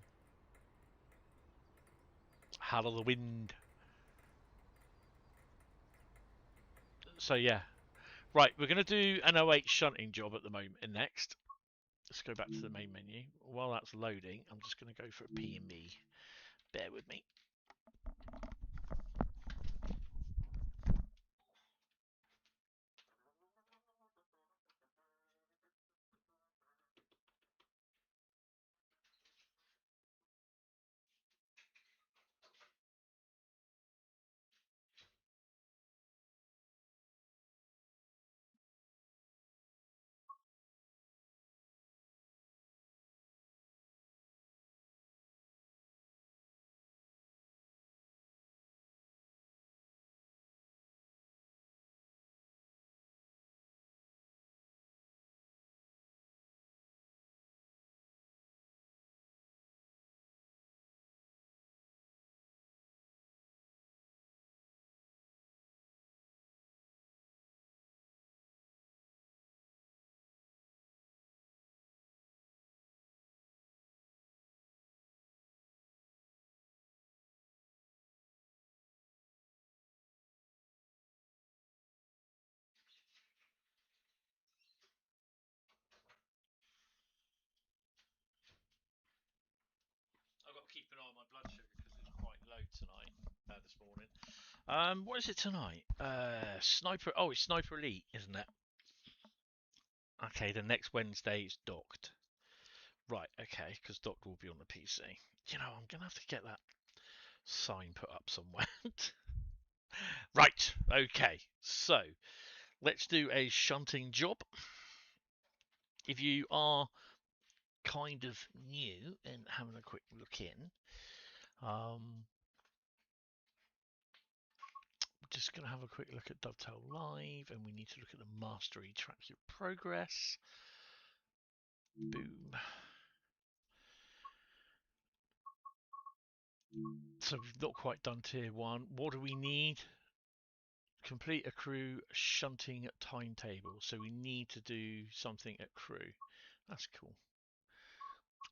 Howl of the wind. So yeah, right, we're going to do an 08 shunting job at the moment. Next, let's go back to the main menu. While that's loading, I'm just going to go for a P&B. Bear with me. an eye on my blood sugar because it's quite low tonight, this morning. What is it tonight? Sniper. Oh, it's Sniper Elite, isn't it? Okay, the next Wednesday is Docked. Right, okay, because Docked will be on the PC. You know, I'm going to have to get that sign put up somewhere. Right, okay, so let's do a shunting job. If you are kind of new and having a quick look in, just going to have a quick look at Dovetail Live, and we need to look at the mastery, track your progress. Boom. So we've not quite done tier 1. What do we need? Complete a Crewe shunting timetable. So we need to do something at Crewe. That's cool.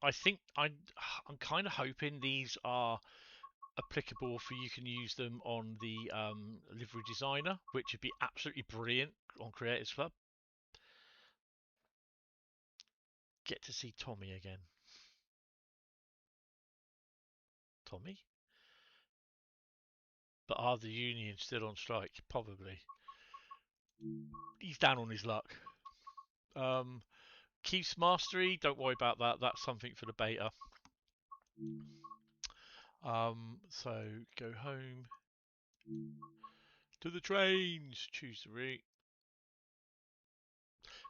I think I'm kind of hoping these are applicable for you can use them on the livery designer, which would be absolutely brilliant on Creators Club. Get to see Tommy again. Tommy? But are the unions still on strike? Probably. He's down on his luck. Keith's Mastery, don't worry about that. That's something for the beta. So go home. To the trains. Choose the route.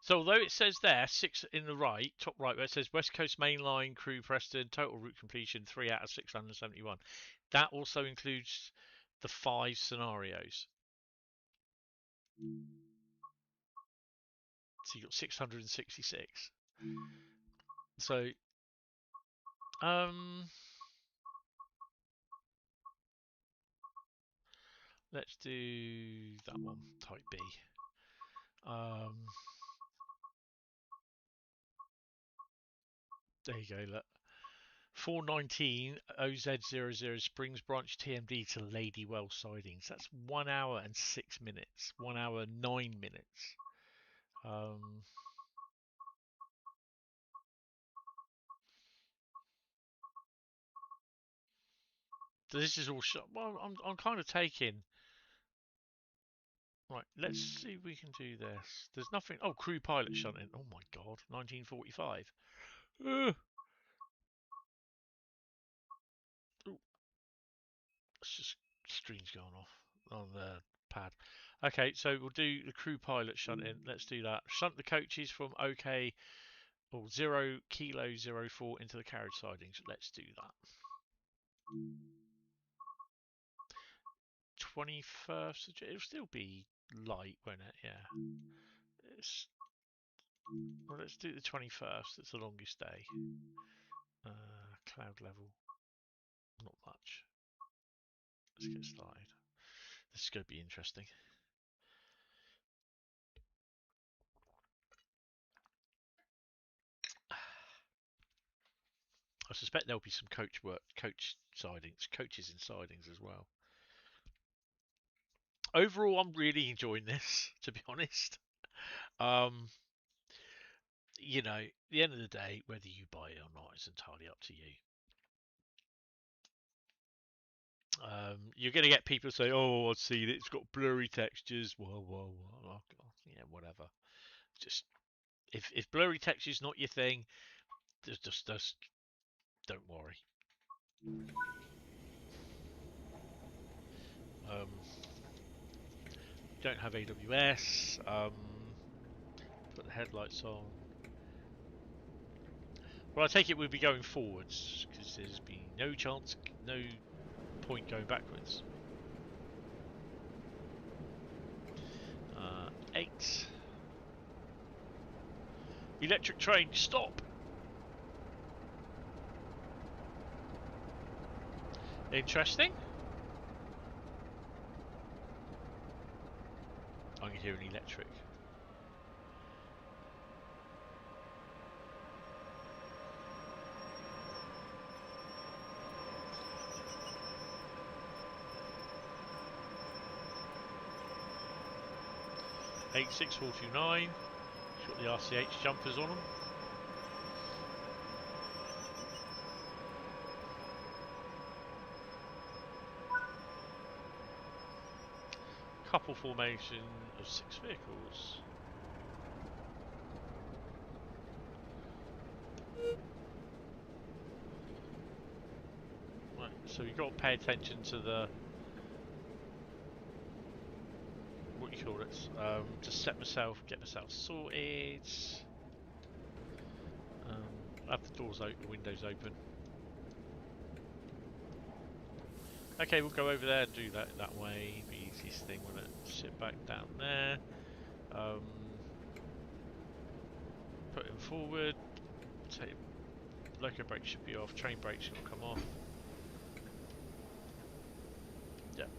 So although it says there 6 in the right, top right, where it says West Coast Mainline Crewe Preston total route completion 3 out of 671. That also includes the 5 scenarios. So you got 666. So let's do that one, type B. There you go, look. 419 OZ00 Springs Branch TMD to Ladywell sidings. That's 1 hour and 6 minutes. 1 hour 9 minutes. So this is all shot. Well, I'm kind of taking. Right, let's see if we can do this. There's nothing. Oh, Crewe pilot shunting. Oh my god, 1945. It's just screen's going off on the pad. Okay, so we'll do the Crewe pilot shunting. Let's do that. Shunt the coaches from OK or 0 kilo 04 into the carriage sidings. Let's do that. 21st. It'll still be light, won't it? Yeah. Well, let's do the 21st. It's the longest day. Cloud level. Not much. Let's get started. This is going to be interesting. I suspect there'll be some coach sidings, coaches in sidings as well. Overall, I'm really enjoying this, to be honest. You know, at the end of the day, whether you buy it or not is entirely up to you. You're going to get people say, "Oh, I see that it's got blurry textures." Whoa. Oh, yeah, whatever. Just if blurry textures not your thing, just don't worry. Don't have AWS. Put the headlights on. Well, I take it we'll be going forwards because there's been no chance, no point going backwards. 8. Electric train, stop! Interesting. I can hear an electric. Eight 649. Got the RCH jumpers on them. couple formation of 6 vehicles. Right, so you've got to pay attention to the what you call it. Just get myself sorted. Have the doors open, the windows open. Okay, we'll go over there and do that way. The easiest thing, when it sit back down there. Put him forward. Loco brake should be off. Train brakes should come off. Yep.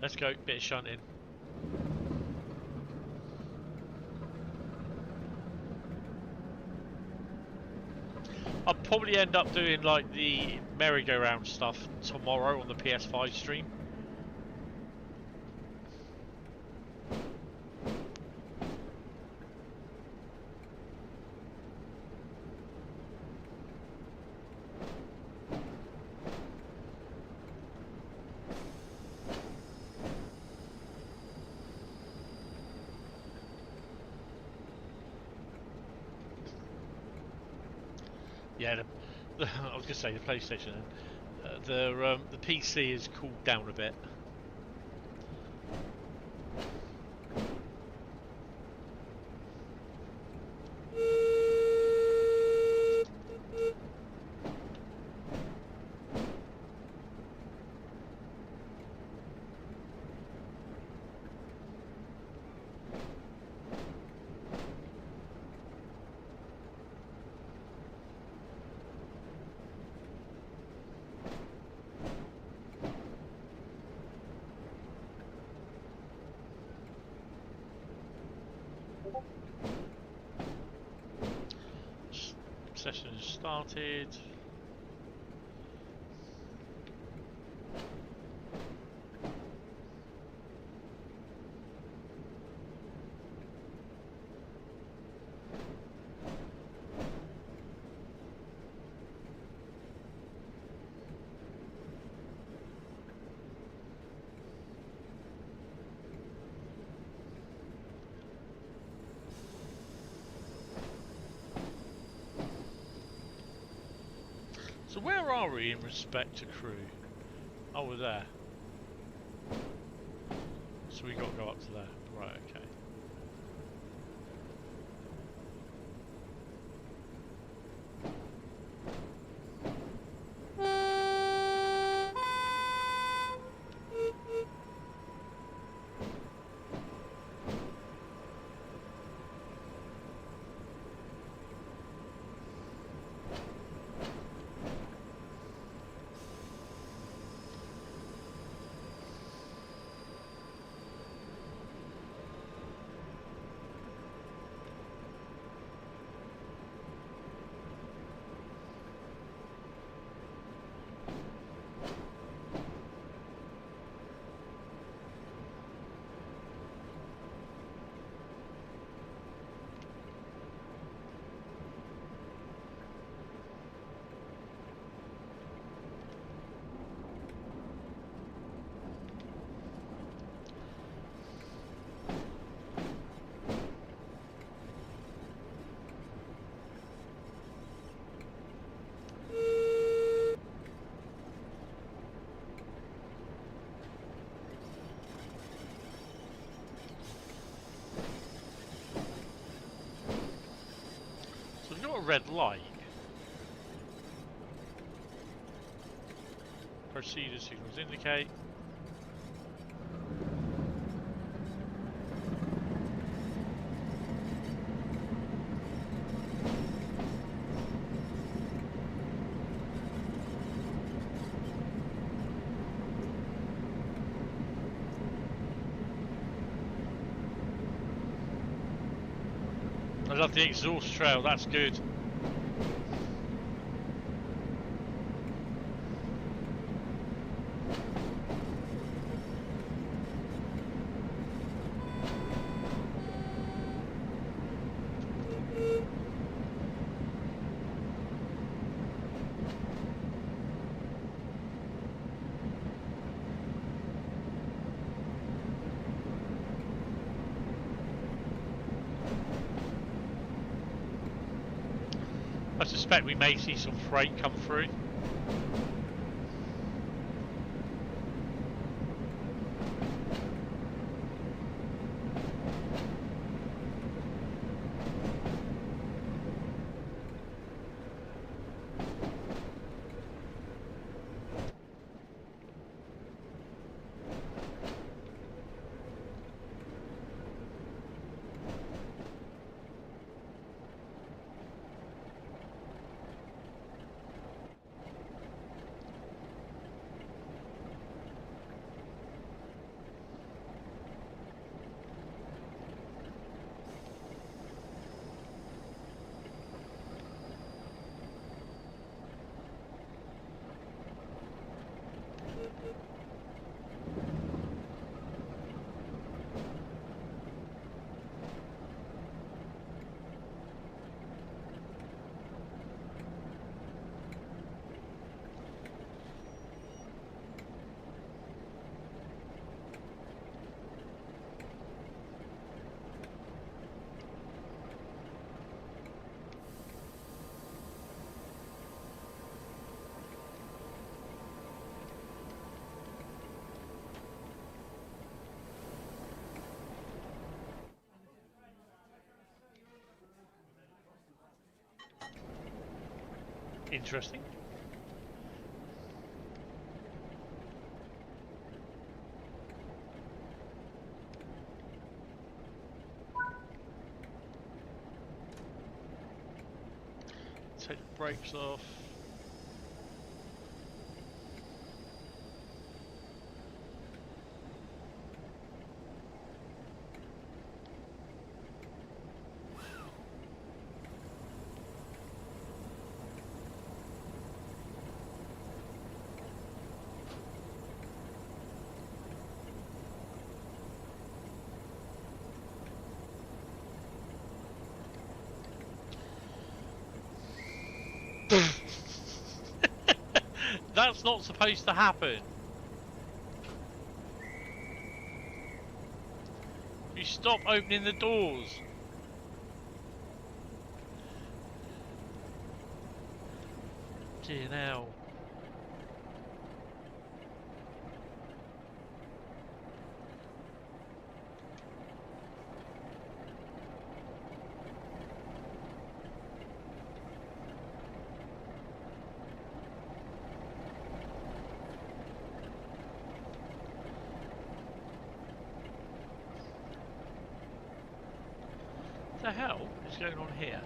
Let's go. Bit of shunting. I'll probably end up doing like the merry-go-round stuff tomorrow on the PS5 stream. Yeah, I was going to say the PlayStation. The PC has cooled down a bit. Session has started. So where are we in respect to Crewe? Oh, we're there. So we got to go up to there. Right, okay. A red light. Proceed as signals indicate. I love the exhaust trail, that's good. suspect we may see some freight come through. Interesting. Take the brakes off. That's not supposed to happen. You stop opening the doors. Dear now. What the hell is going on here?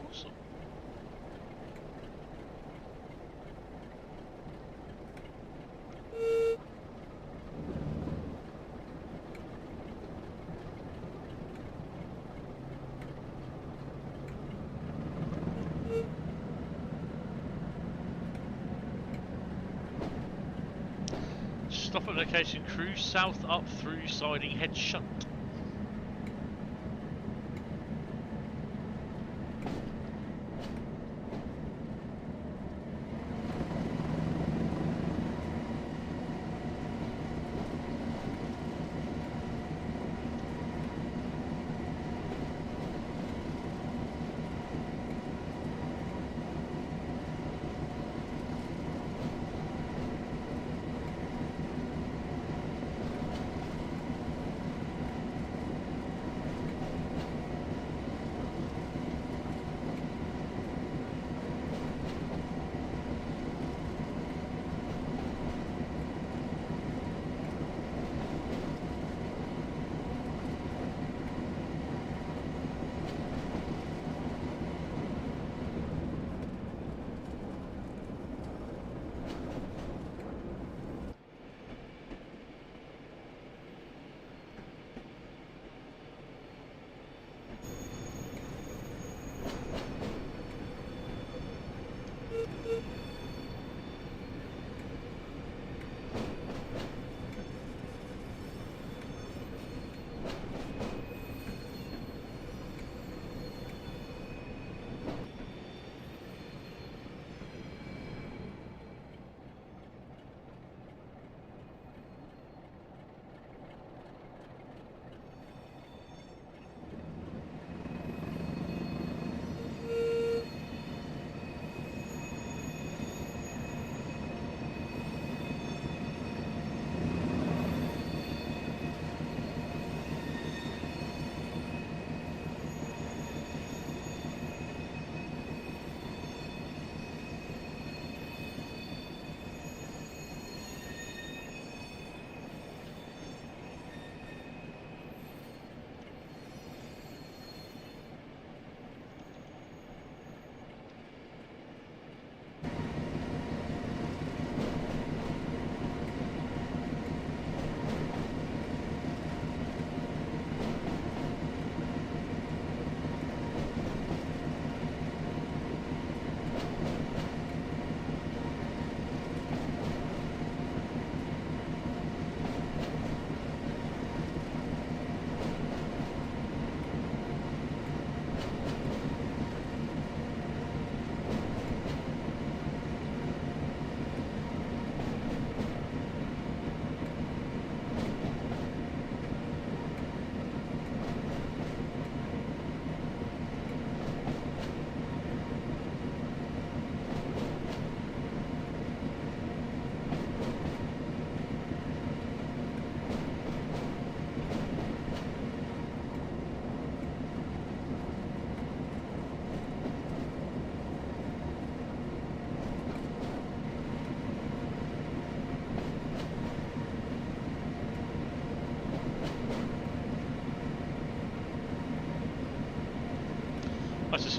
Awesome. Stop at location, Crewe south up through siding head shunt.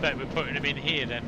suspect we're putting them in here then.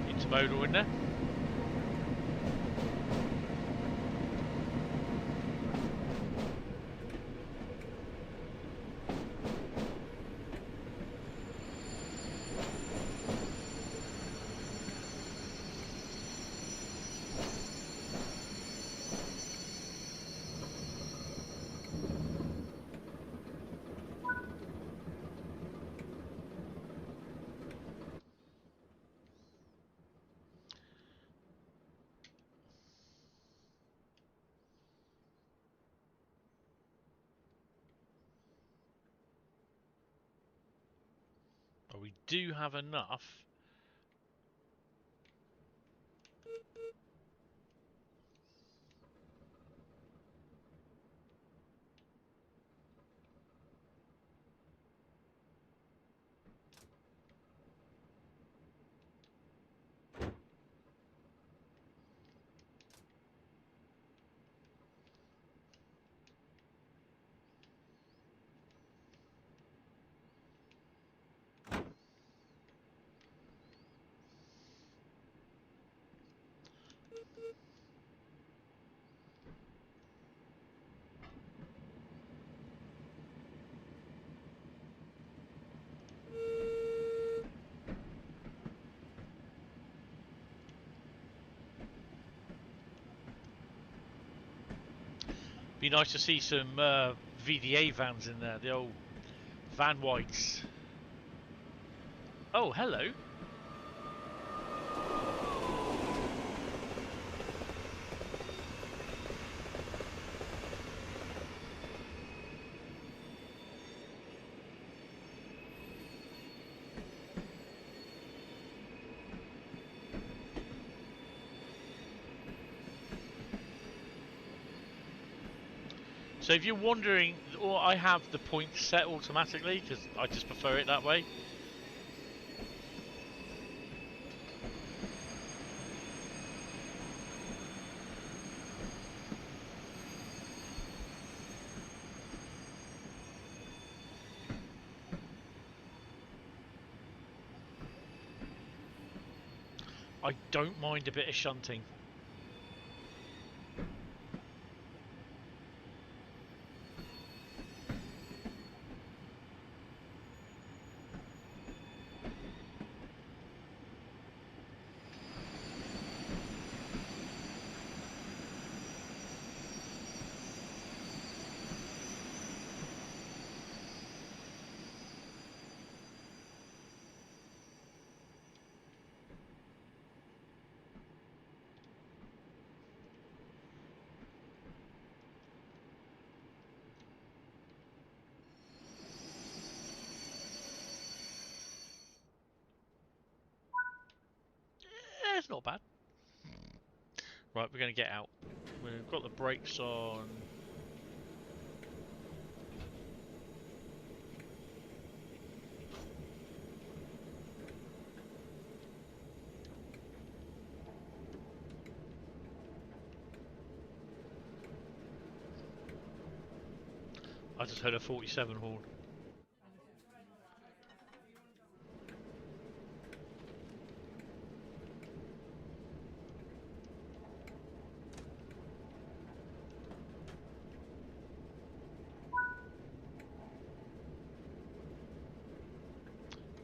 Intermodal in there. But we do have enough. Be nice to see some VDA vans in there, the old van whites. Oh, hello. So if you're wondering, or I have the points set automatically because I just prefer it that way. I don't mind a bit of shunting. It's not bad. Right, we're going to get out. We've got the brakes on. I just heard a 47 horn.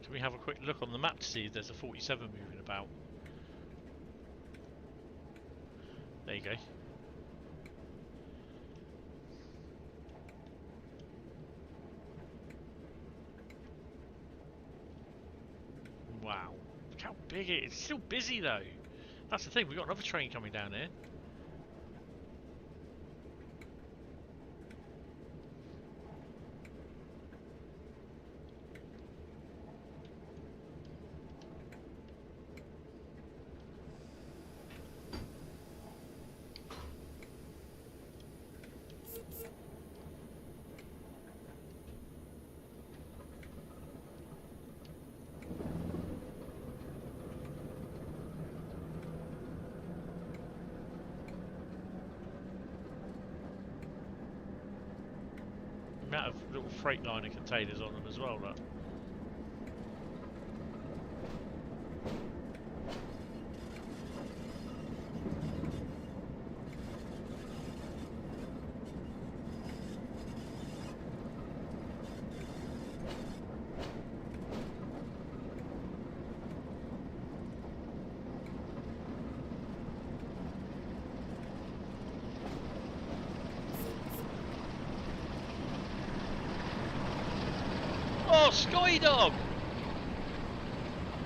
Can we have a quick look on the map to see if there's a 47 moving about? There you go. Wow. Look how big it is. It's still busy though. That's the thing, we've got another train coming down here. Amount of little Freightliner containers on them as well, look. Oh, Scotty Dog!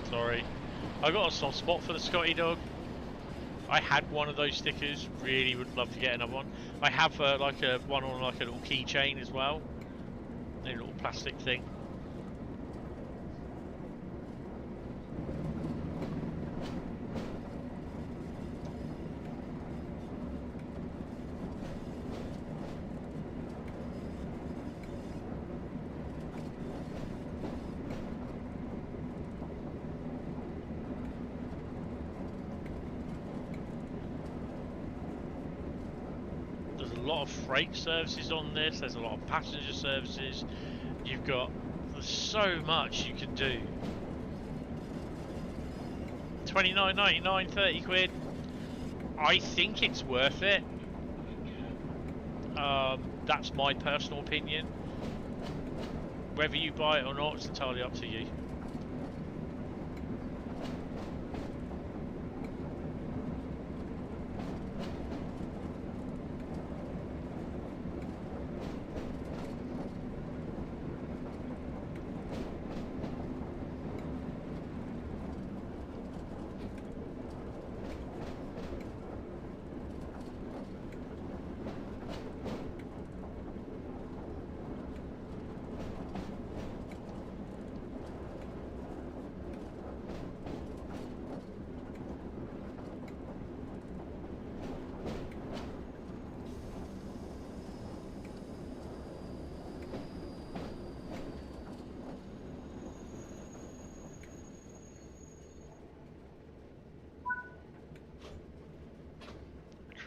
Sorry. I got a soft spot for the Scotty Dog. I had one of those stickers. Really would love to get another one. I have like a one on like a little keychain as well. A little plastic thing. A lot of freight services on this, there's a lot of passenger services. There's so much you can do. 29.99, 30 quid. I think it's worth it. That's my personal opinion. Whether you buy it or not, it's entirely up to you.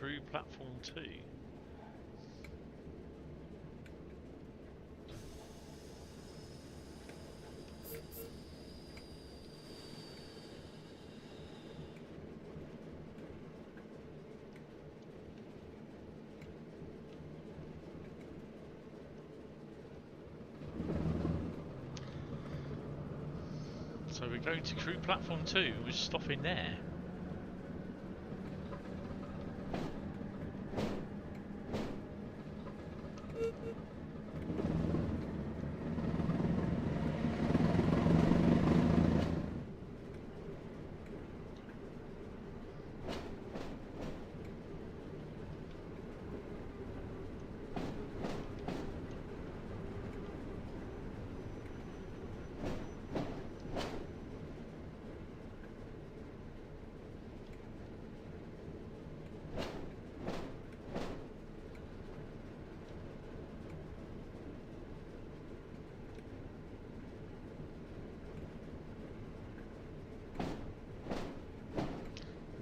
Crewe Platform 2. So we're going to Crewe Platform 2, we're stopping there.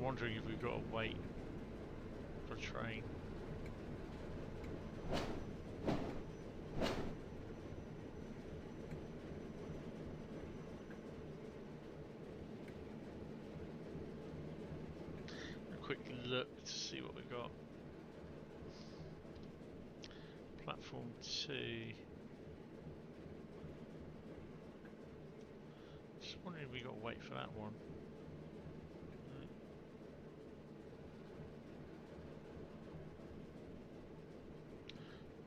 Wondering if we've got to wait for a train. look to see what we've got. Platform 2. Just wondering if we got to wait for that one.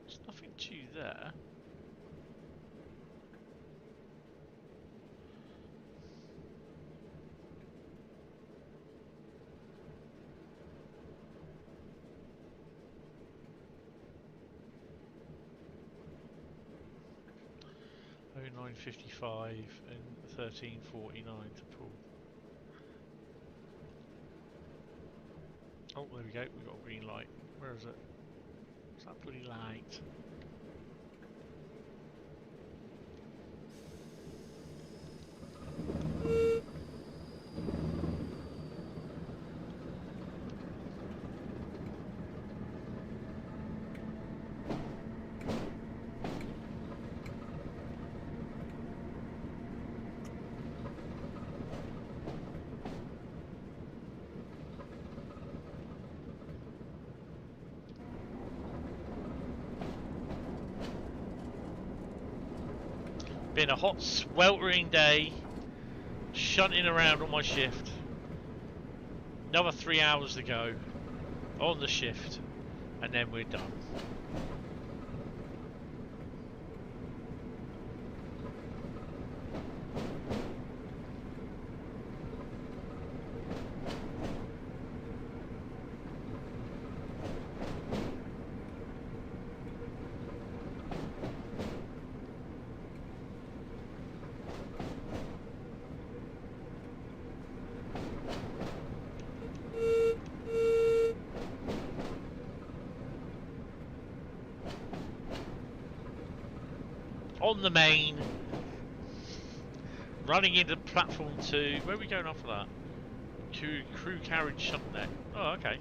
There's nothing to there. Oh, 9:55 and 13:49 to pull. Oh, there we go. We got a green light. Where is it? What's that bloody light? Been a hot, sweltering day, shunting around on my shift. Another 3 hours to go on the shift, and then we're done. On the main, running into platform 2. Where are we going after that? Crewe carriage shunt there. Oh, okay.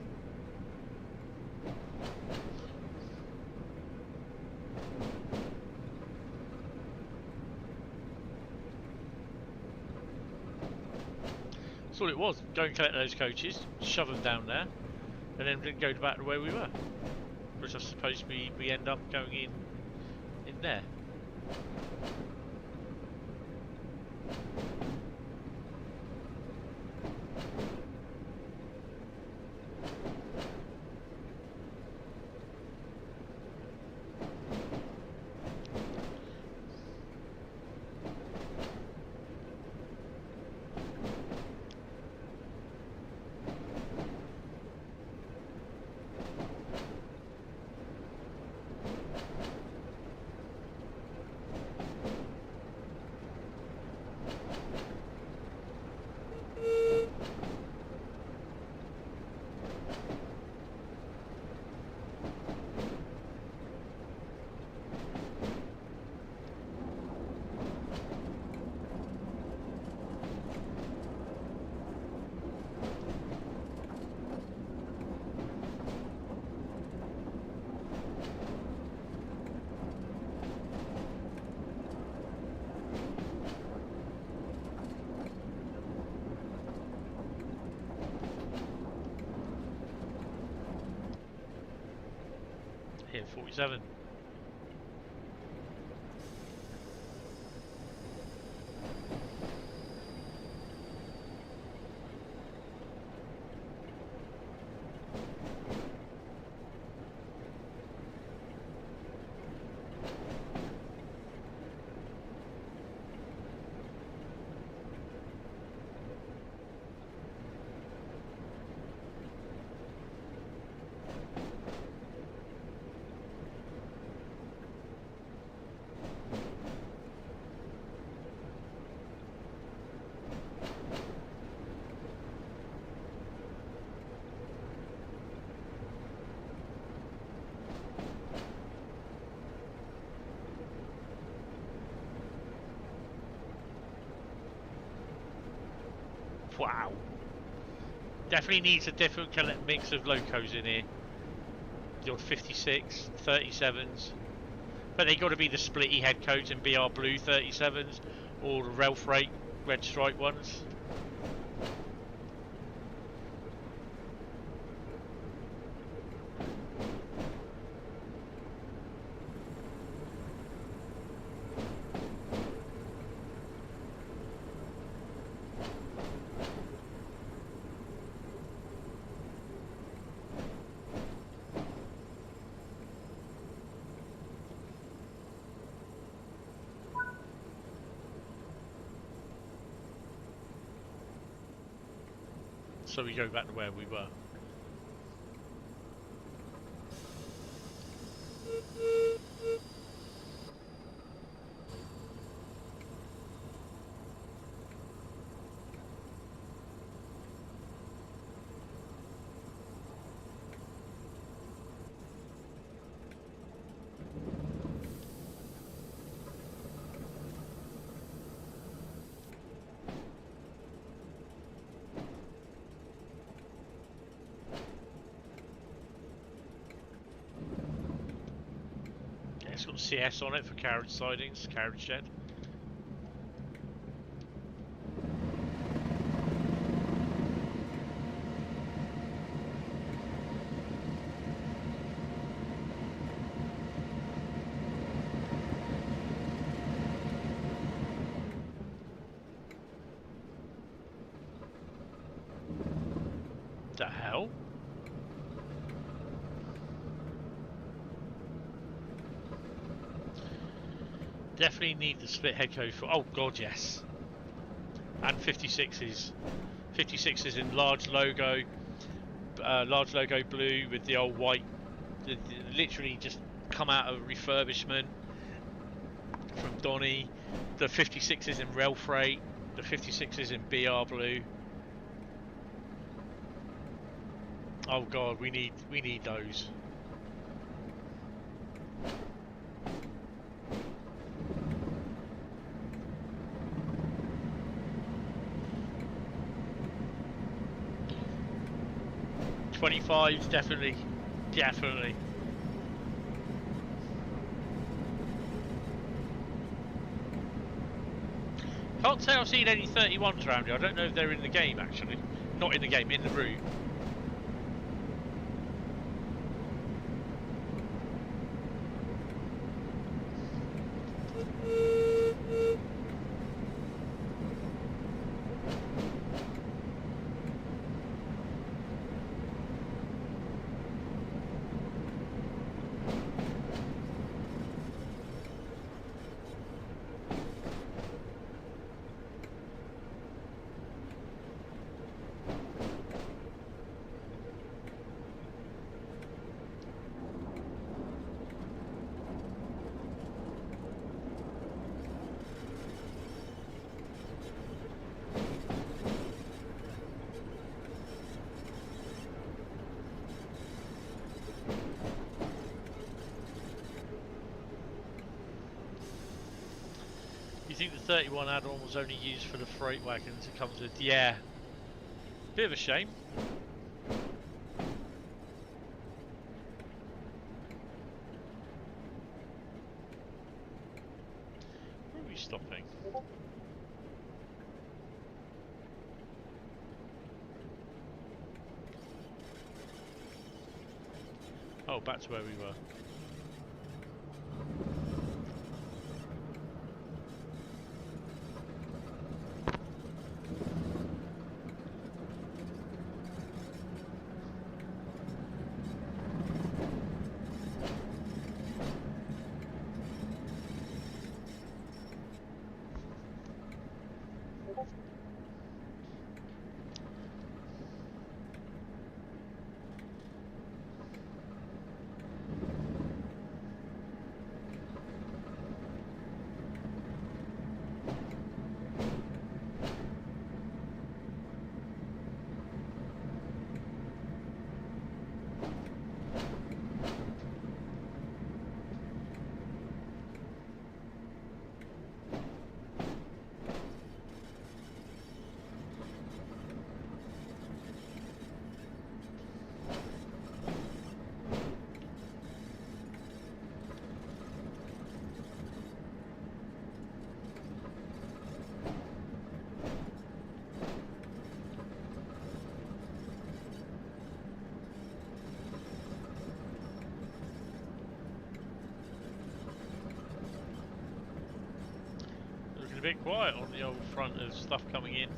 That's all it was. Go and collect those coaches, shove them down there, and then go back to where we were. Which I suppose we end up going in there. Here, 47. Wow. Definitely needs a different mix of locos in here. Your 56, 37s. But they got to be the splitty head codes and BR blue 37s or the rail freight red stripe ones. So we go back to where we were. It's got CS on it for carriage sidings, carriage shed. The hell? Definitely need the split head code for. Oh god, yes. And 56s. 56s in large logo blue with the old white. Literally just come out of refurbishment from Donny. The 56s in rail freight. The 56s in BR blue. Oh god, we need those. '25s, definitely. Can't say I've seen any 31s around here. I don't know if they're in the game actually. Not in the game, in the route. You think the 31 add-on was only used for the freight wagons it comes with? Yeah. Bit of a shame. Where are we stopping? Oh, back to where we were. A bit quiet on the old front of stuff coming in.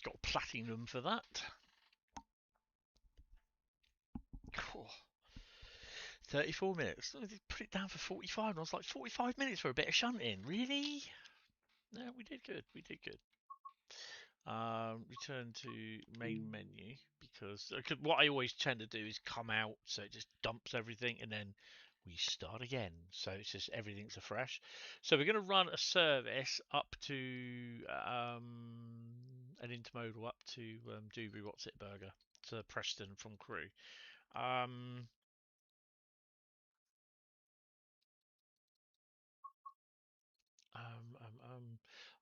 Got platinum for that. 34 minutes. I put it down for 45, and I was like, 45 minutes for a bit of shunting? Really? No, we did good. We did good. Return to main menu, because what I always tend to do is come out, so it just dumps everything, and then we start again. So it's just everything's afresh. So we're going to run a service up to an intermodal up to Dewberry What's It Burger to Preston from Crewe.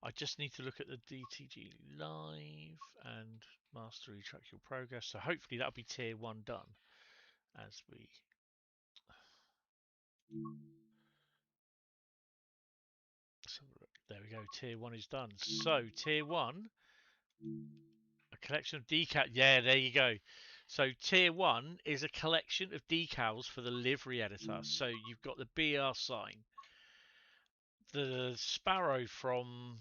I just need to look at the DTG live and mastery track your progress. So hopefully that'll be tier 1 done as we. So there we go. Tier 1 is done. So tier 1, a collection of decals. Yeah, there you go. So tier 1 is a collection of decals for the livery editor. So you've got the BR sign, the Sparrow from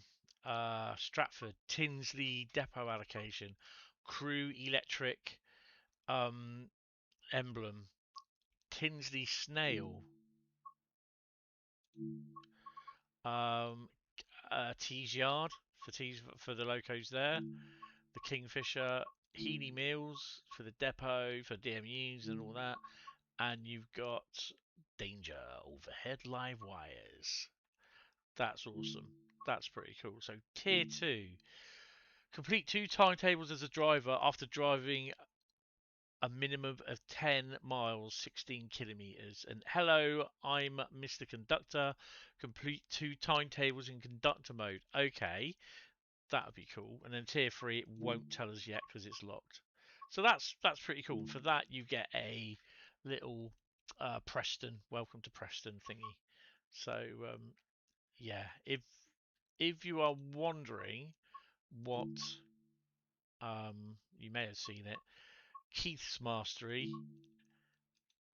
Stratford, Tinsley depot allocation, Crewe electric emblem, Tinsley snail, Tees Yard for the locos there, the Kingfisher, Healy Mills for the depot for DMUs and all that, and you've got Danger overhead live wires. That's awesome. That's pretty cool. So tier 2, complete 2 timetables as a driver after driving a minimum of 10 miles, 16 kilometers. And hello, I'm Mr. Conductor. Complete 2 timetables in conductor mode. Okay, that would be cool. And then tier 3, it won't tell us yet because it's locked. So that's pretty cool. And for that, you get a little Preston, welcome to Preston thingy. So yeah, if you are wondering what you may have seen it, Keith's mastery.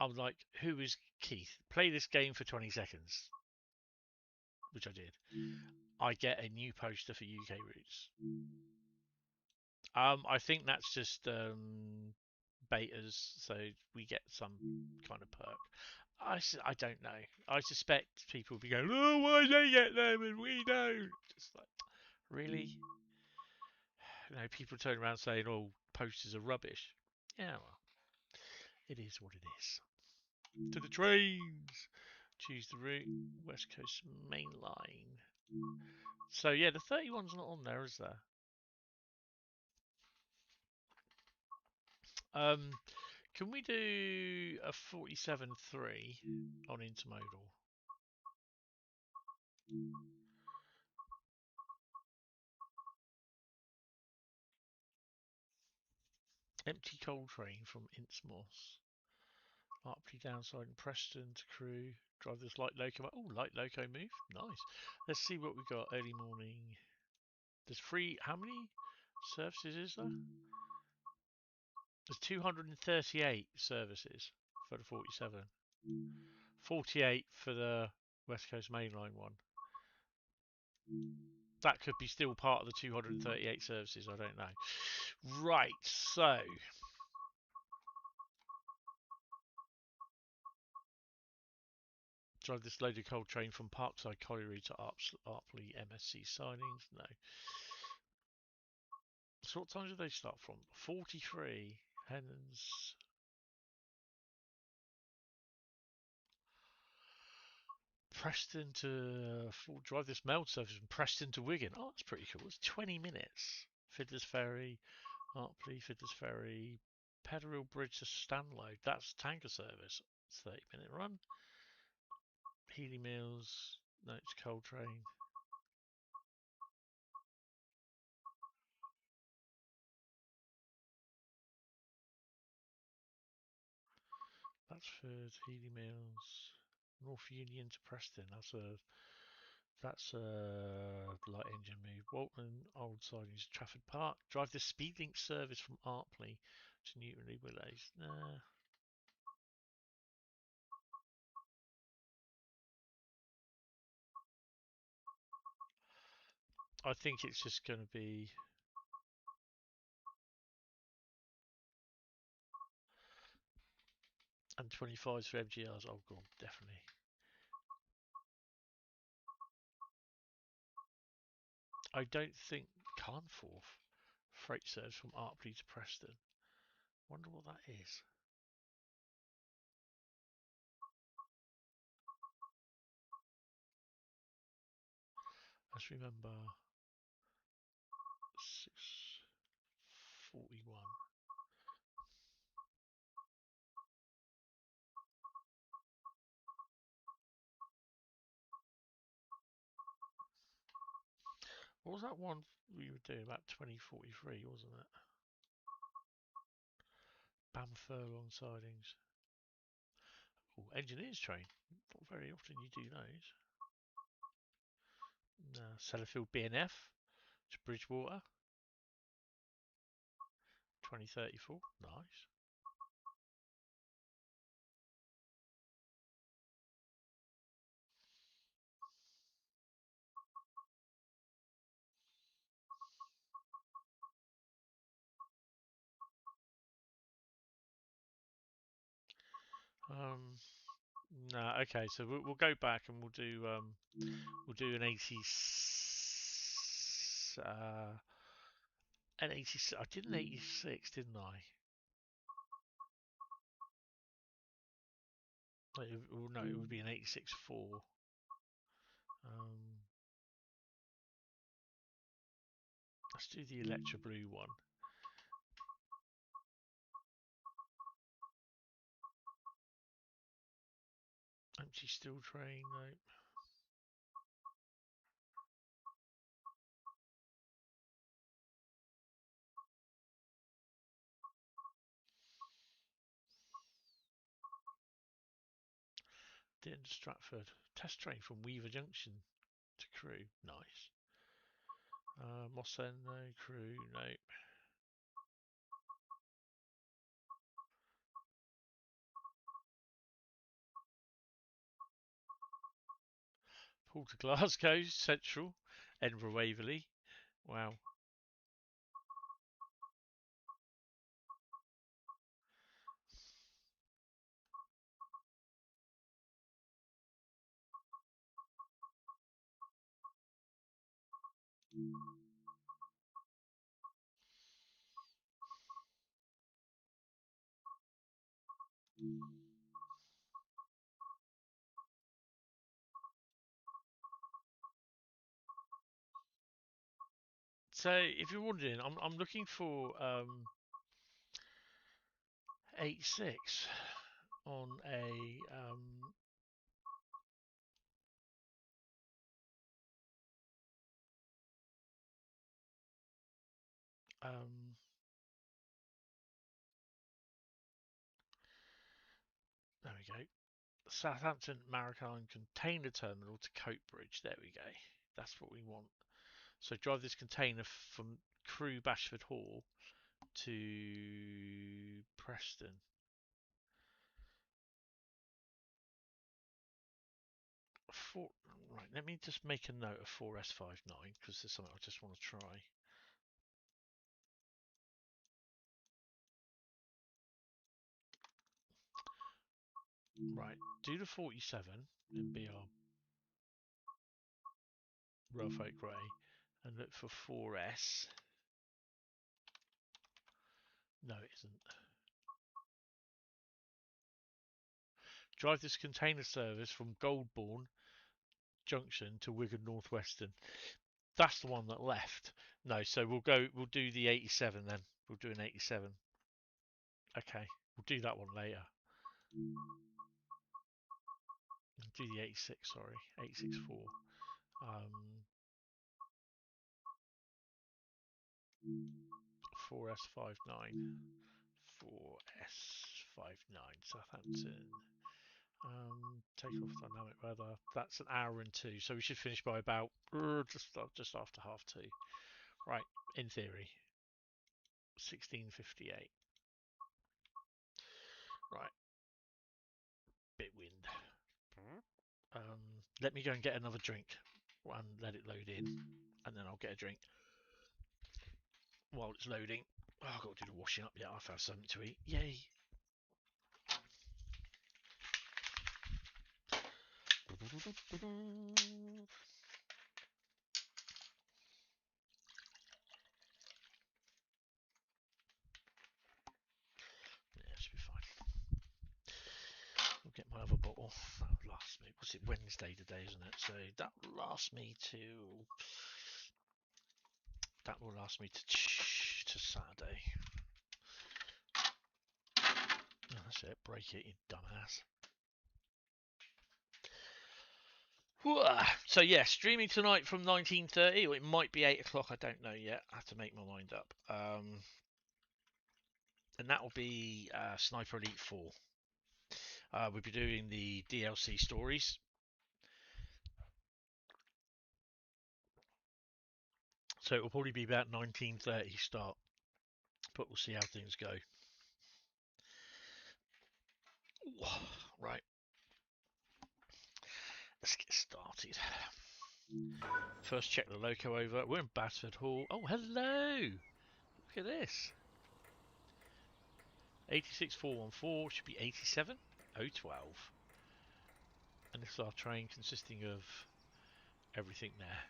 I'm like, who is Keith? Play this game for 20 seconds, which I did. I get a new poster for UK routes. I think that's just betas, so we get some kind of perk. I don't know. I suspect people will be going, oh, why they get them and we don't? Just like, really? You know, people turn around saying, oh, posters are rubbish. Yeah, well, it is what it is. To the trains! Choose the route, West Coast Mainline. So yeah, the 31's not on there, is there? Can we do a 47.3 on intermodal? Empty coal train from Innsmouth. Arpley downside in Preston to Crewe. Drive this light loco. Oh, light loco move. Nice. Let's see what we got early morning. There's free. How many services is there? There's 238 services for the 47. 48 for the West Coast Mainline one. That could be still part of the 238 services, I don't know. Right, so drive this loaded coal train from Parkside Colliery to Arpley MSC signings. No. So what time do they start from? 43. Hennons. Preston to drive this mail service from Preston to Wigan. Oh, that's pretty cool. It's 20 minutes. Fiddler's Ferry, Arpley, Fiddler's Ferry, Peteril Bridge to Stanlow. That's tanker service. It's 30-minute run. Healy Mills, no, it's coal train. That's for Healy Mills. North Union to Preston. That's a light engine move. Walton Old Sidings, Trafford Park. Drive the Speedlink service from Arpley to Newtonley Willows. Nah. I think it's just going to be. And 25s for MGRs. Oh, God, definitely. I don't think Carnforth freight service from Arpley to Preston. Wonder what that is. Let's remember 641. What was that one we were doing about 2043, wasn't it? Bam furlong sidings. Oh, engineers train. Not very often you do those. Sellafield BNF to Bridgewater. 2034. Nice. No, okay, so we'll go back and we'll do an 80 an 86. I did an 86, didn't I? No, it would be an 86.4. Let's do the Electra Blue one. Empty steel train, no. Ditton to Stratford. Test train from Weaver Junction to Crewe. Nice. Moss End, no. Crewe, no. Paul to Glasgow, Central. Edinburgh Waverley. Wow. So, if you're wondering, I'm looking for 86 on a there we go. Southampton Maritime Container Terminal to Coatbridge. There we go. That's what we want. So drive this container from Crewe Bashford Hall to Preston. Right, let me just make a note of 4S59 because there's something I just want to try. Right, do the 47 in BR Rough Oak Grey and look for 4S. No, it isn't. Drive this container service from Goldbourne Junction to Wigan Northwestern. That's the one that left. No, so we'll do the 87 then. We'll do an 87. Okay, we'll do that one later. We'll do the 86, sorry. 864. 4S59. 4S59. Southampton. Take off dynamic weather. That's an hour and 2, so we should finish by about just after 2:30. Right, in theory. 16:58. Right. Bit wind. Let me go and get another drink and let it load in, and then I'll get a drink while it's loading. Oh, I've got to do the washing up yet. I've had something to eat. Yay! Yeah, it should be fine. I'll get my other bottle. That'll last me. What's it? Wednesday today, isn't it? So that will last me to. That will last me to Saturday. Oh, that's it. Break it, you dumbass. So yeah, streaming tonight from 19:30, or it might be 8 o'clock. I don't know yet. I have to make my mind up. And that will be Sniper Elite 4. We'll be doing the DLC stories. So it will probably be about 19:30 start, but we'll see how things go. Right, let's get started. First, check the loco over. We're in Basford Hall. Oh, hello! Look at this. 86414 should be 87012. And this is our train consisting of everything there.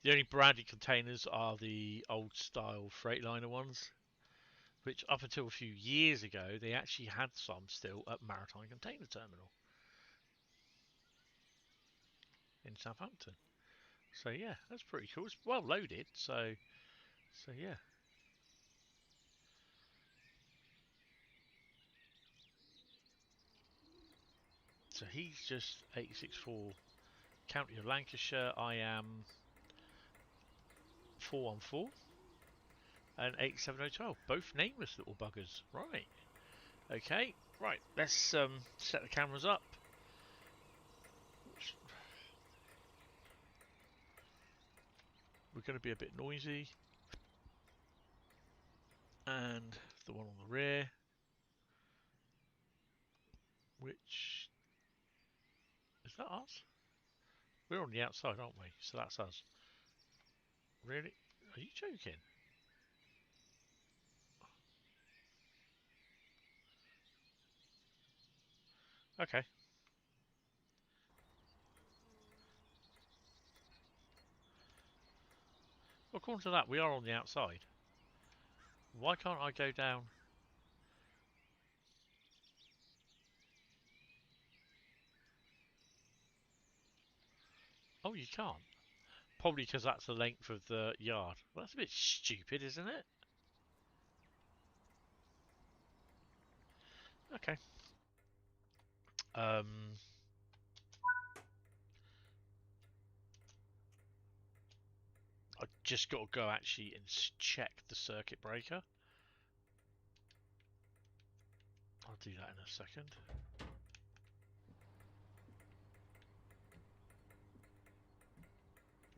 The only branded containers are the old style Freightliner ones, which up until a few years ago they actually had some still at Maritime Container Terminal in Southampton. So yeah, that's pretty cool. It's well loaded, so yeah. So he's just 864 County of Lancashire. I am 414 and 87012. Both nameless little buggers. Right. Okay. Right. Let's set the cameras up. We're going to be a bit noisy. And the one on the rear, which is that us? We're on the outside, aren't we? So that's us. Really? Are you joking? Okay. Well, according to that, we are on the outside. Why can't I go down? Oh, you can't. Probably because that's the length of the yard. Well, that's a bit stupid, isn't it? Okay. I just got to go actually and check the circuit breaker. I'll do that in a second.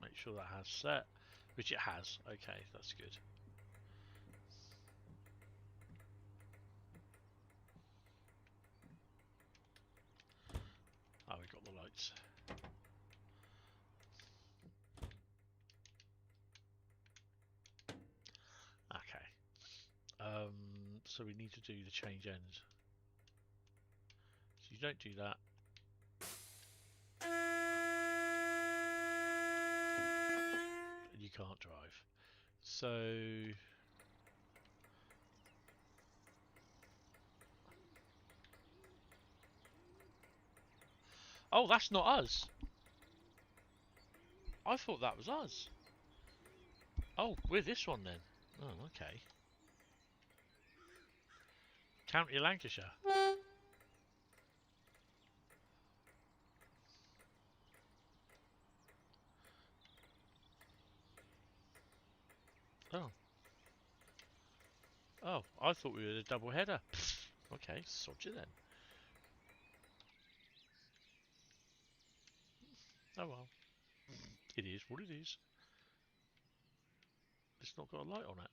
Make sure that has set, which it has. Okay, that's good. Oh, we got the lights. Okay. So we need to do the change ends. So you don't do that. And you can't drive. So oh, that's not us. I thought that was us. Oh, we're this one then. Oh, okay. County Lancashire. Oh. Oh, I thought we were a double header. Okay, sod you then. Oh well. It is what it is. It's not got a light on it.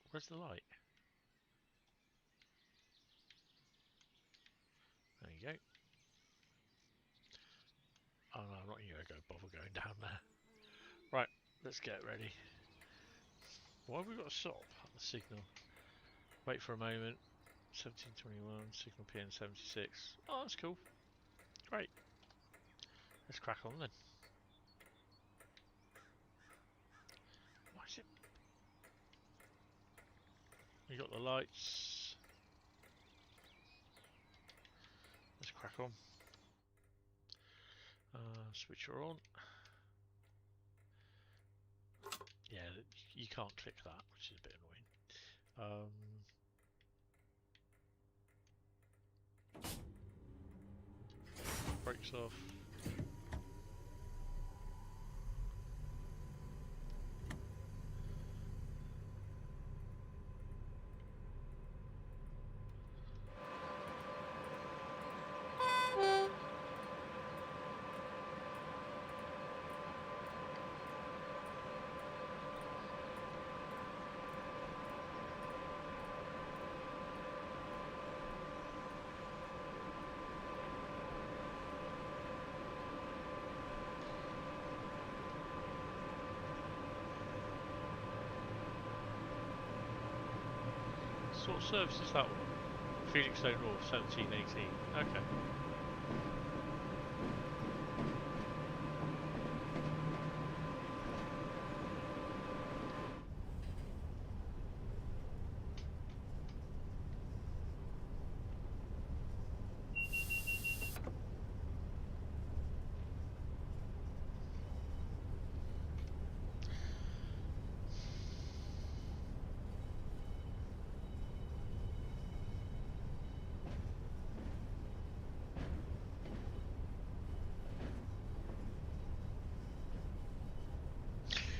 Where's the light? you go. Oh no, I'm not going to bother going down there. Right, let's get ready. Why have we got to stop at the signal? Wait for a moment. 1721, signal PN 76. Oh, that's cool. Great. Let's crack on then. Why is it? We got the lights. Let's crack on. Switcher on. Yeah, you can't click that, which is a bit annoying. Brakes off. What sort of service is that one? Felixstowe North, 1718. Okay.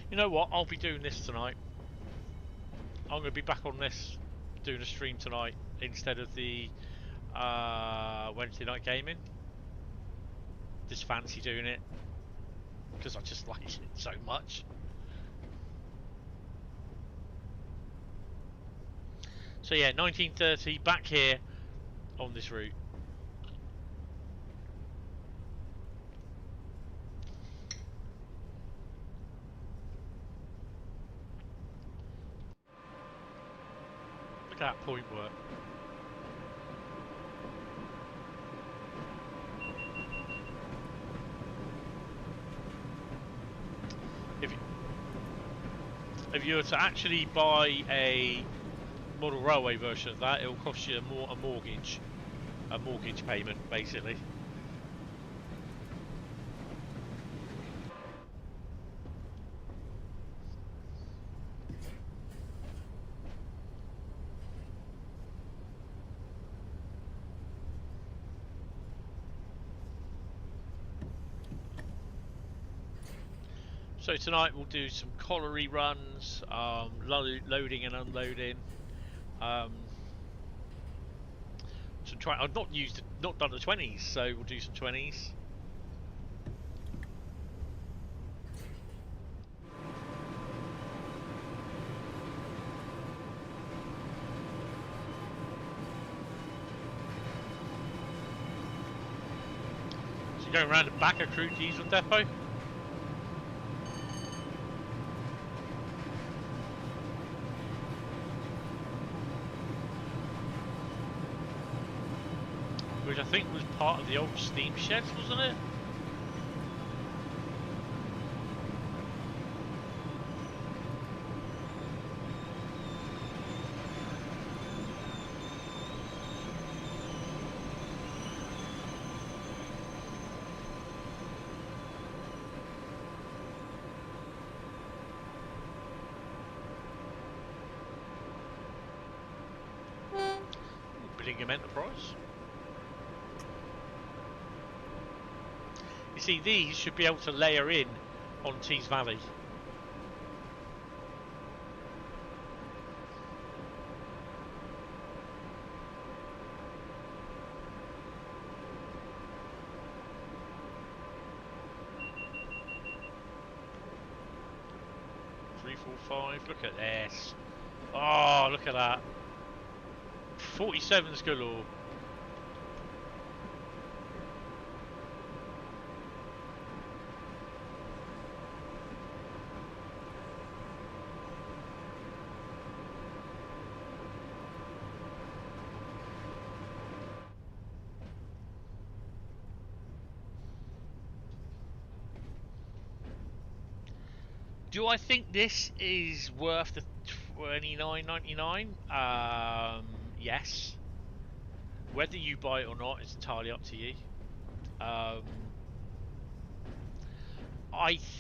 You know what? I'll be doing this tonight. I'm going to be back on this, doing a stream tonight instead of the Wednesday night gaming. Just fancy doing it because I just like it so much. So yeah, 1930 back here on this route. Look at that point work. If you were to actually buy a model railway version of that, it will cost you a mortgage payment, basically. So tonight we'll do some colliery runs, loading and unloading. I've not done the 20s, so we'll do some 20s. So you're going around the back of Crewe Diesel Depot. Which I think was part of the old steam sheds, wasn't it? Billingham Enterprise. You see, these should be able to layer in on Tees Valley. Three, 4, 5. Look at this. Oh, look at that. 47's galore. Do I think this is worth the $29.99? Yes. Whether you buy it or not is entirely up to you. I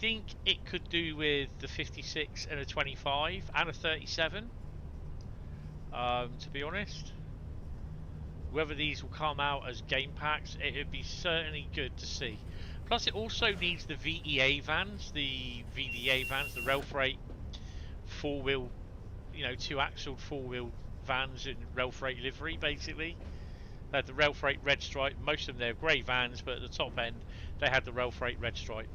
think it could do with the 56 and a 25 and a 37. To be honest, whether these will come out as game packs, it would be certainly good to see. Plus, it also needs the VEA vans, the VDA vans, the rail freight four-wheel, you know, two-axled four-wheel vans in rail freight livery, basically. They had the rail freight red stripe. Most of them they're grey vans, but at the top end they had the rail freight red stripe.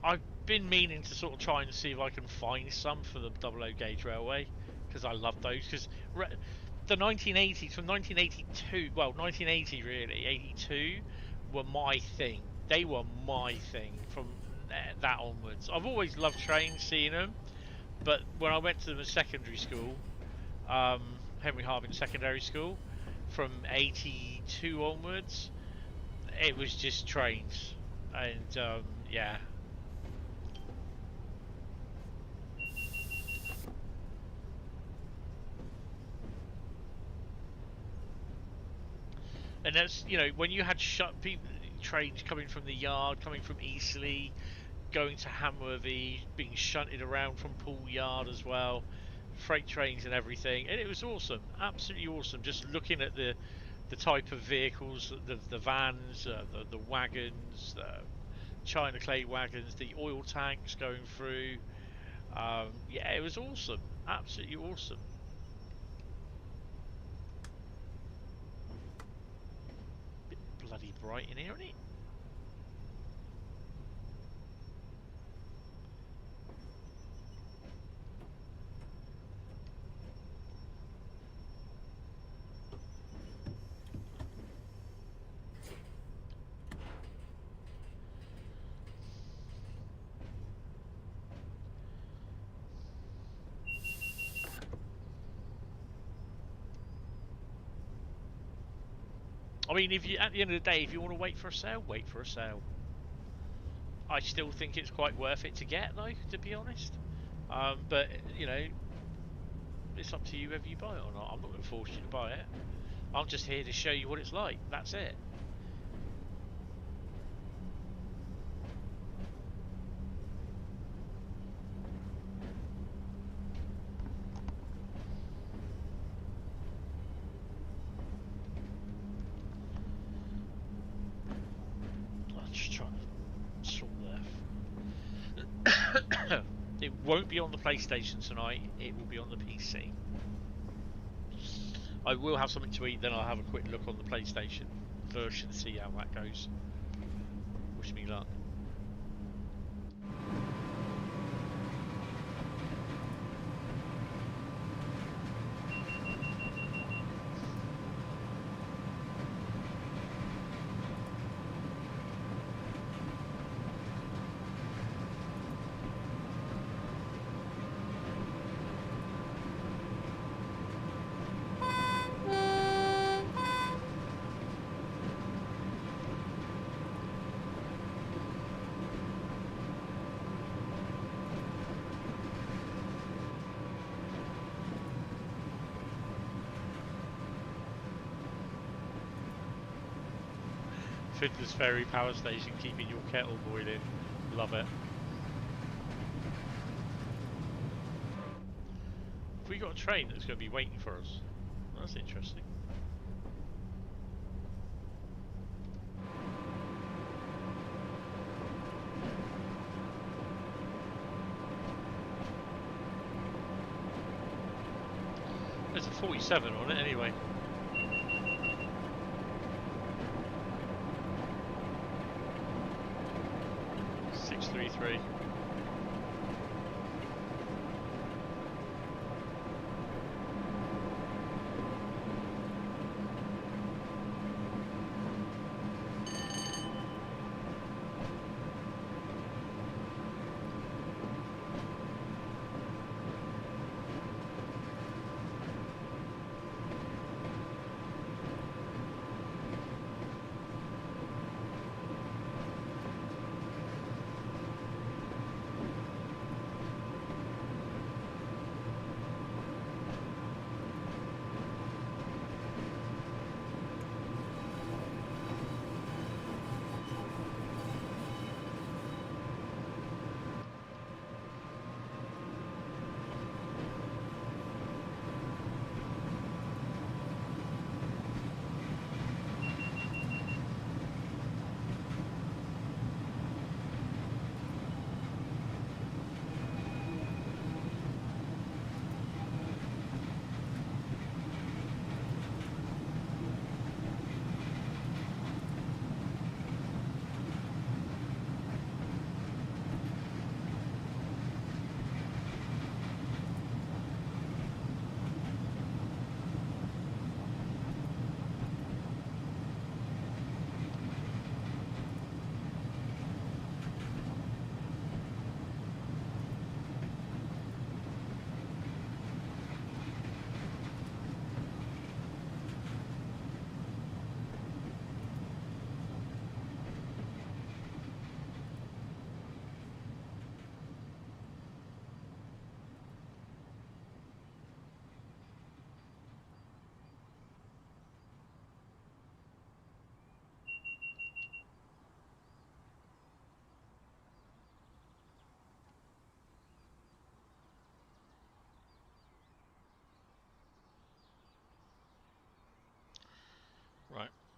I've been meaning to sort of try and see if I can find some for the 00 gauge railway, because I love those. Because the 1980s, from 1982, well, 1980 really, 82 were my thing. They were my thing from that onwards. I've always loved trains, seeing them, but when I went to them at secondary school, Henry Harbin Secondary School, from 82 onwards, it was just trains, and yeah. And that's, you know, when you had trains coming from the yard, coming from Eastleigh, going to Hamworthy, being shunted around from Poole Yard as well, freight trains and everything, and it was awesome, absolutely awesome. Just looking at the type of vehicles, the vans, the wagons, the China clay wagons, the oil tanks going through. Yeah, it was awesome, absolutely awesome. Bloody bright in here, isn't it? I mean, if you, at the end of the day, if you want to wait for a sale, wait for a sale. I still think it's quite worth it to get, though, to be honest. But, you know, it's up to you whether you buy it or not. I'm not going to force you to buy it. I'm just here to show you what it's like. That's it. It won't be on the PlayStation tonight, it will be on the PC. I will have something to eat, then I'll have a quick look on the PlayStation version to see how that goes. Wish me luck. Fiddler's Ferry power station, keeping your kettle boiling. Love it. Have we got a train that's going to be waiting for us? That's interesting. There's a 47 on it anyway. Three.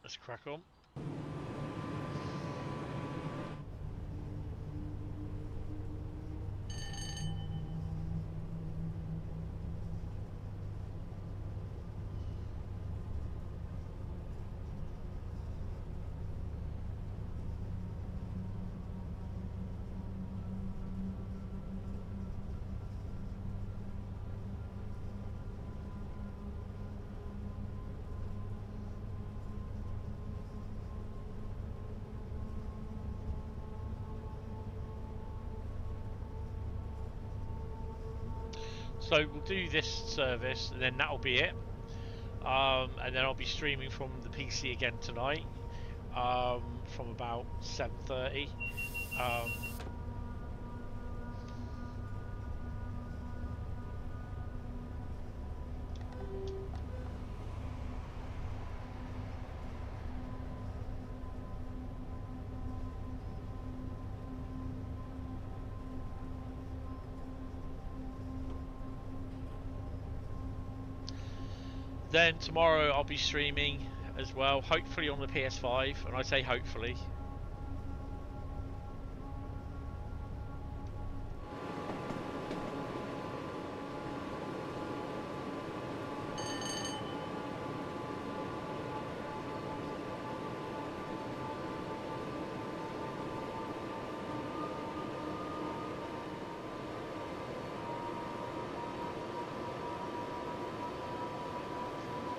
let's crack on. So we'll do this service, and then that'll be it. And then I'll be streaming from the PC again tonight, from about 7:30. Then tomorrow I'll be streaming as well, hopefully on the PS5, and I say hopefully.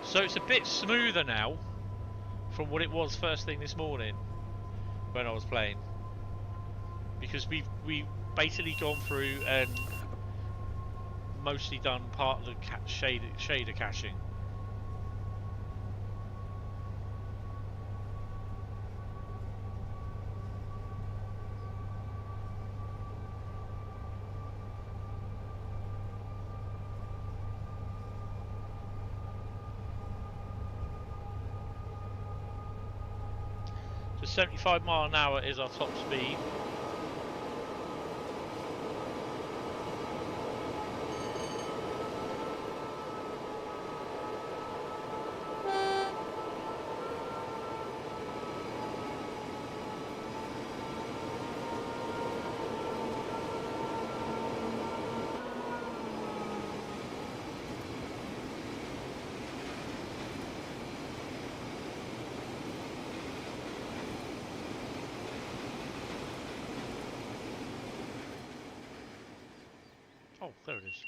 So it's a bit smoother now from what it was first thing this morning when I was playing, because we've basically gone through and mostly done part of the shader caching. So 75 mile an hour is our top speed. Oh, there it is.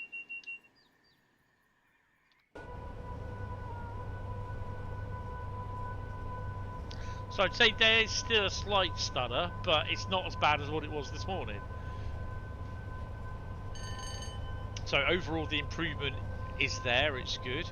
So I'd say there's still a slight stutter, but it's not as bad as what it was this morning. So overall the improvement is there, it's good.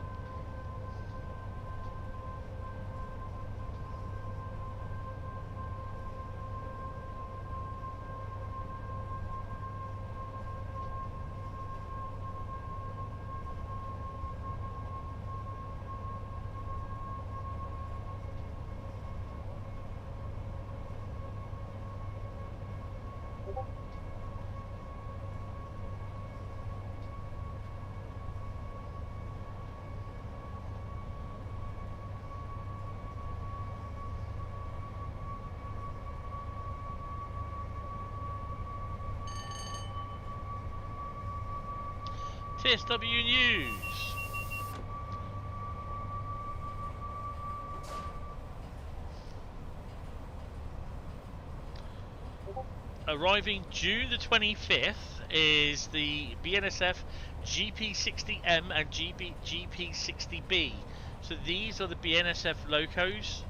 TSW News. Arriving June the 25th is the BNSF GP60M and GP60B. So these are the BNSF locos.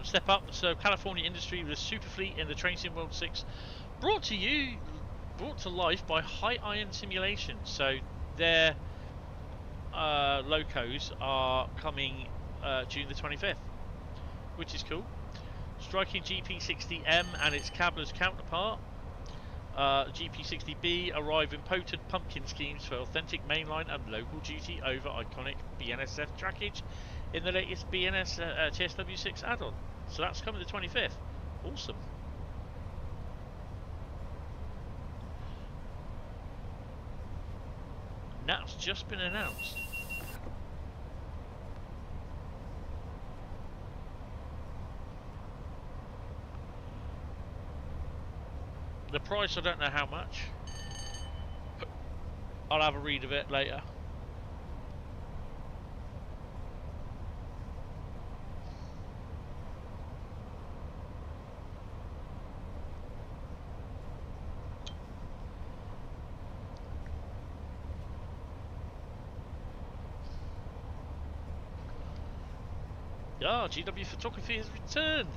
Step up, so California industry with a super fleet in the Train Sim World 6, brought to life by High Iron Simulation. So their locos are coming June the 25th, which is cool. Striking GP60M and its cabless counterpart. GP60B arrive in potent pumpkin schemes for authentic mainline and local duty over iconic BNSF trackage in the latest BNS TSW6 add-on. So that's coming the 25th. Awesome. That's just been announced. The price, I don't know how much. I'll have a read of it later. Ah, GW Photography has returned.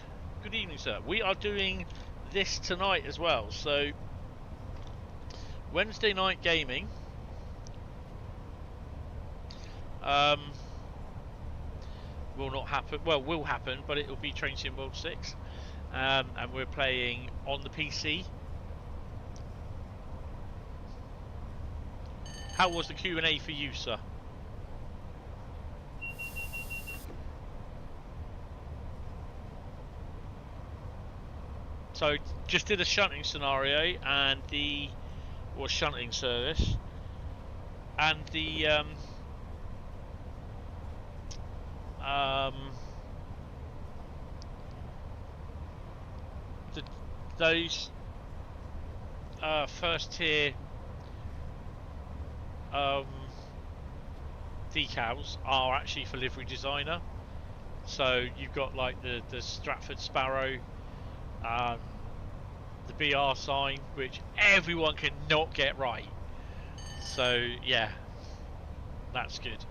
Good evening, sir. We are doing this tonight as well. So, Wednesday night gaming. Will not happen. Well, will happen, but it will be Train Sim World 6. And we're playing on the PC. How was the Q&A for you, sir? So just did a shunting scenario and or shunting service, and those first tier decals are actually for livery designer. So you've got like the Stratford Sparrow, the BR sign, which everyone cannot get right. So yeah, that's good.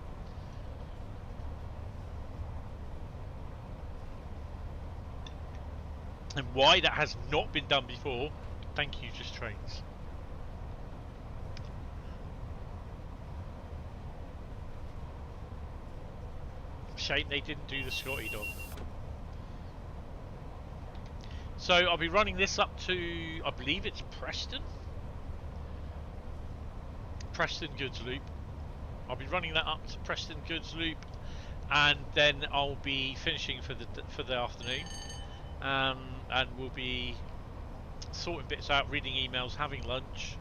And why that has not been done before, thank you, Just Trains. Shame they didn't do the Scotty dog. So I'll be running this up to, I believe it's Preston Goods Loop. I'll be running that up to Preston Goods Loop, and then I'll be finishing for the afternoon, and we'll be sorting bits out, reading emails, having lunch,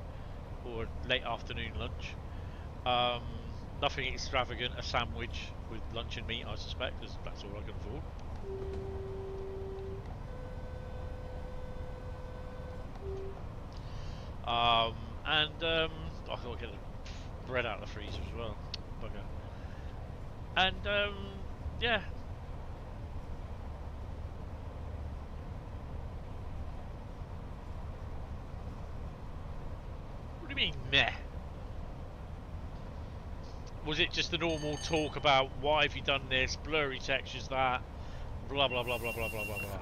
or late afternoon lunch. Nothing extravagant, a sandwich with lunch and meat, I suspect, because that's all I can afford. I thought I'd get the bread out of the freezer as well. Bugger. And yeah. What do you mean, meh? Was it just the normal talk about why have you done this, blurry textures, that, blah blah blah blah blah blah blah blah?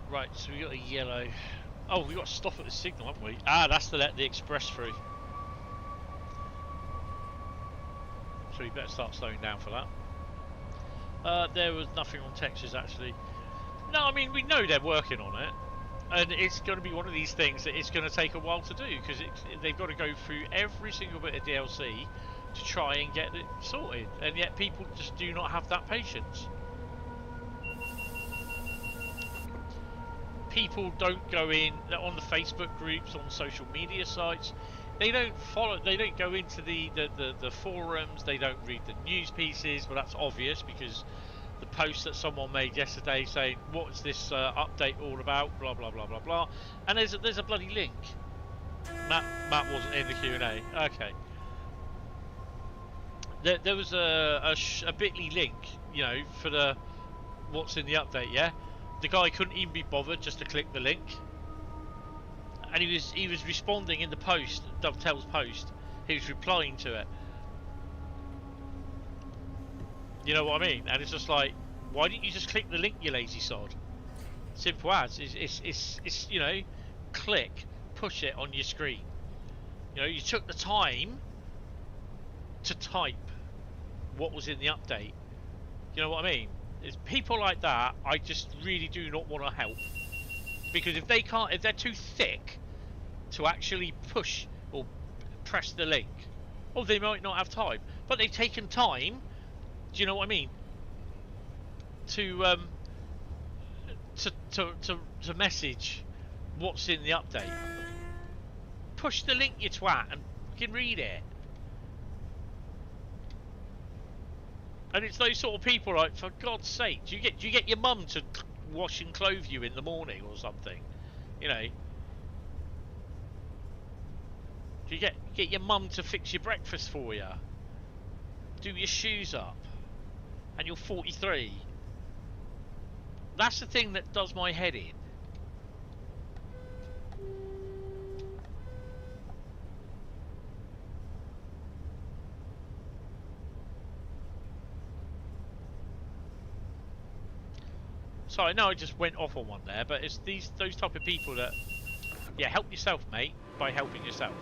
Right, so we got a yellow. Oh, we got to stop at the signal, haven't we? Ah, that's to let the express through. So we better start slowing down for that. There was nothing on textures actually. No, I mean we know they're working on it, and it's going to be one of these things that it's going to take a while to do because they've got to go through every single bit of DLC to try and get it sorted, and yet people just do not have that patience. People don't go in on the Facebook groups, on social media sites. They don't follow. They don't go into the forums. They don't read the news pieces. Well, that's obvious because the post that someone made yesterday saying, "What's this update all about?" Blah blah blah blah blah. And there's a bloody link. Matt wasn't in the Q&A. Okay. There was a Bitly link, you know, for the what's in the update. Yeah. The guy couldn't even be bothered just to click the link, and he was responding in the post, Dovetail's post. He was replying to it. You know what I mean? And it's just like, why didn't you just click the link, you lazy sod? Simple as. It's you know, click, push it on your screen. You know, you took the time to type what was in the update. You know what I mean? It's people like that I just really do not want to help. Because if they can't, if they're too thick to actually push or press the link, oh, they might not have time. But they've taken time. Do you know what I mean? To message what's in the update. Push the link, you twat, and you can read it. And it's those sort of people, like, for God's sake, do you get your mum to wash and clothe you in the morning or something? You know, do you get your mum to fix your breakfast for you? Do your shoes up? And you're 43. That's the thing that does my head in. Sorry, no, I just went off on one there, but it's those type of people that, yeah, help yourself, mate, by helping yourself.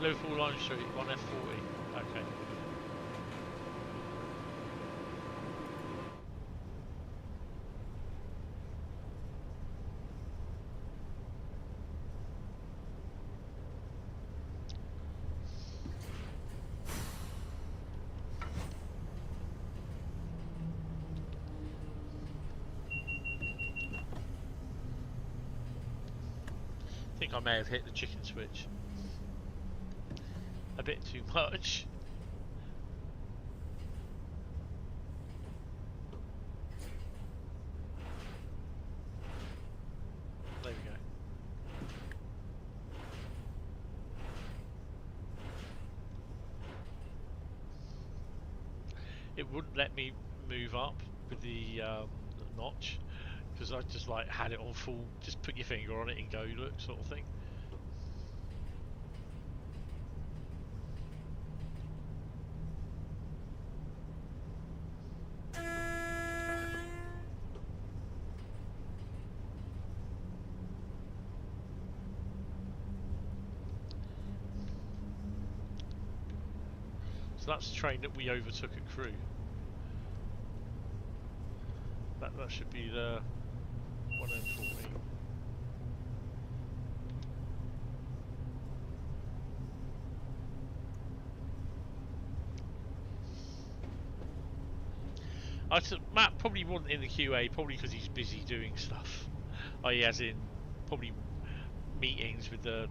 Liverpool Line Street, 1F40. Okay. I think I may have hit the chicken switch a bit too much. There we go. It wouldn't let me move up with the notch because I just like had it on full, just put your finger on it and go look sort of thing. That's the train that we overtook at Crewe. That should be the 1M40. Matt probably wasn't in the QA, probably because he's busy doing stuff. He has in probably meetings with the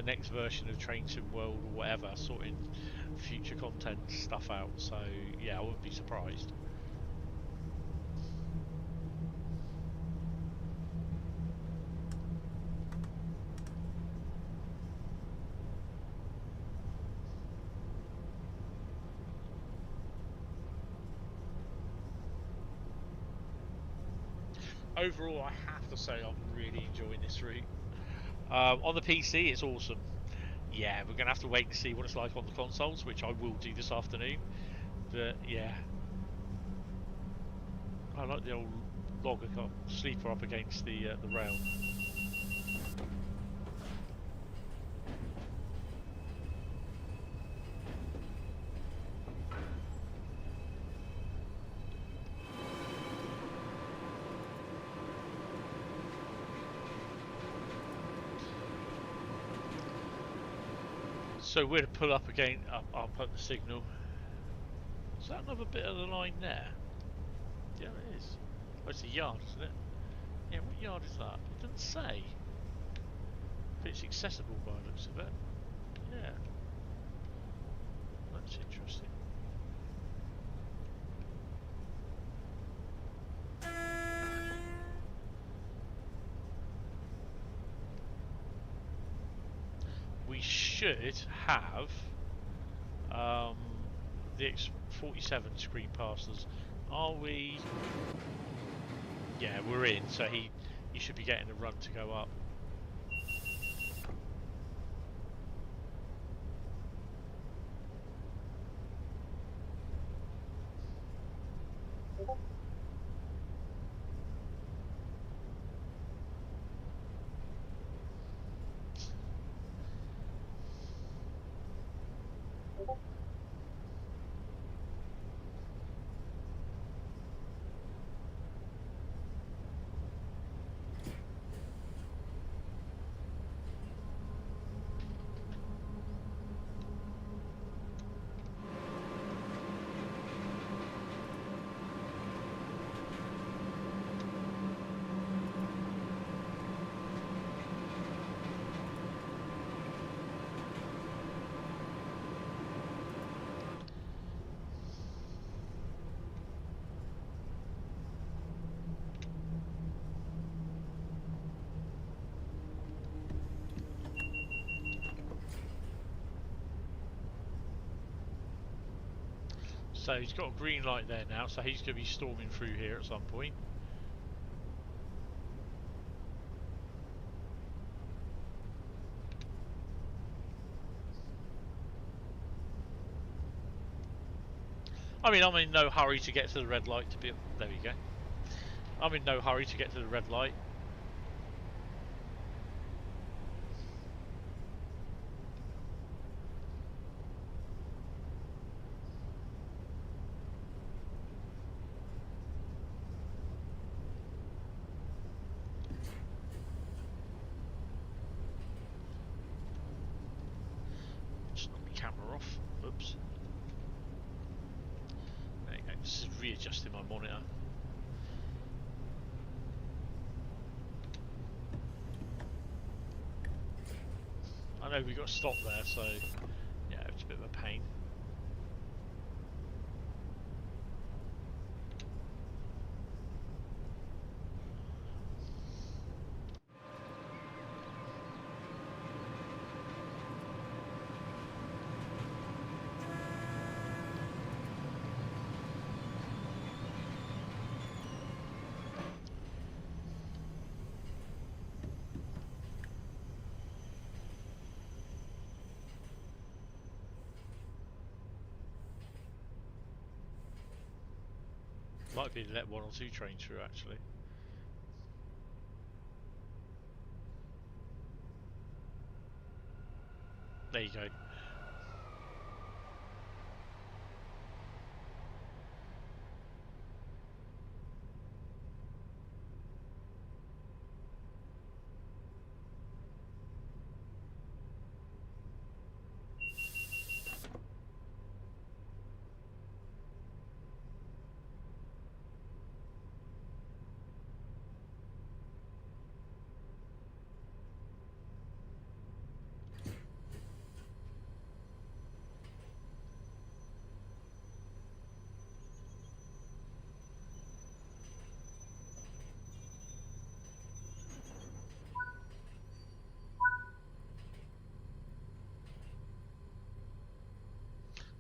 next version of Train Sim World or whatever, sorting future content stuff out. So yeah, I wouldn't be surprised. Overall, I have to say I'm really enjoying this route. On the PC, it's awesome. Yeah, we're going to have to wait to see what it's like on the consoles, which I will do this afternoon. But yeah, I like the old logger sleeper up against the rail. So we're to pull up again, up at the signal. Is that another bit of the line there? Yeah, it is. Oh, it's a yard, isn't it? Yeah, what yard is that? It doesn't say. But it's accessible by the looks of it. Yeah. That's interesting. We should have the X47 screen past us Are we? Yeah, we're in. So he should be getting a run to go up. So he's got a green light there now, so he's going to be storming through here at some point. I mean, I'm in no hurry to get to the red light to be... There we go. I'm in no hurry to get to the red light. Just knock the camera off. Oops. There you go. This is readjusting my monitor. I know we got to stop there, so yeah, it's a bit of a pain. Might be let one or two trains through actually. There you go.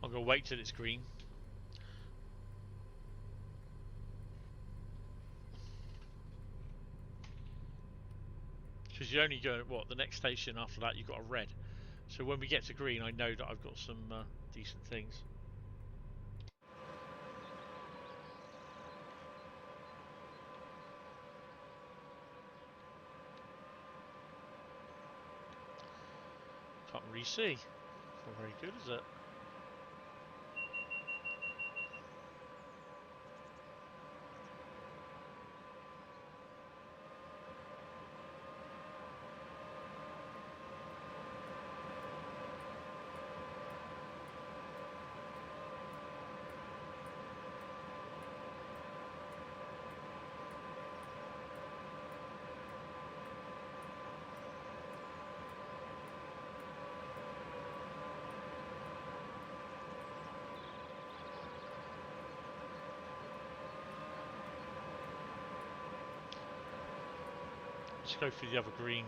I'm going to wait till it's green. Because you're only going, what, the next station after that you've got a red. So when we get to green, I know that I've got some decent things. Can't really see. It's not very good, is it? Let's go for the other green.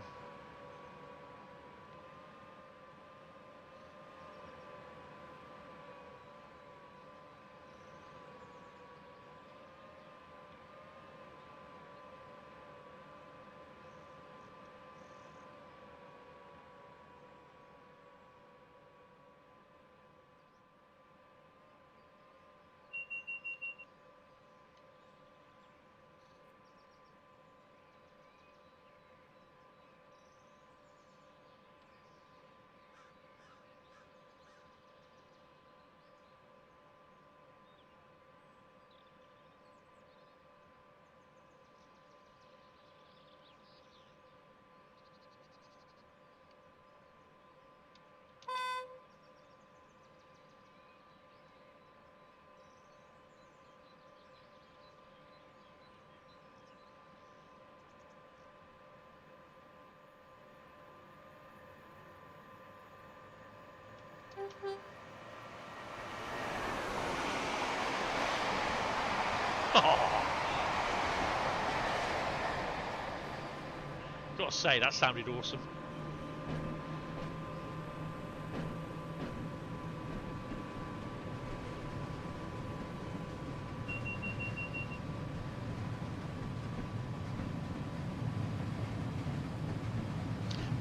Oh. Gotta say, that sounded awesome.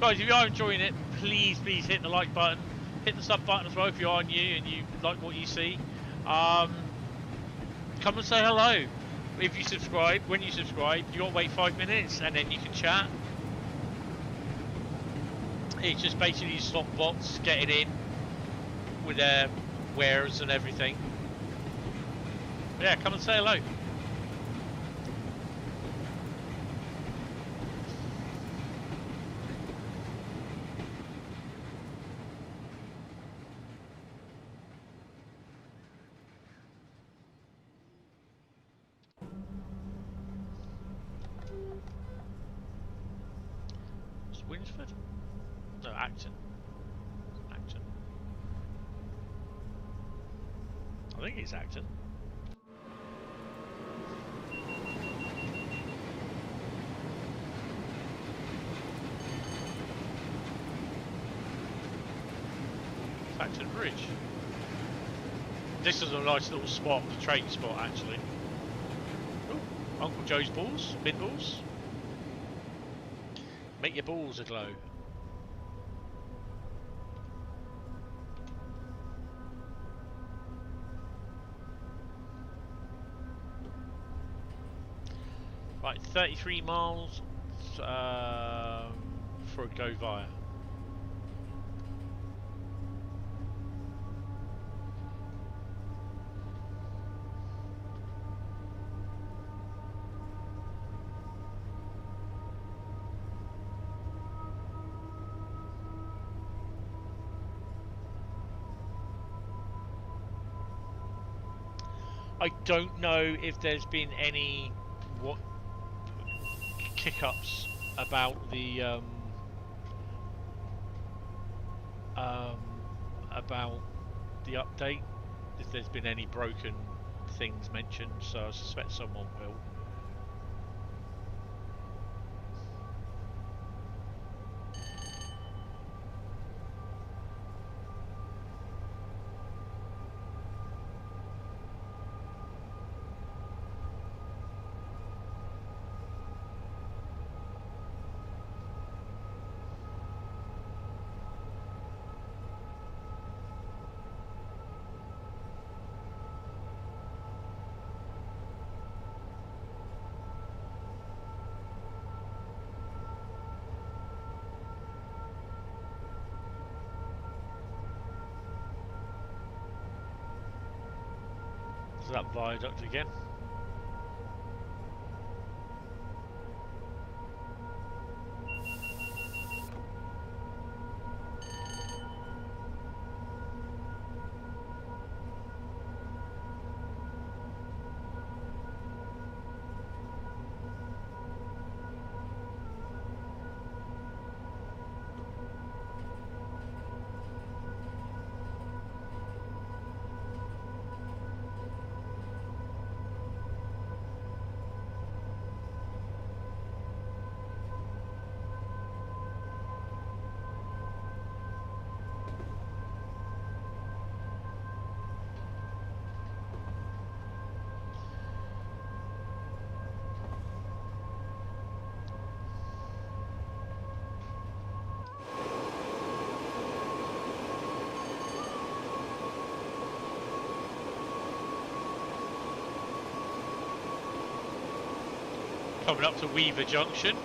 Guys, if you are enjoying it, please hit the like button, hit the sub button as well if you are new and you like what you see. Come and say hello. If you subscribe, when you subscribe, you gotta wait 5 minutes and then you can chat. It's just basically stop bots getting in with their wares and everything. But yeah, come and say hello. Winsford? No, Acton. Acton. I think it's Acton. Acton Bridge. This is a nice little spot, train spot actually. Ooh, Uncle Joe's balls, bin balls. Make your balls aglow. Right, 33 miles for a go via. I don't know if there's been any kick-ups about the update. If there's been any broken things mentioned, so I suspect someone will. That viaduct again. Coming up to Weaver Junction.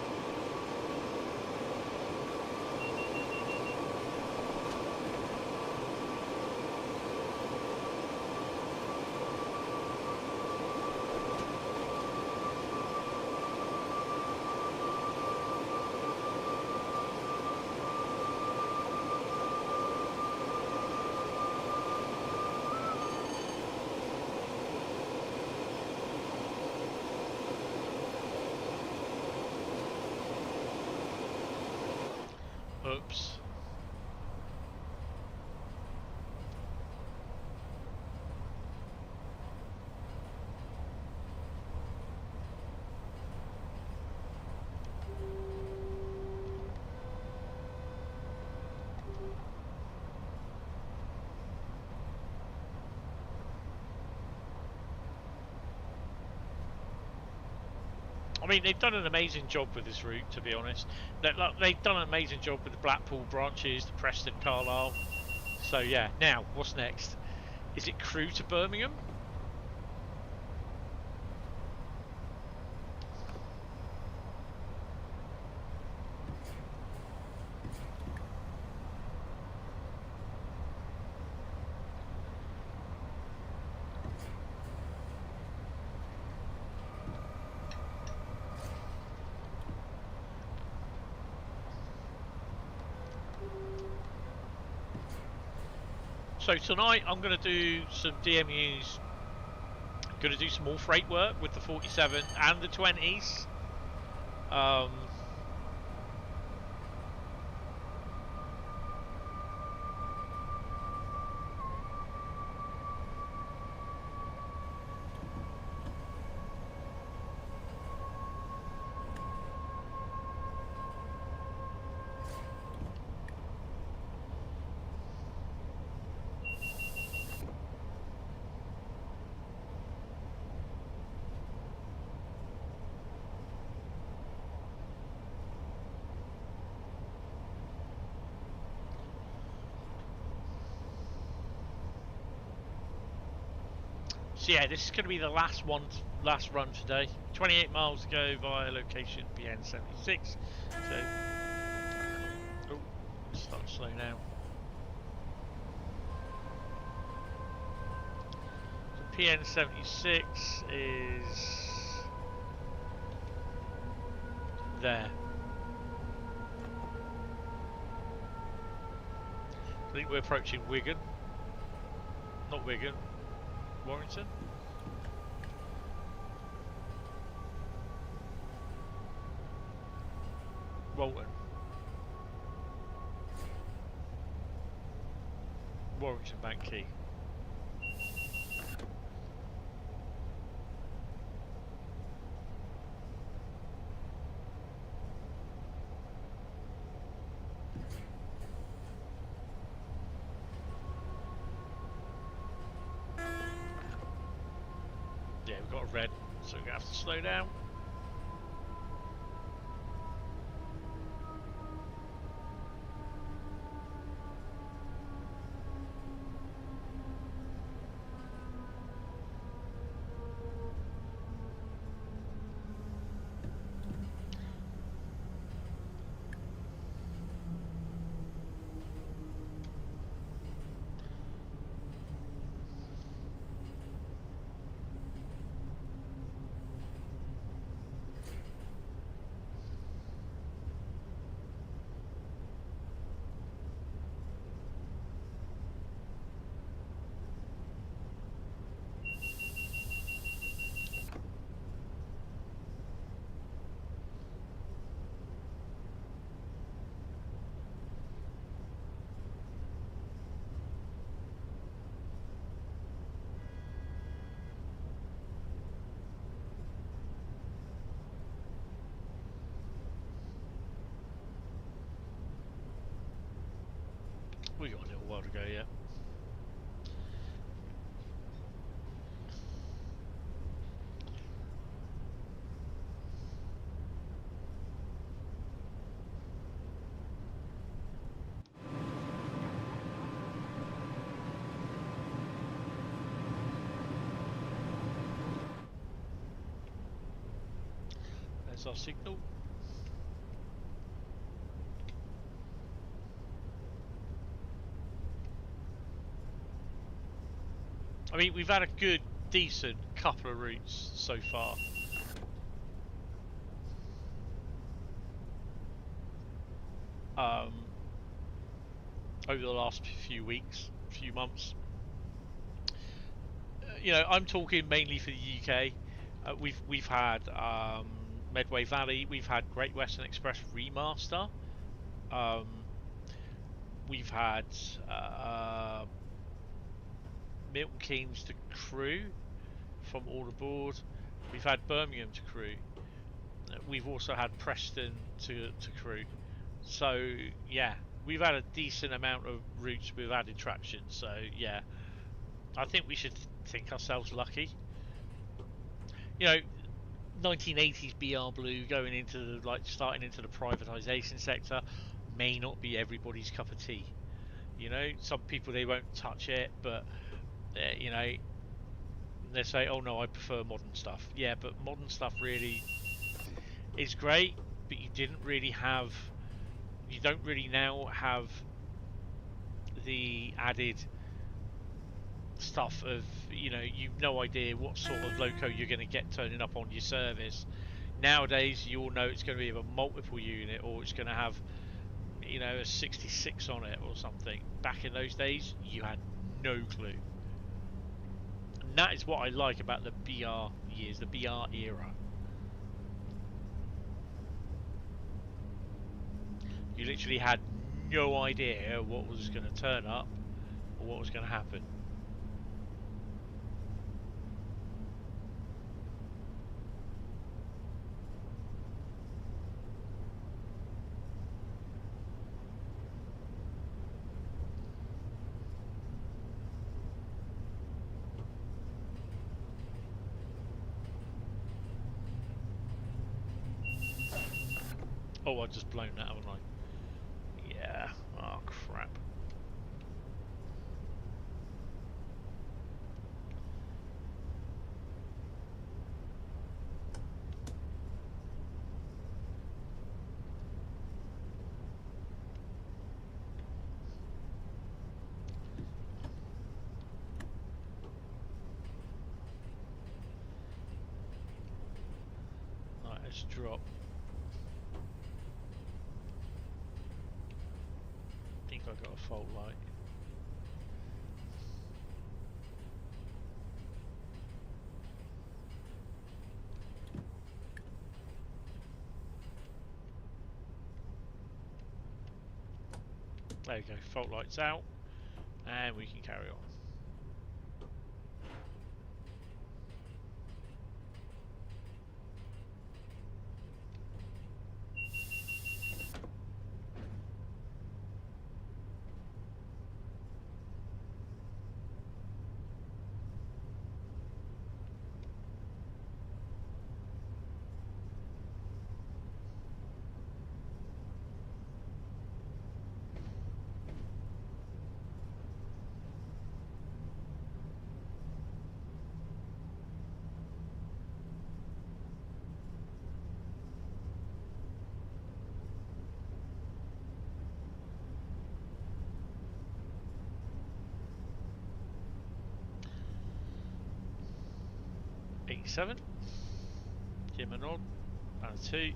I mean, they've done an amazing job with this route, to be honest. They've done an amazing job with the Blackpool branches, the Preston, Carlisle. So yeah, now, what's next? Is it Crewe to Birmingham? So tonight I'm going to do some DMUs. I'm going to do some more freight work with the 47 and the 20s. So yeah, this is going to be the last run today. 28 miles to go via location PN76. So, oh, start to slow down. So PN76 is there. I think we're approaching Wigan. Not Wigan. Warrington? Walton. Warrington Bank Key. Yeah, we've got a red, so we're going to have to slow down. We got a little while to go yet. There's our signal. I mean, we've had a good, decent couple of routes so far. Over the last few weeks, few months. You know, I'm talking mainly for the UK. We've had Medway Valley, we've had Great Western Express Remaster. We've had Milton Keynes to Crewe from all aboard. We've had Birmingham to Crewe. We've also had Preston to Crewe. So yeah, we've had a decent amount of routes with added traction. So yeah, I think we should think ourselves lucky. You know, 1980s BR Blue going into the, like, starting into the privatisation sector may not be everybody's cup of tea. You know, some people, they won't touch it, but you know, they say, oh no, I prefer modern stuff. Yeah, but modern stuff really is great, but you don't really now have the added stuff of, you know, you've no idea what sort of loco you're going to get turning up on your service. Nowadays, you all know it's going to be a multiple unit, or it's going to have, you know, a 66 on it or something. Back in those days, you had no clue. And that is what I like about the BR years, the BR era. You literally had no idea what was going to turn up or what was going to happen. Oh, I've just blown that, haven't I? Yeah. Oh, crap. Right, let's drop. I think I got a fault light. There you go, fault light's out, and we can carry on. Seven. Give him a nod. And a 2.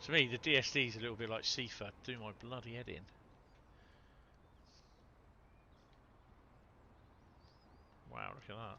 To me, the DSD is a little bit like Seafa. Do my bloody head in. Wow, look at that.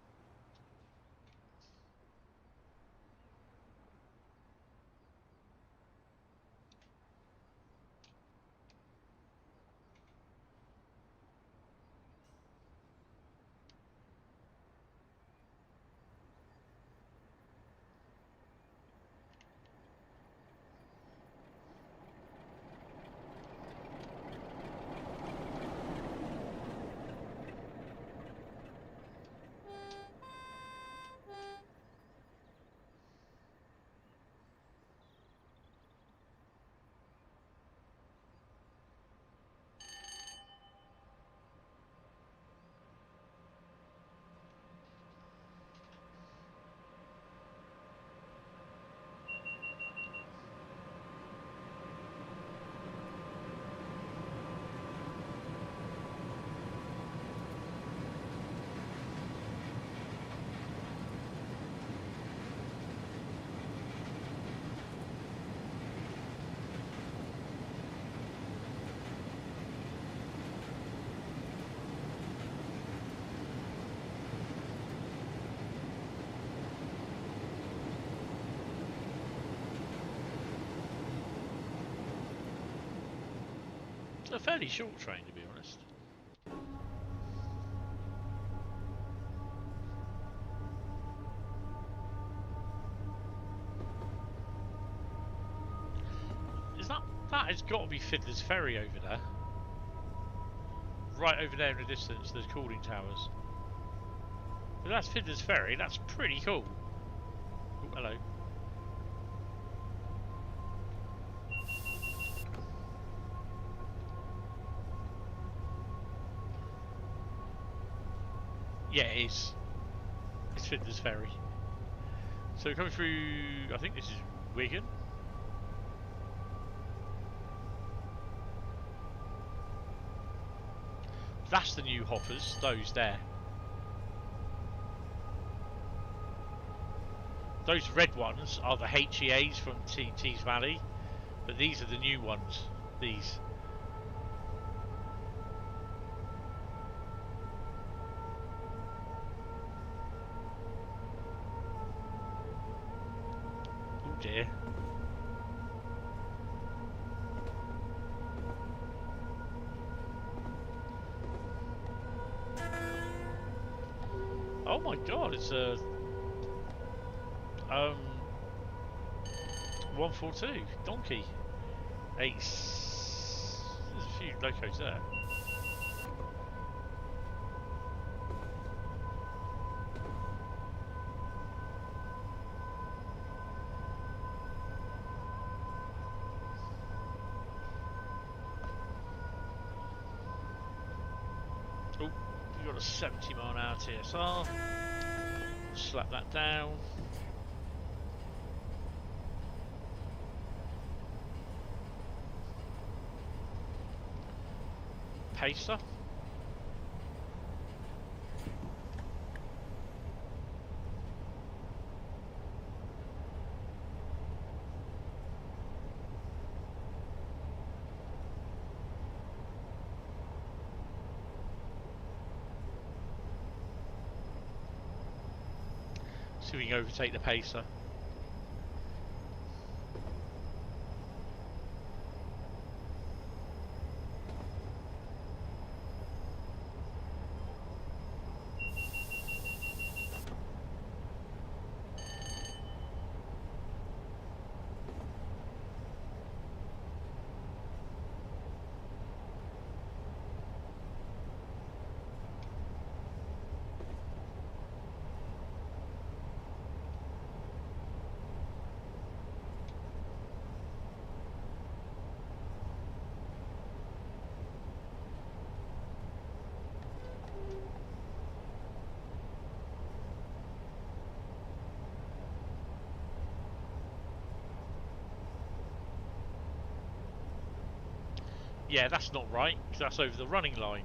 It's a fairly short train, to be honest. That has got to be Fiddler's Ferry over there. Right over there in the distance, there's cooling towers. But that's Fiddler's Ferry, that's pretty cool. Oh, hello. Yeah, it is. It's Fiddler's Ferry. So coming through, I think this is Wigan. That's the new hoppers, those there. Those red ones are the HEAs from Tees Valley, but these are the new ones, these. Oh dear. Oh my god, it's a 142 donkey. There's a few locos there. Oh, we've got a 70-mile-an-hour TSR. Slap that down. Pacer. See if we can overtake the Pacer. Yeah, that's not right, because that's over the running line.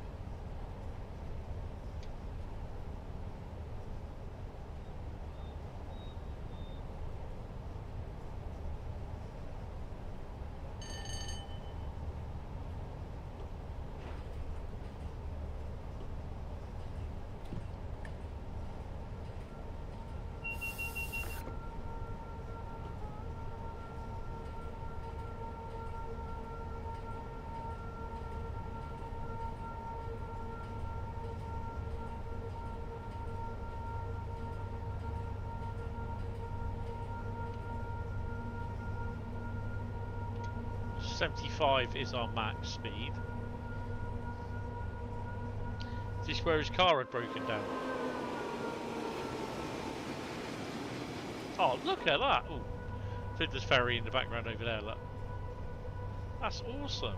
.75 is our max speed. Is this where his car had broken down? Oh, look at that! Ooh. Fiddler's Ferry in the background over there, look. That's awesome.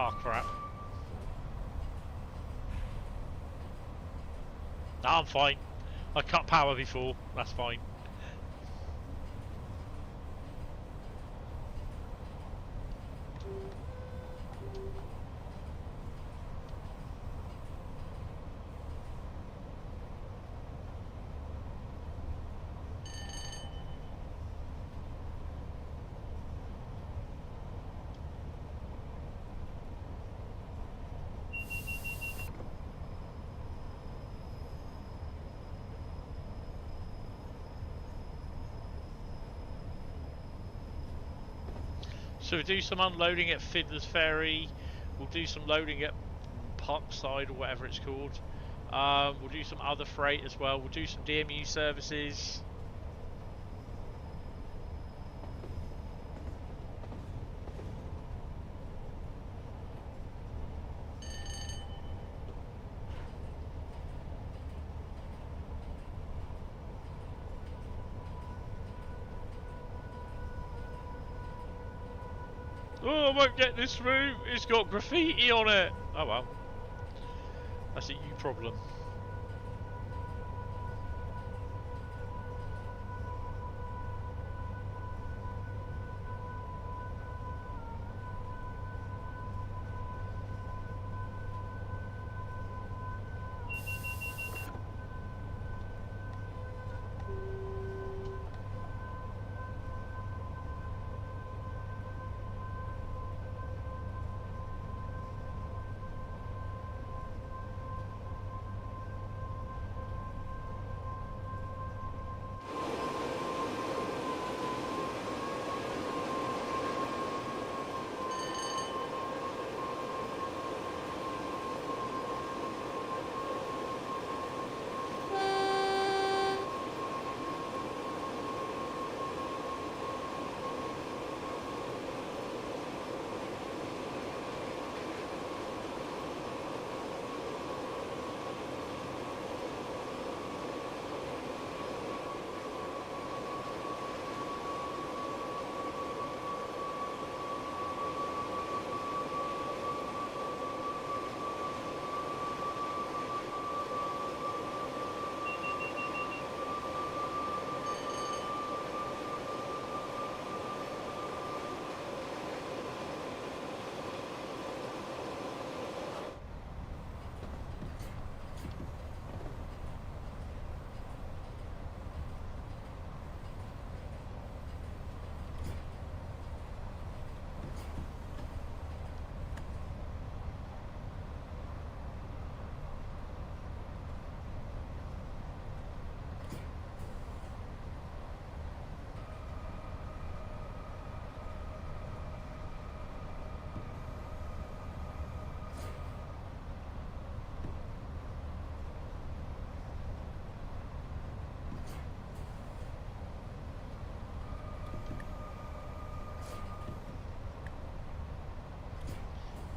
Oh crap. No, I'm fine. I cut power before. That's fine. So we'll do some unloading at Fiddler's Ferry. We'll do some loading at Parkside or whatever it's called. We'll do some other freight as well. We'll do some DMU services. Oh, I won't get this route. It's got graffiti on it. Oh well. That's a you problem.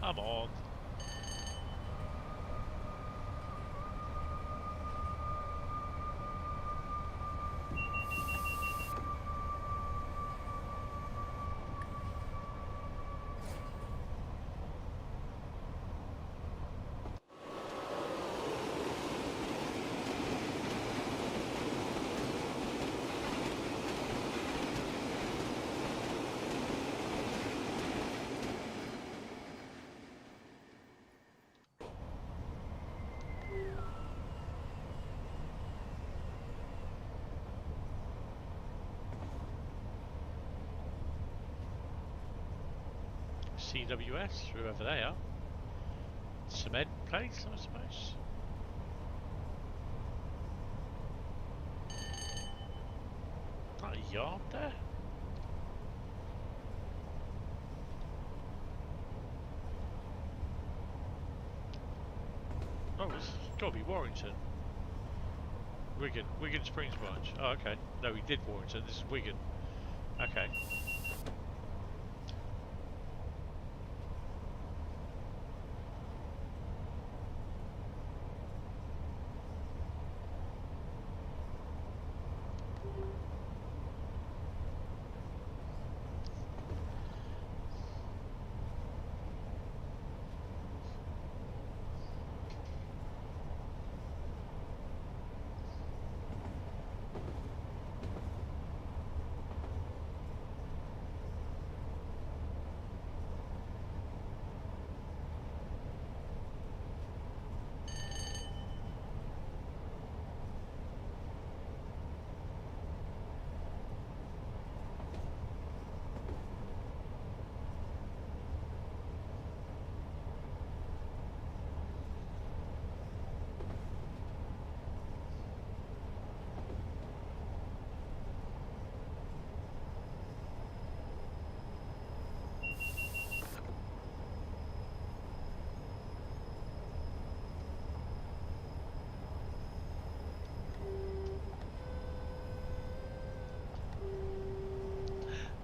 Come on. CWS, whoever they are. Cement place, I suppose. Not a yard there. Oh, it's got to be Warrington. Wigan Springs branch. Oh, okay. No, we did Warrington. This is Wigan. Okay.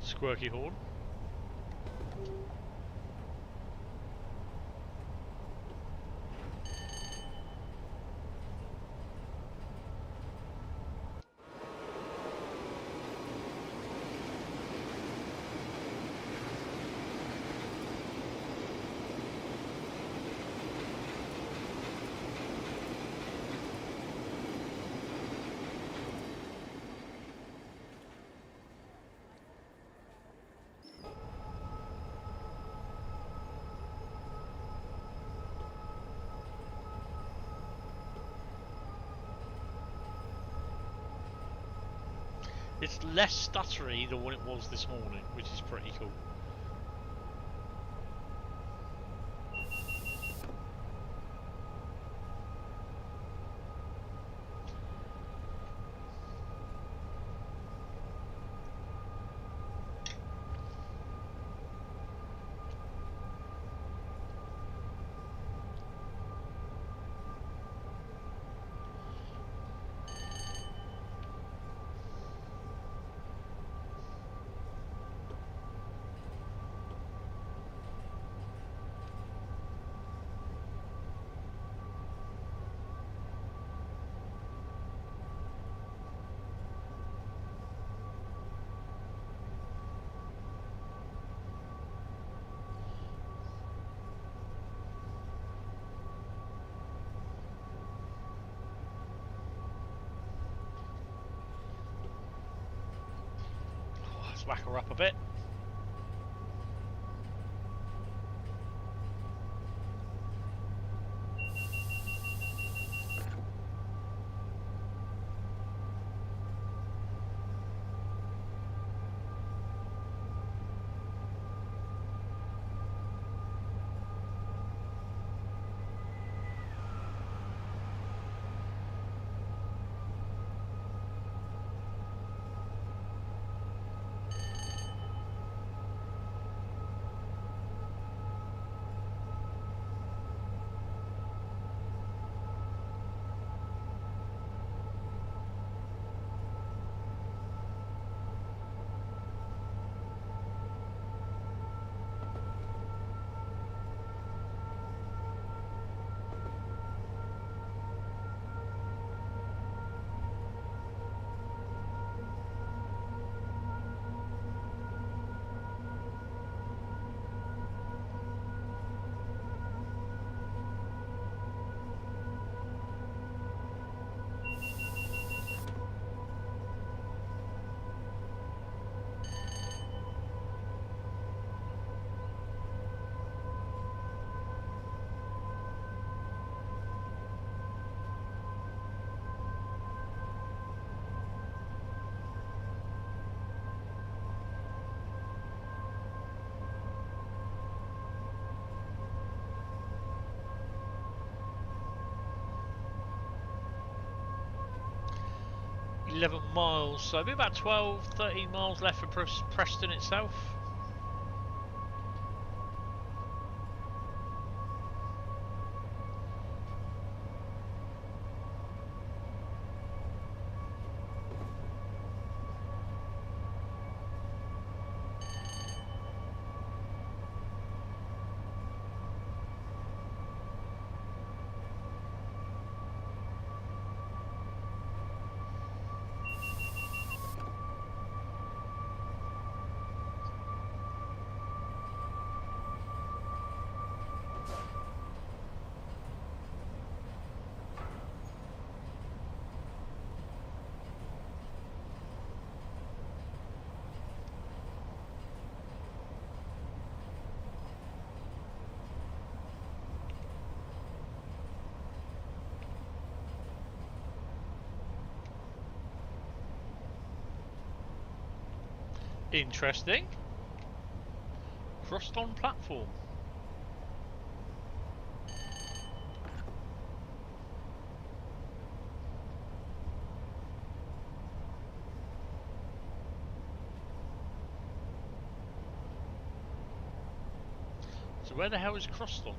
Squirky horn. It's less stuttery than what it was this morning, which is pretty cool. Let's whack her up a bit. .11 miles, so maybe about 12, 13 miles left for Preston itself. Interesting. Crossed on platform. So where the hell is crossed on?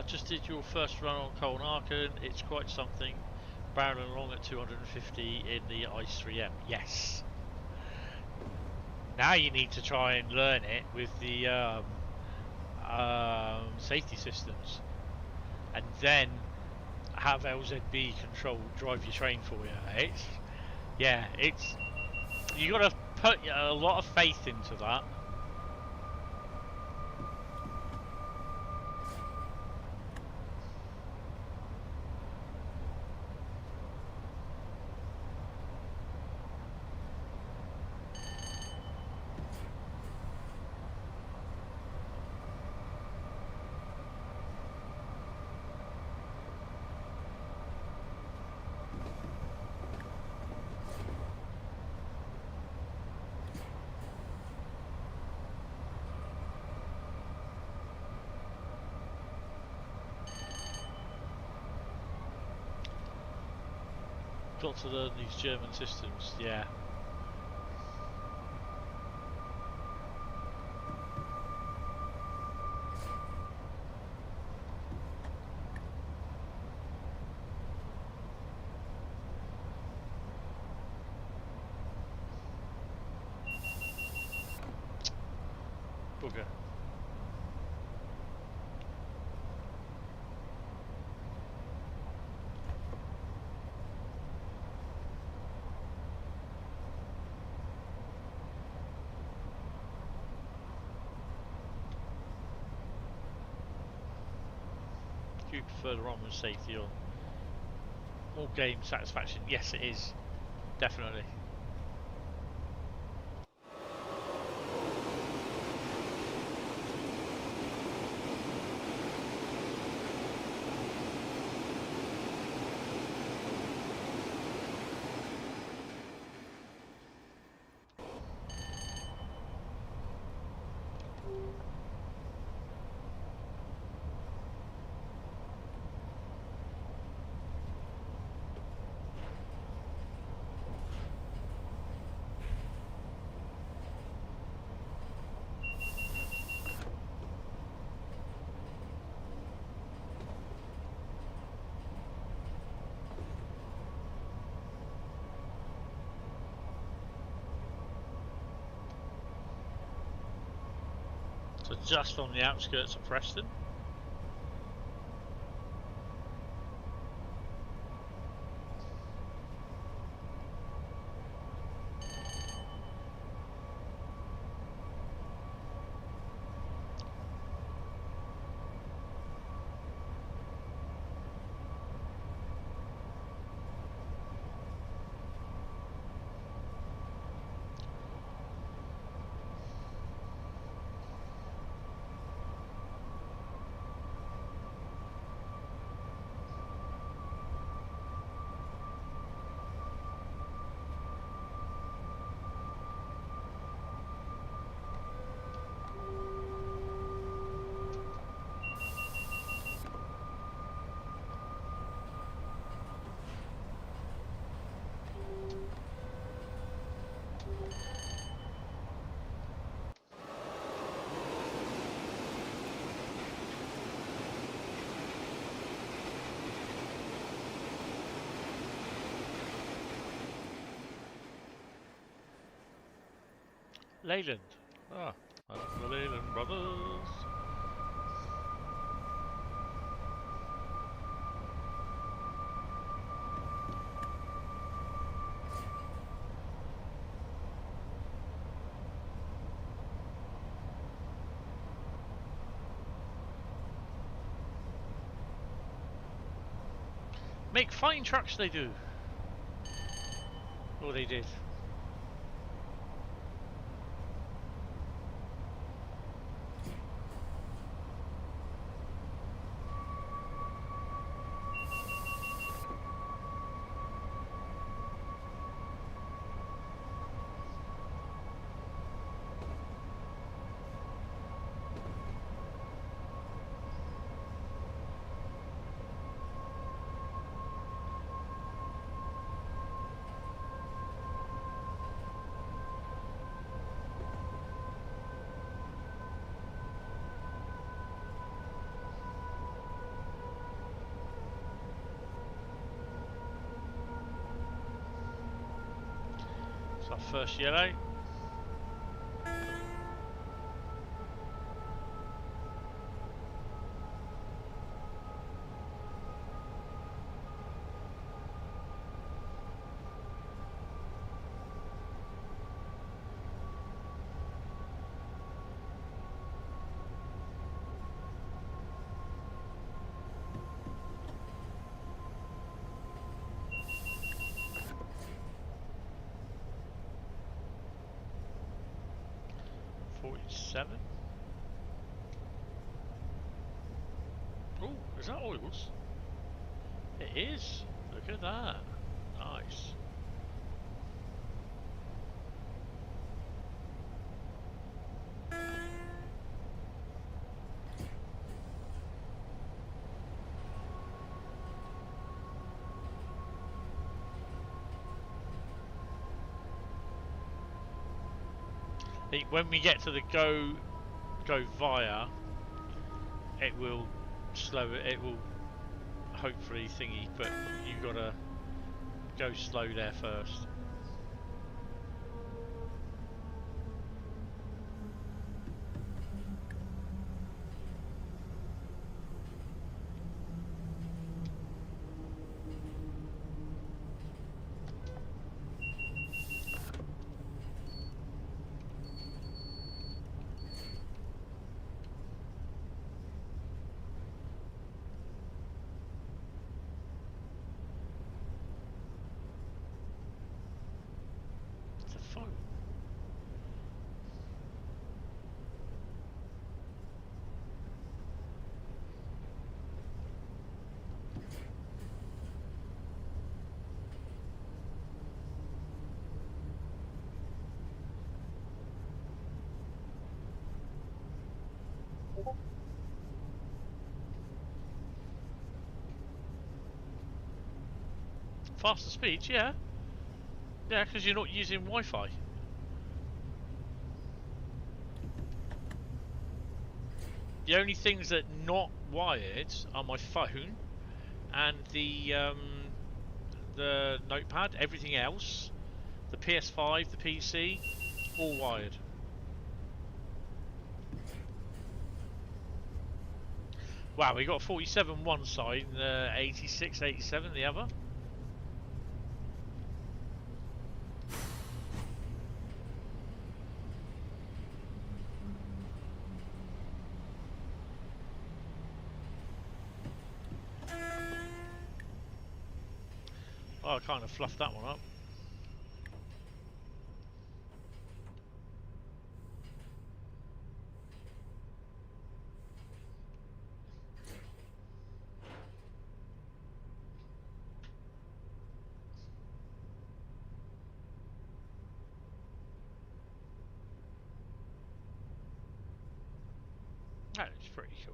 Just did your first run on Colnarken. It's quite something. Barreling along at 250 in the Ice 3M. Yes. Now you need to try and learn it with the safety systems, and then have LZB control drive your train for you. It's you got to put a lot of faith into that. Got to learn these German systems, yeah. Bugger. Further on with safety or more game satisfaction. Yes, it is, definitely. So just on the outskirts of Preston. Leyland. Ah, the Leyland brothers. Make fine trucks, they do. Or they did. our first yellow. Seven. Oh, is that oils? It is. Look at that. Nice. When we get to the go via, it will slow it. It will hopefully thingy, but you gotta go slow there first. Faster speeds, yeah. Yeah, because you're not using Wi-Fi. The only things that are not wired are my phone and the notepad. Everything else, the PS5, the PC, all wired. Wow, we got 47 one side and 86, 87 the other. Oh, I kind of fluffed that one up. That is pretty cool.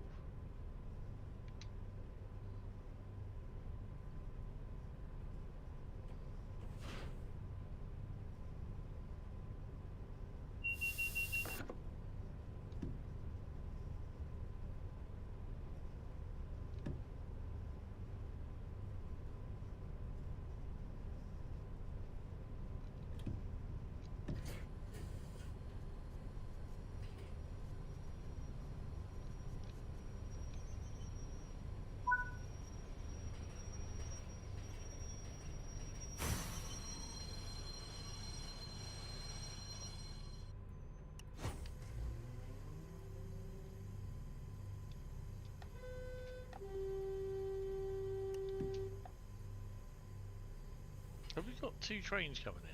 Have we got two trains coming in?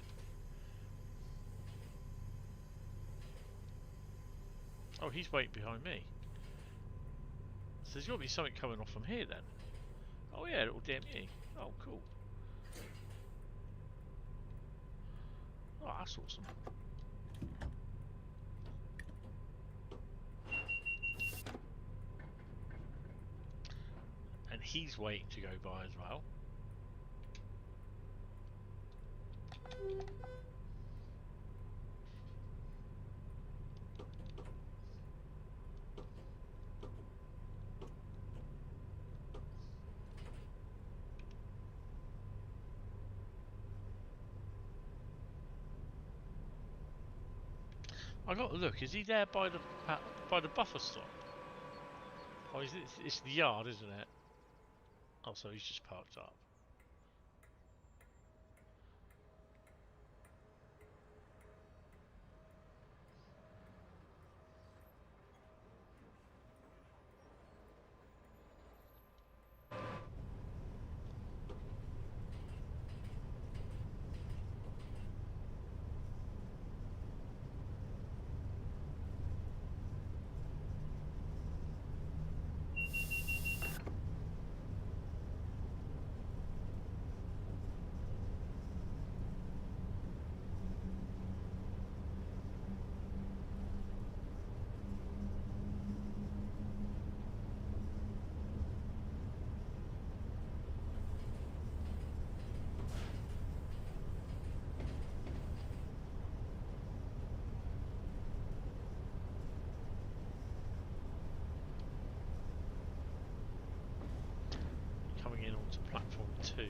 Oh, he's waiting behind me. So there's got to be something coming off from here then. Oh yeah, little DME. Oh, cool. Oh, that's awesome. And he's waiting to go by as well. I got to look. Is he there by the buffer stop? Oh, is it? It's the yard, isn't it? Oh, so he's just parked up. Coming in onto platform 2.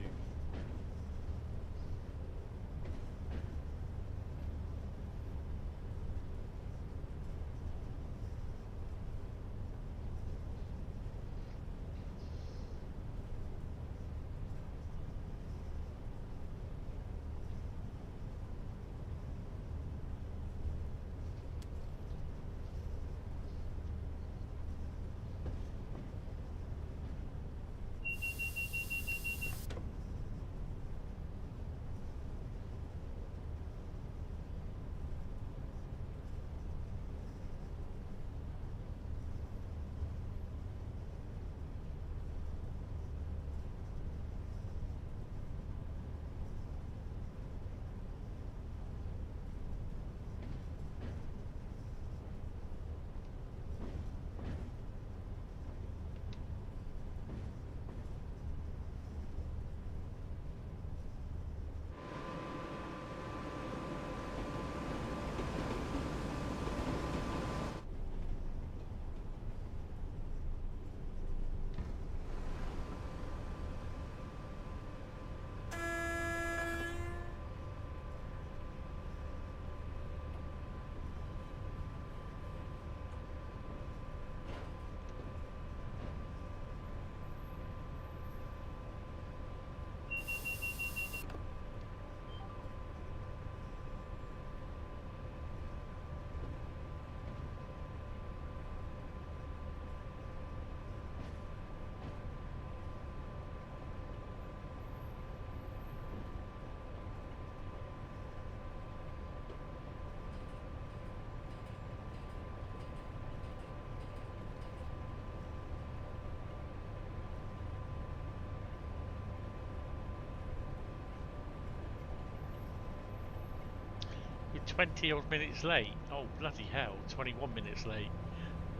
You're 20 odd minutes late. Oh, bloody hell. 21 minutes late.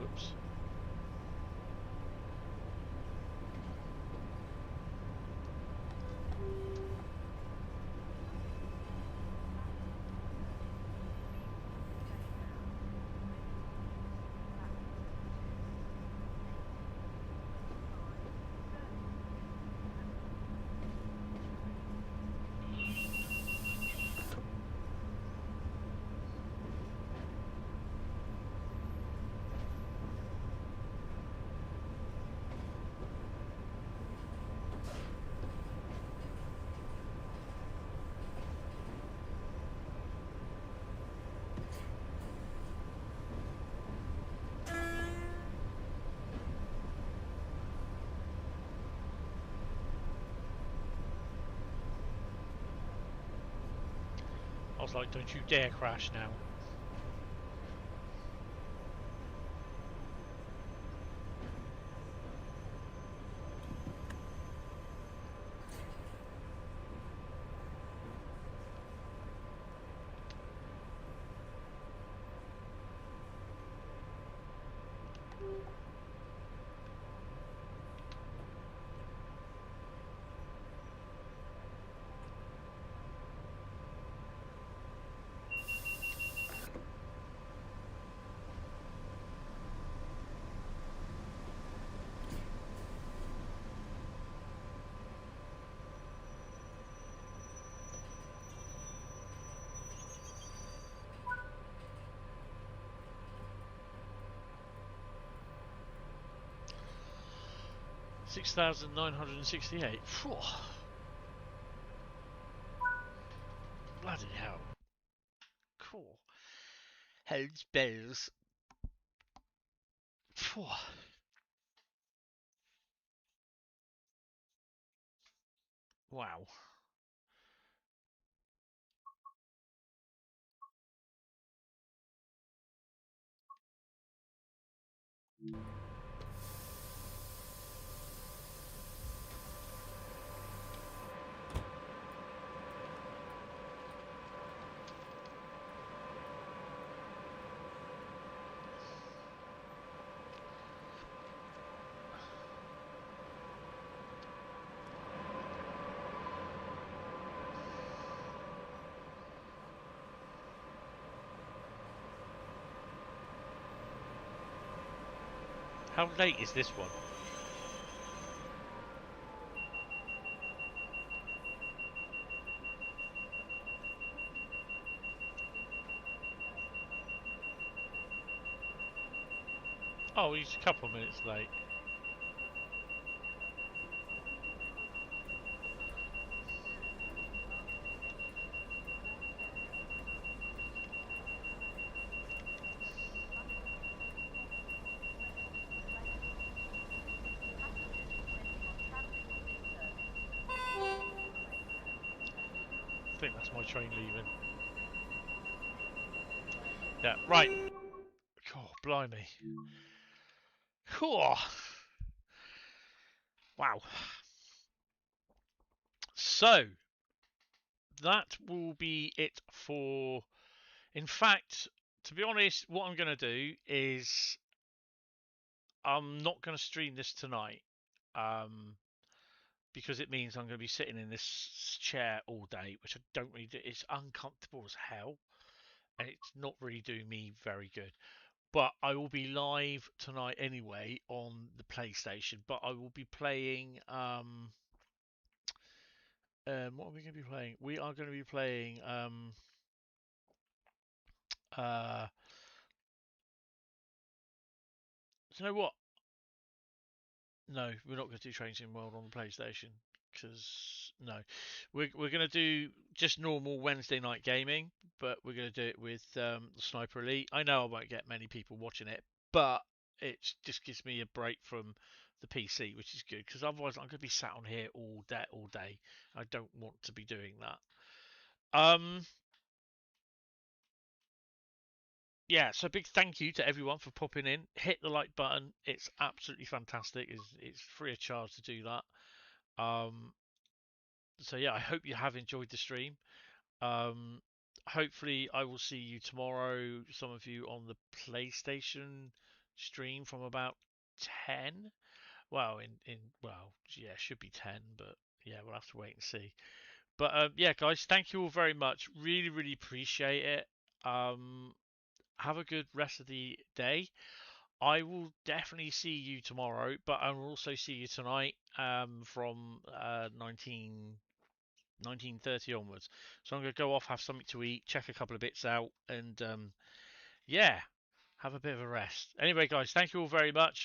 Whoops. I was like, don't you dare crash now. 6,968. Bloody hell. Cool. Holds bells. Phew. Wow. How late is this one? Oh, he's a couple of minutes late. I think that's my train leaving. Yeah, right. God, blimey. Cool. Wow. So, that will be it for... In fact, to be honest, what I'm going to do is I'm not going to stream this tonight. Because it means I'm going to be sitting in this chair all day, which I don't really do. It's uncomfortable as hell, and it's not really doing me very good. But I will be live tonight anyway on the PlayStation. But I will be playing. What are we going to be playing? We are going to be playing. You know what? No, we're not going to do Train Sim World on the PlayStation because no, we're going to do just normal Wednesday night gaming, but we're going to do it with Sniper Elite. I know I won't get many people watching it, but it just gives me a break from the PC, which is good because otherwise I'm going to be sat on here all day. I don't want to be doing that. Yeah, so big thank you to everyone for popping in. Hit the like button. It's absolutely fantastic. It's free of charge to do that. So yeah, I hope you have enjoyed the stream. Hopefully I will see you tomorrow, some of you on the PlayStation stream from about 10. Well, well, yeah, should be 10, but yeah, we'll have to wait and see. But yeah, guys, thank you all very much. Really, really appreciate it. Have a good rest of the day. I will definitely see you tomorrow, but I will also see you tonight from 19:30 onwards. So I'm going to go off, have something to eat, check a couple of bits out, and yeah, have a bit of a rest. Anyway, guys, thank you all very much.